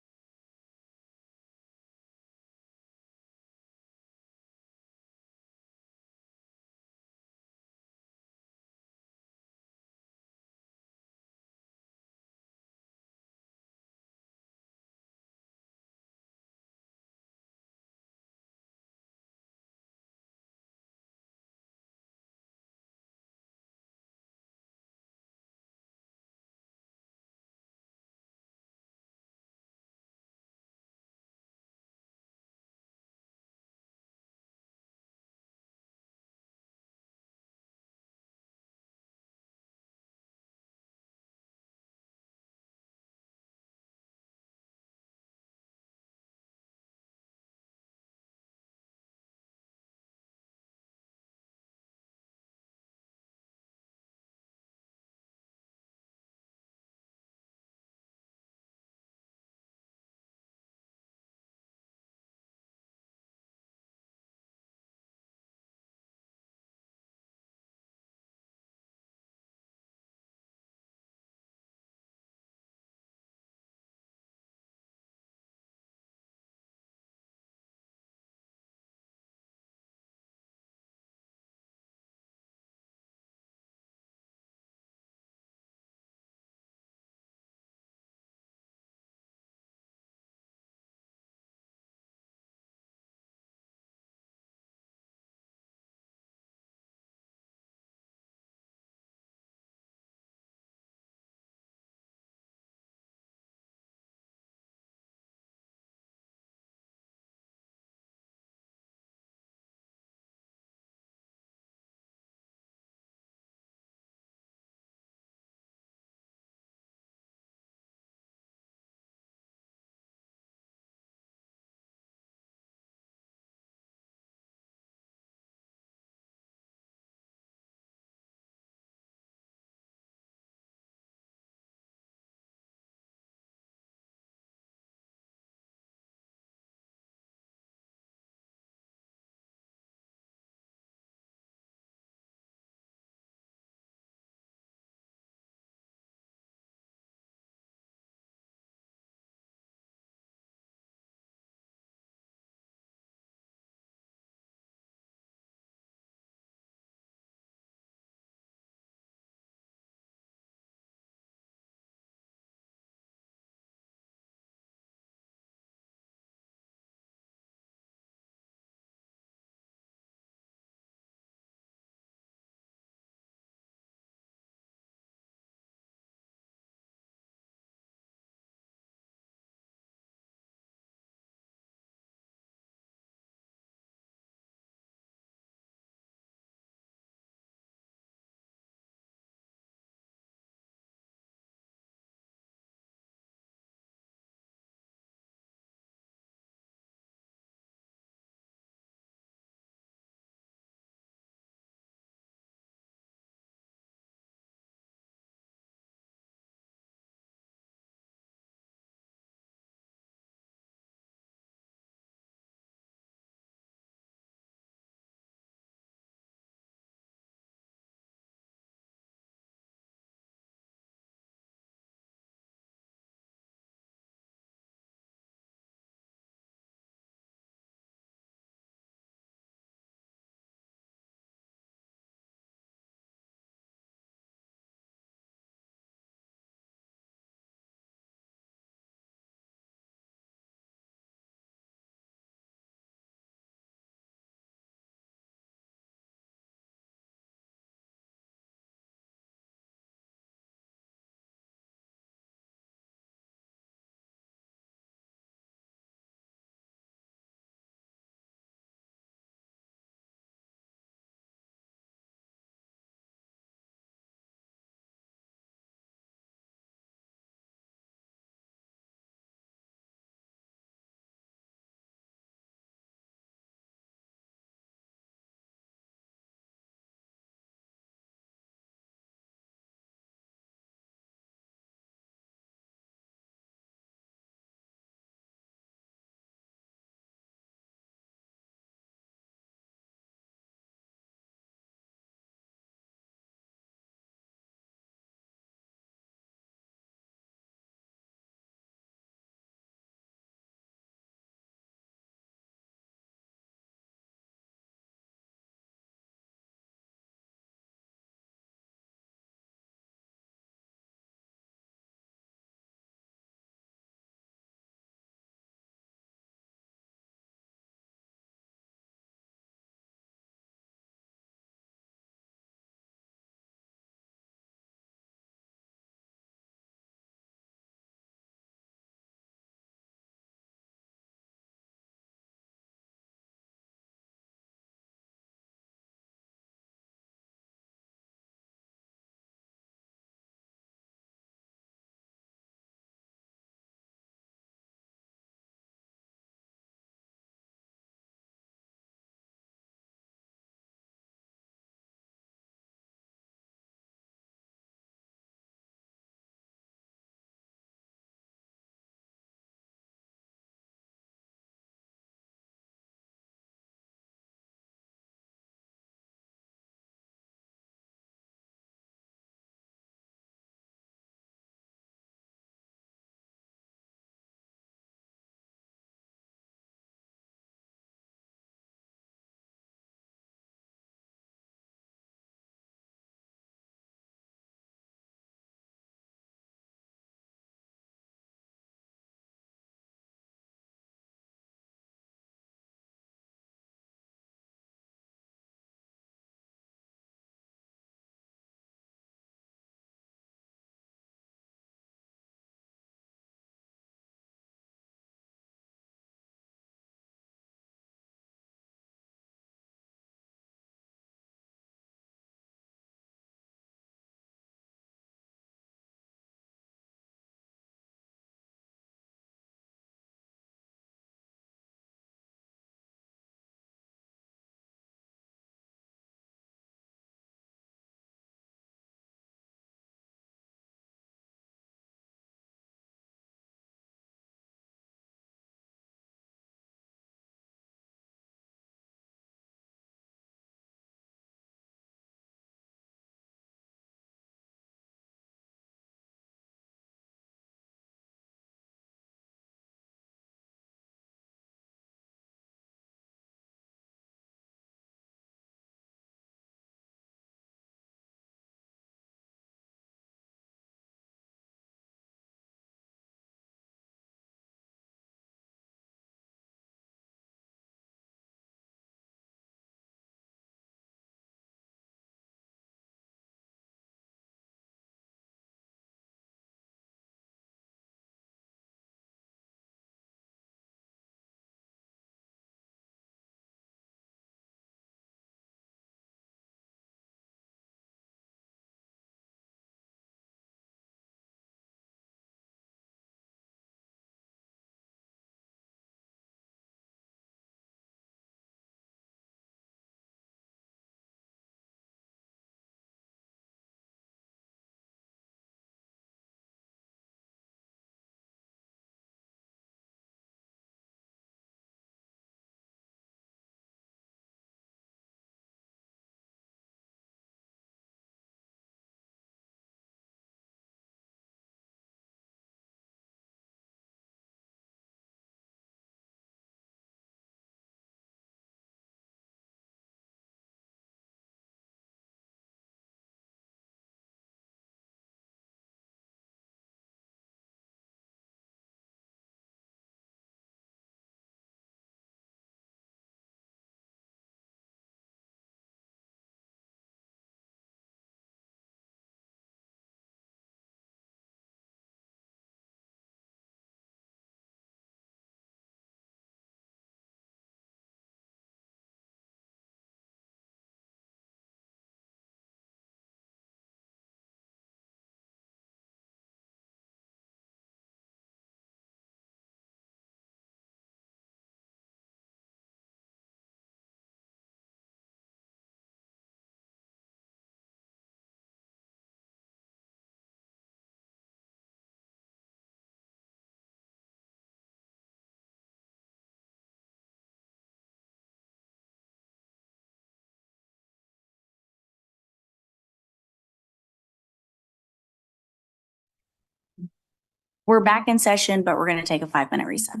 Speaker 1: We're back in session, but we're going to take a 5-minute recess.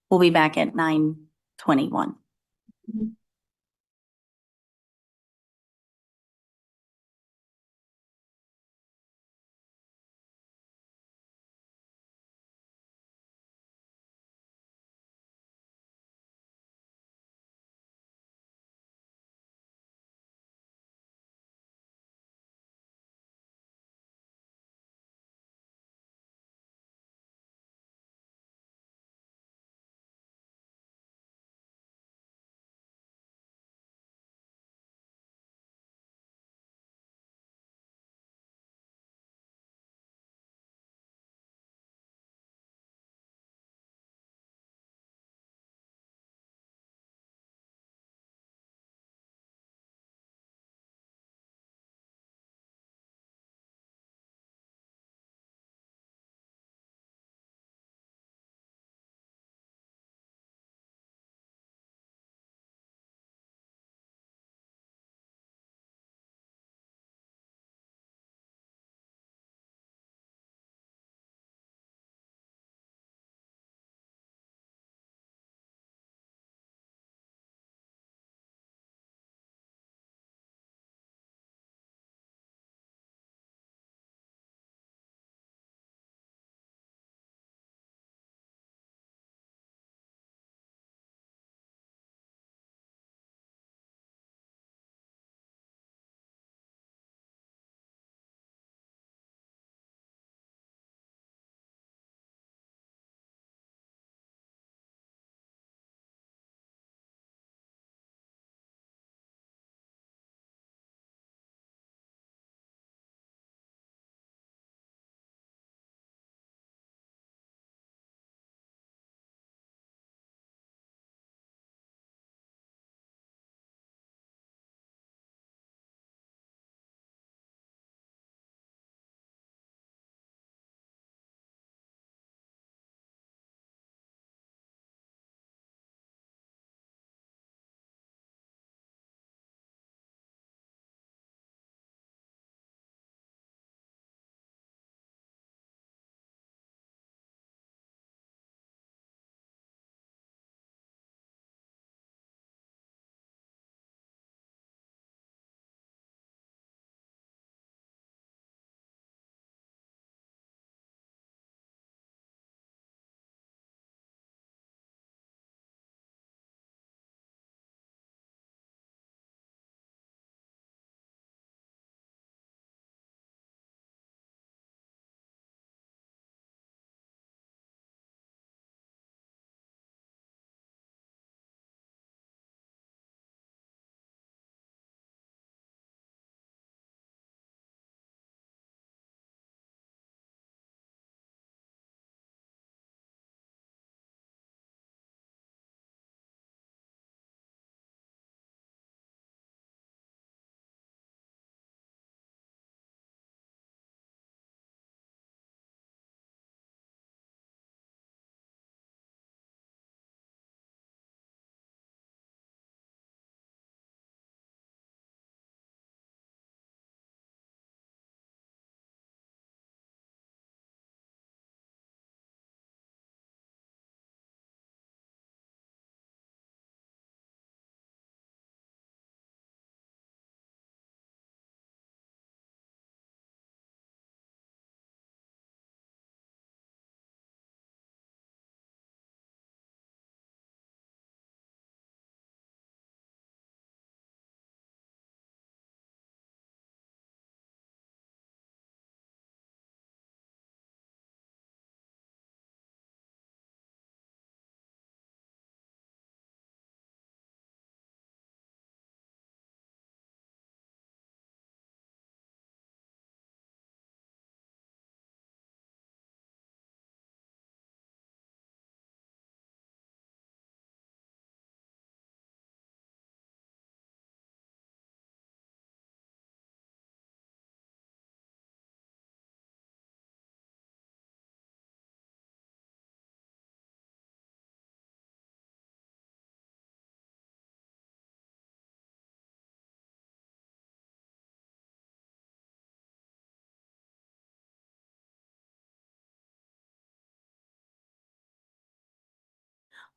Speaker 1: We'll be back at 9:21.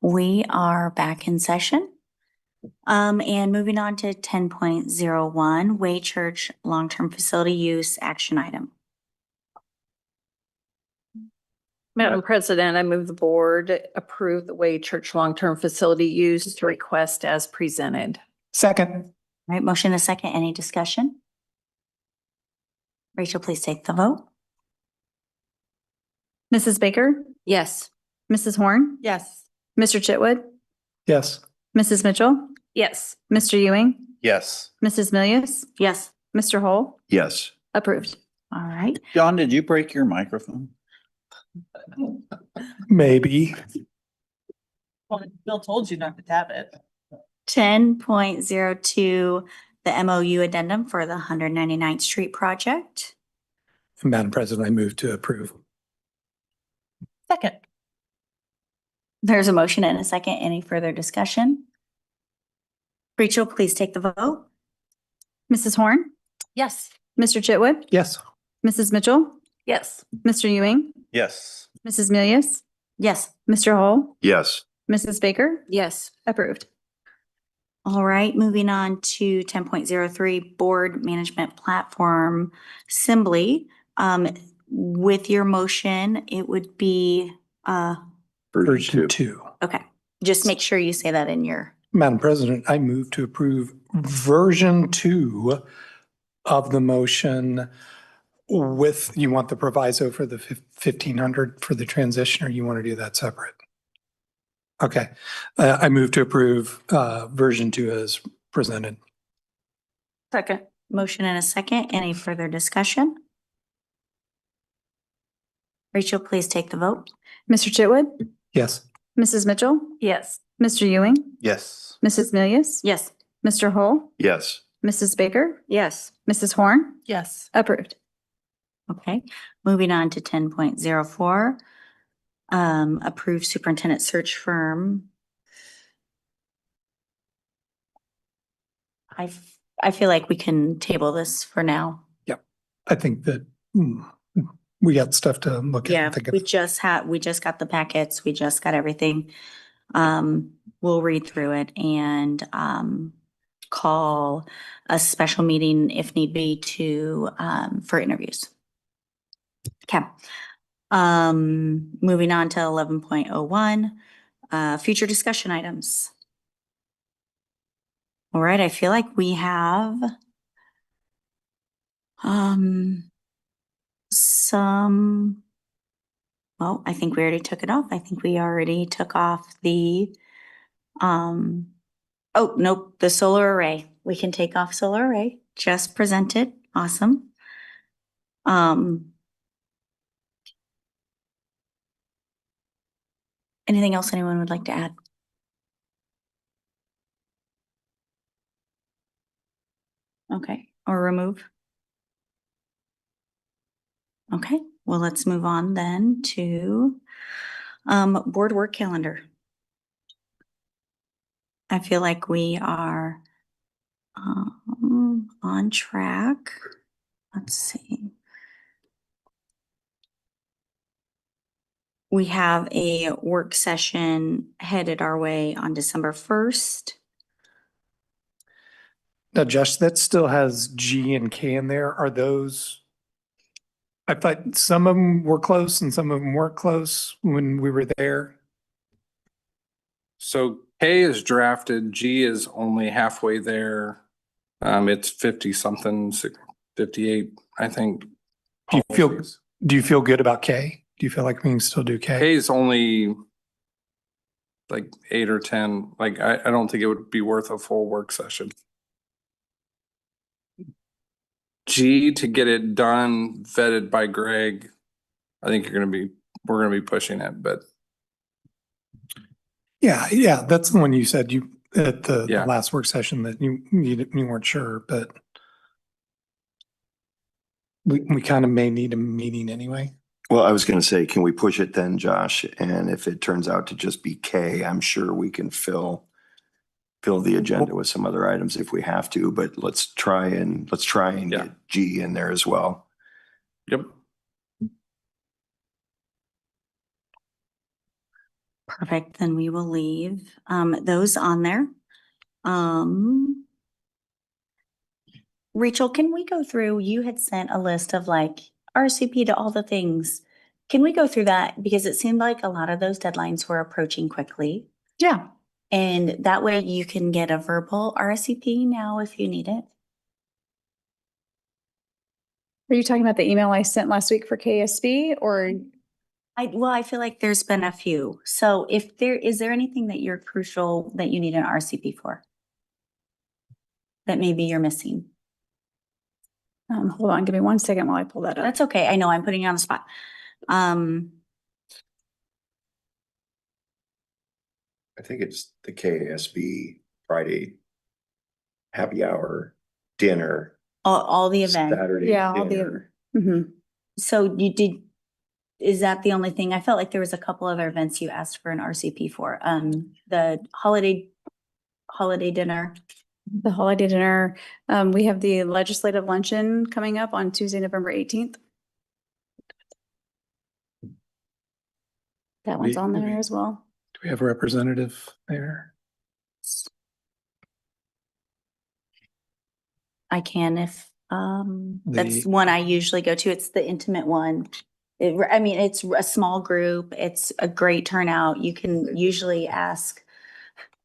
Speaker 1: We are back in session. And moving on to 10.01, Way Church Long-Term Facility Use Action Item.
Speaker 12: Madam President, I move the board approve the Way Church Long-Term Facility Use request as presented.
Speaker 4: Second.
Speaker 1: All right, motion a second. Any discussion? Rachel, please take the vote.
Speaker 13: Mrs. Baker,
Speaker 5: Yes.
Speaker 13: Mrs. Horn,
Speaker 7: Yes.
Speaker 13: Mr. Chitwood,
Speaker 4: Yes.
Speaker 13: Mrs. Mitchell,
Speaker 12: Yes.
Speaker 13: Mr. Ewing,
Speaker 17: Yes.
Speaker 13: Mrs. Milius,
Speaker 1: Yes.
Speaker 13: Mr. Hall,
Speaker 3: Yes.
Speaker 13: approved.
Speaker 1: All right.
Speaker 17: John, did you break your microphone?
Speaker 4: Maybe.
Speaker 7: Bill told you not to tap it.
Speaker 1: 10.02, the MOU addendum for the 199th Street project.
Speaker 4: Madam President, I move to approve.
Speaker 7: Second.
Speaker 1: There's a motion and a second. Any further discussion? Rachel, please take the vote.
Speaker 13: Mrs. Horn,
Speaker 7: Yes.
Speaker 13: Mr. Chitwood,
Speaker 4: Yes.
Speaker 13: Mrs. Mitchell,
Speaker 12: Yes.
Speaker 13: Mr. Ewing,
Speaker 17: Yes.
Speaker 13: Mrs. Milius,
Speaker 1: Yes.
Speaker 13: Mr. Hall,
Speaker 3: Yes.
Speaker 13: Mrs. Baker,
Speaker 5: Yes.
Speaker 13: approved.
Speaker 1: All right, moving on to 10.03, Board Management Platform Assembly. With your motion, it would be,
Speaker 3: Version 2.
Speaker 4: 2.
Speaker 1: okay, just make sure you say that in your,
Speaker 4: Madam President, I move to approve version 2 of the motion with, you want the proviso for the 1,500 for the transition, or you want to do that separate? Okay, I move to approve version 2 as presented.
Speaker 12: Second.
Speaker 1: motion and a second. Any further discussion? Rachel, please take the vote.
Speaker 13: Mr. Chitwood,
Speaker 4: Yes.
Speaker 13: Mrs. Mitchell,
Speaker 12: Yes.
Speaker 13: Mr. Ewing,
Speaker 17: Yes.
Speaker 13: Mrs. Milius,
Speaker 1: Yes.
Speaker 13: Mr. Hall,
Speaker 3: Yes.
Speaker 13: Mrs. Baker,
Speaker 5: Yes.
Speaker 13: Mrs. Horn,
Speaker 7: Yes.
Speaker 13: approved.
Speaker 1: Okay, moving on to 10.04, approve superintendent search firm. I feel like we can table this for now.
Speaker 4: I think that we got stuff to look at.
Speaker 1: Yeah,
Speaker 4: and think of.
Speaker 1: we just got the packets, we just got everything. We'll read through it and call a special meeting if need be to for interviews. Okay. Moving on to 11.01, future discussion items. All right, I feel like we have some, well, I think we already took it off. I think we already took off the, oh, nope, the solar array. We can take off solar array, just presented. Awesome. Anything else anyone would like to add? Okay, or remove? Okay, well, let's move on then to board work calendar. I feel like we are on track. Let's see. We have a work session headed our way on December 1st.
Speaker 4: Now, Josh, that still has G and K in there. Are those? I thought some of them were close and some of them weren't close when we were there.
Speaker 6: So K is drafted, G is only halfway there. It's 50 something, 58, I think.
Speaker 4: Do you feel good about K? Do you feel like we can still do K?
Speaker 6: K is only like 8 or 10. Like, I don't think it would be worth a full work session. G, to get it done, vetted by Greg, I think we're gonna be pushing it, but
Speaker 4: Yeah, that's the one you said you at the
Speaker 6: Yeah.
Speaker 4: last work session that you weren't sure, but we kind of may need a meeting anyway.
Speaker 3: Well, I was going to say, can we push it then, Josh? And if it turns out to just be K, I'm sure we can fill the agenda with some other items if we have to, but let's try and
Speaker 6: Yeah.
Speaker 3: get G in there as well.
Speaker 6: yep.
Speaker 1: Perfect, then we will leave those on there. Rachel, can we go through, you had sent a list of like RCP to all the things. Can we go through that? Because it seemed like a lot of those deadlines were approaching quickly.
Speaker 15: Yeah.
Speaker 1: And that way you can get a verbal RSVP now if you need it.
Speaker 10: Are you talking about the email I sent last week for KSB or?
Speaker 1: I feel like there's been a few. So if is there anything that you're crucial that you need an RCP for? That maybe you're missing?
Speaker 10: Hold on, give me 1 second while I pull that up.
Speaker 1: That's okay. I know I'm putting you on the spot.
Speaker 3: I think it's the KASB Friday happy hour, dinner,
Speaker 1: All the events.
Speaker 3: Saturday
Speaker 10: Yeah, all the,
Speaker 3: dinner.
Speaker 1: So is that the only thing? I felt like there was a couple other events you asked for an RCP for. The holiday dinner.
Speaker 10: the holiday dinner. We have the legislative luncheon coming up on Tuesday, November 18th. That one's on there as well.
Speaker 4: Do we have a representative there?
Speaker 1: I can if, that's one I usually go to. It's the intimate one. It's a small group. It's a great turnout. You can usually ask,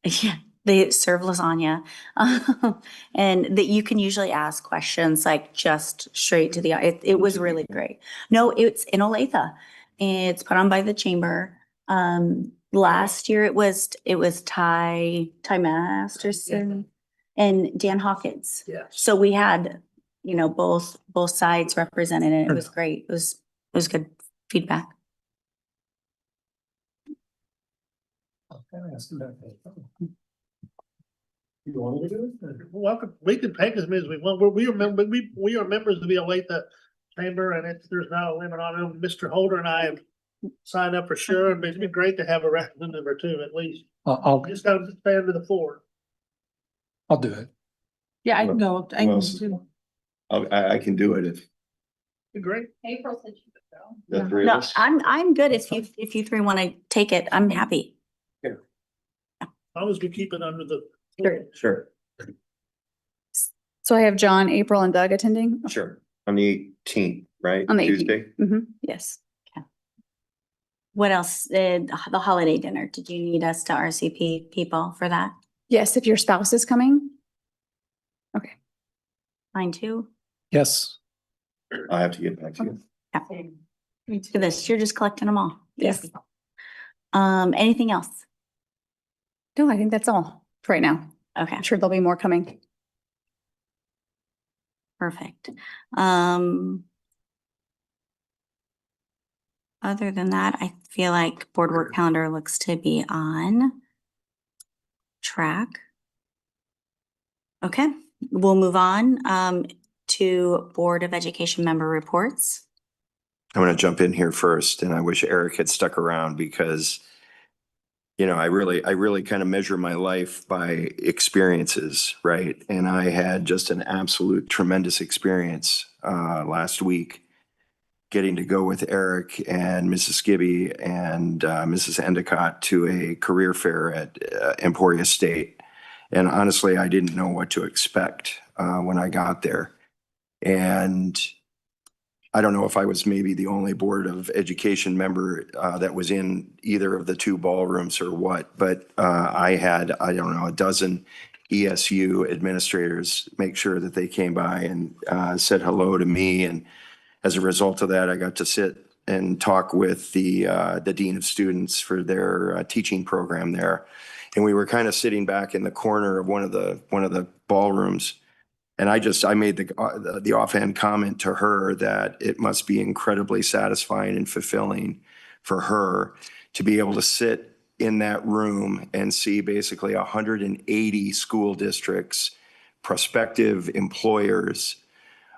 Speaker 1: yeah, they serve lasagna. And that you can usually ask questions like just straight to it was really great. No, it's in Olathe. It's put on by the chamber. Last year it was Ty Masterson and Dan Hawkins.
Speaker 8: Yes.
Speaker 1: So we had, both sides represented and it was great. It was good feedback.
Speaker 8: You want me to do it? Welcome. We can take as many as we want. We are members of the Olathe Chamber and there's not a limit on them. Mr. Holder and I have signed up for sure. And it'd be great to have a representative or two at least.
Speaker 4: I'll
Speaker 8: Just gotta stand to the floor.
Speaker 4: do it.
Speaker 7: Yeah, I can go. I can
Speaker 3: Well,
Speaker 7: too.
Speaker 3: I can do it if
Speaker 8: Be great.
Speaker 7: April said she could go.
Speaker 3: the three of
Speaker 1: No,
Speaker 3: us.
Speaker 1: I'm good if you three want to take it. I'm happy.
Speaker 8: As long as we keep it under the.
Speaker 3: Sure,
Speaker 10: So I have John, April, and Doug attending
Speaker 3: sure. On the 18th, right?
Speaker 10: on the 18th.
Speaker 3: Tuesday?
Speaker 10: Yes.
Speaker 1: What else? The holiday dinner. Did you need us to RCP people for that?
Speaker 10: Yes, if your spouse is coming. Okay.
Speaker 1: Mine too.
Speaker 4: Yes.
Speaker 3: I have to get back to you.
Speaker 1: Yeah. Look at this. You're just collecting them all.
Speaker 10: Yes.
Speaker 1: Anything else?
Speaker 10: No, I think that's all for right now.
Speaker 1: Okay,
Speaker 10: I'm sure there'll be more coming.
Speaker 1: perfect. Other than that, I feel like board work calendar looks to be on track. Okay, we'll move on to Board of Education member reports.
Speaker 3: I'm going to jump in here first, and I wish Eric had stuck around because, I really kind of measure my life by experiences, right? And I had just an absolute tremendous experience last week getting to go with Eric and Mrs. Skibby and Mrs. Endicott to a career fair at Emporia State. And honestly, I didn't know what to expect when I got there. And I don't know if I was maybe the only Board of Education member that was in either of the two ballrooms or what, but I had, I don't know, a dozen ESU administrators make sure that they came by and said hello to me. And as a result of that, I got to sit and talk with the Dean of Students for their teaching program there. And we were kind of sitting back in the corner of one of the ballrooms. And I made the offhand comment to her that it must be incredibly satisfying and fulfilling for her to be able to sit in that room and see basically 180 school districts, prospective employers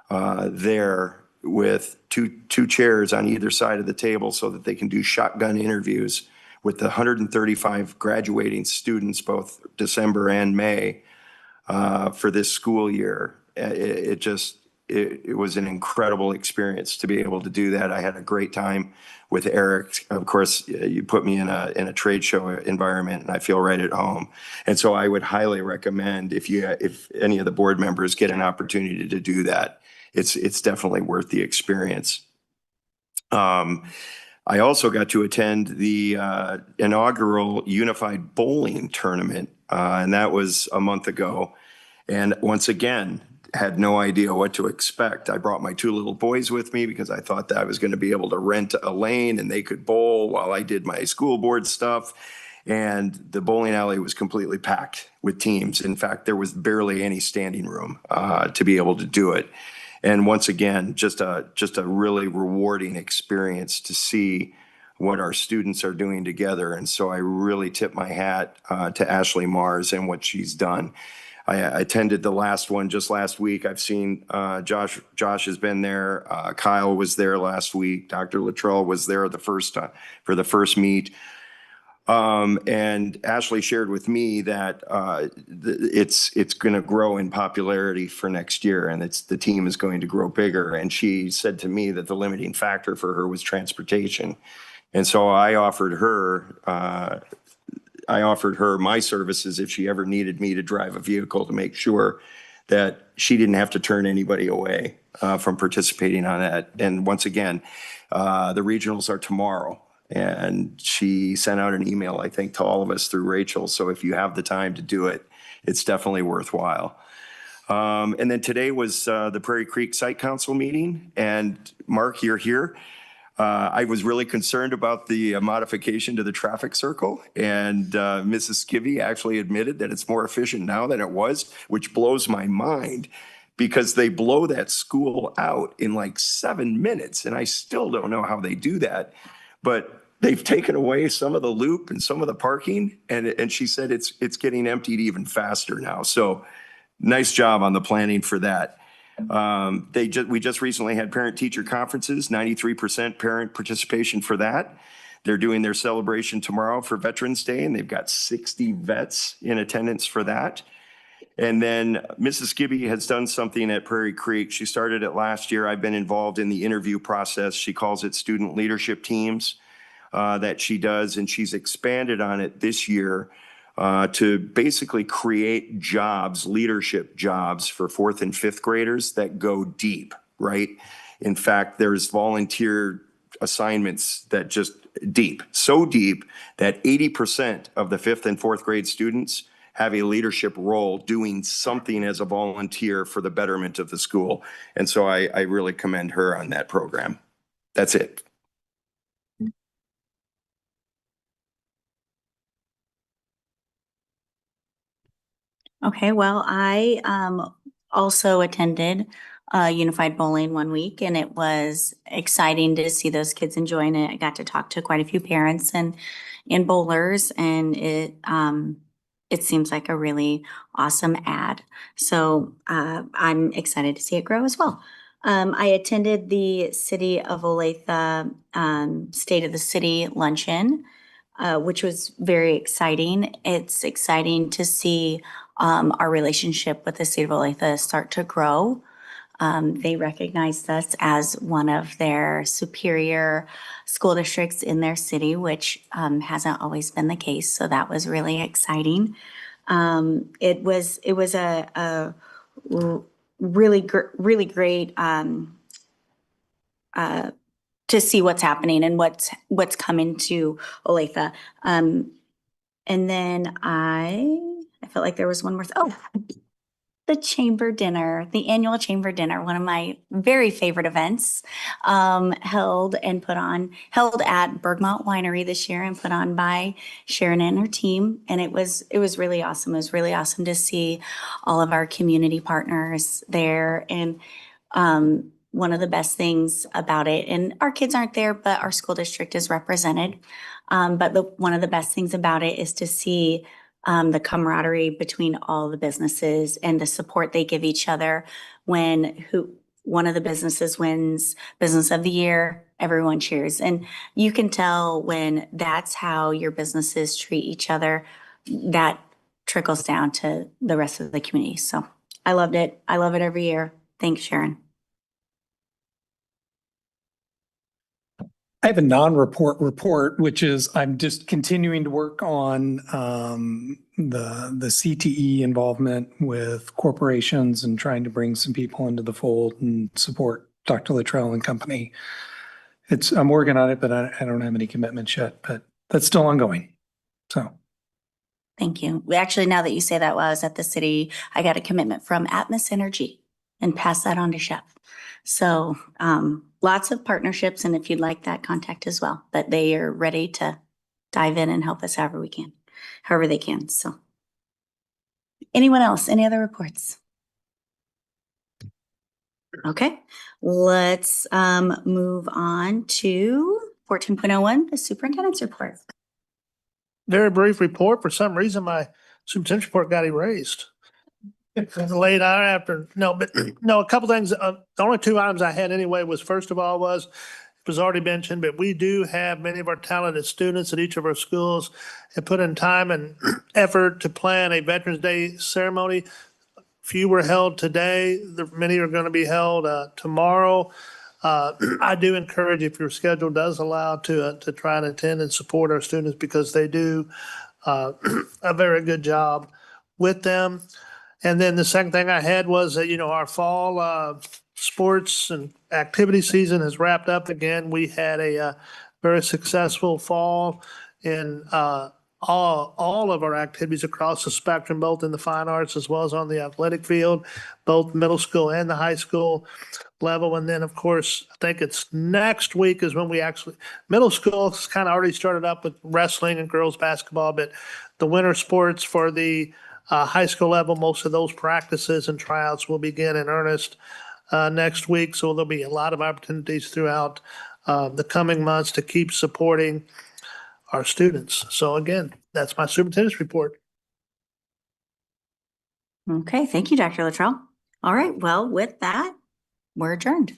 Speaker 3: there with two chairs on either side of the table so that they can do shotgun interviews with the 135 graduating students, both December and May. For this school year. It just, it was an incredible experience to be able to do that. I had a great time with Eric. Of course, you put me in a trade show environment and I feel right at home. And so I would highly recommend if any of the board members get an opportunity to do that, it's definitely worth the experience. I also got to attend the inaugural Unified Bowling Tournament, and that was a month ago. And once again, had no idea what to expect. I brought my two little boys with me because I thought that I was going to be able to rent a lane and they could bowl while I did my school board stuff. And the bowling alley was completely packed with teams. In fact, there was barely any standing room to be able to do it. And once again, just a really rewarding experience to see what our students are doing together. And so I really tip my hat to Ashley Mars and what she's done. I attended the last one just last week. I've seen Josh has been there. Kyle was there last week. Dr. Luttrell was there for the first meet. And Ashley shared with me that it's going to grow in popularity for next year, and the team is going to grow bigger. And she said to me that the limiting factor for her was transportation. And so I offered her my services if she ever needed me to drive a vehicle to make sure that she didn't have to turn anybody away from participating on that. And once again, the regionals are tomorrow. And she sent out an email, I think, to all of us through Rachel. So if you have the time to do it, it's definitely worthwhile. And then today was the Prairie Creek Site Council meeting. And Mark, you're here. I was really concerned about the modification to the traffic circle, and Mrs. Skivvy actually admitted that it's more efficient now than it was, which blows my mind because they blow that school out in like 7 minutes, and I still don't know how they do that. But they've taken away some of the loop and some of the parking, and she said it's getting emptied even faster now. So nice job on the planning for that. We just recently had parent-teacher conferences, 93% parent participation for that. They're doing their celebration tomorrow for Veterans Day, and they've got 60 vets in attendance for that. And then Mrs. Skibby has done something at Prairie Creek. She started it last year. I've been involved in the interview process. She calls it student leadership teams that she does, and she's expanded on it this year to basically create jobs, leadership jobs for 4th and 5th graders that go deep, right? In fact, there's volunteer assignments that just deep, so deep that 80% of the 5th and 4th grade students have a leadership role doing something as a volunteer for the betterment of the school. And so I really commend her on that program. That's it.
Speaker 1: Okay, well, I also attended Unified Bowling one week, and it was exciting to see those kids enjoying it. I got to talk to quite a few parents and bowlers, and it seems like a really awesome ad. So I'm excited to see it grow as well. I attended the City of Olathe State of the City luncheon, which was very exciting. It's exciting to see our relationship with the state of Olathe start to grow. They recognized us as one of their superior school districts in their city, which hasn't always been the case. So that was really exciting. It was a really great to see what's happening and what's coming to Olathe. And then I felt like there was one more. The chamber dinner, the annual chamber dinner, one of my very favorite events, held at Bergmont Winery this year and put on by Sharon and her team. And it was really awesome. It was really awesome to see all of our community partners there. And one of the best things about it, and our kids aren't there, but our school district is represented. But one of the best things about it is to see the camaraderie between all the businesses and the support they give each other. When one of the businesses wins Business of the Year, everyone cheers. And you can tell when that's how your businesses treat each other, that trickles down to the rest of the community. So I loved it. I love it every year. Thanks, Sharon.
Speaker 4: I have a non-report report, which is I'm just continuing to work on the CTE involvement with corporations and trying to bring some people into the fold and support Dr. Luttrell and company. I'm working on it, but I don't have any commitments yet, but that's still ongoing. So.
Speaker 1: Thank you. We actually, now that you say that, while I was at the city, I got a commitment from Atmos Energy and passed that on to Chef. So lots of partnerships, and if you'd like that, contact as well. But they are ready to dive in and help us however we can, however they can. So anyone else? Any other reports? Okay, let's move on to 14.01, the superintendent's report.
Speaker 8: Very brief report. For some reason, my superintendent's report got erased. It was a late hour after, a couple things. The only two items I had anyway was, first of all, it was already mentioned, but we do have many of our talented students at each of our schools have put in time and effort to plan a Veterans Day ceremony. Few were held today. Many are going to be held tomorrow. I do encourage, if your schedule does allow, to try and attend and support our students, because they do a very good job with them. And then the second thing I had was that, our fall sports and activity season has wrapped up again. We had a very successful fall in all of our activities across the spectrum, both in the fine arts as well as on the athletic field, both middle school and the high school level. And then, of course, I think it's next week is when middle school has kind of already started up with wrestling and girls basketball, but the winter sports for the high school level, most of those practices and tryouts will begin in earnest next week. So there'll be a lot of opportunities throughout the coming months to keep supporting our students. So again, that's my superintendent's report.
Speaker 1: Okay, thank you, Dr. Luttrell. All right, well, with that, we're adjourned.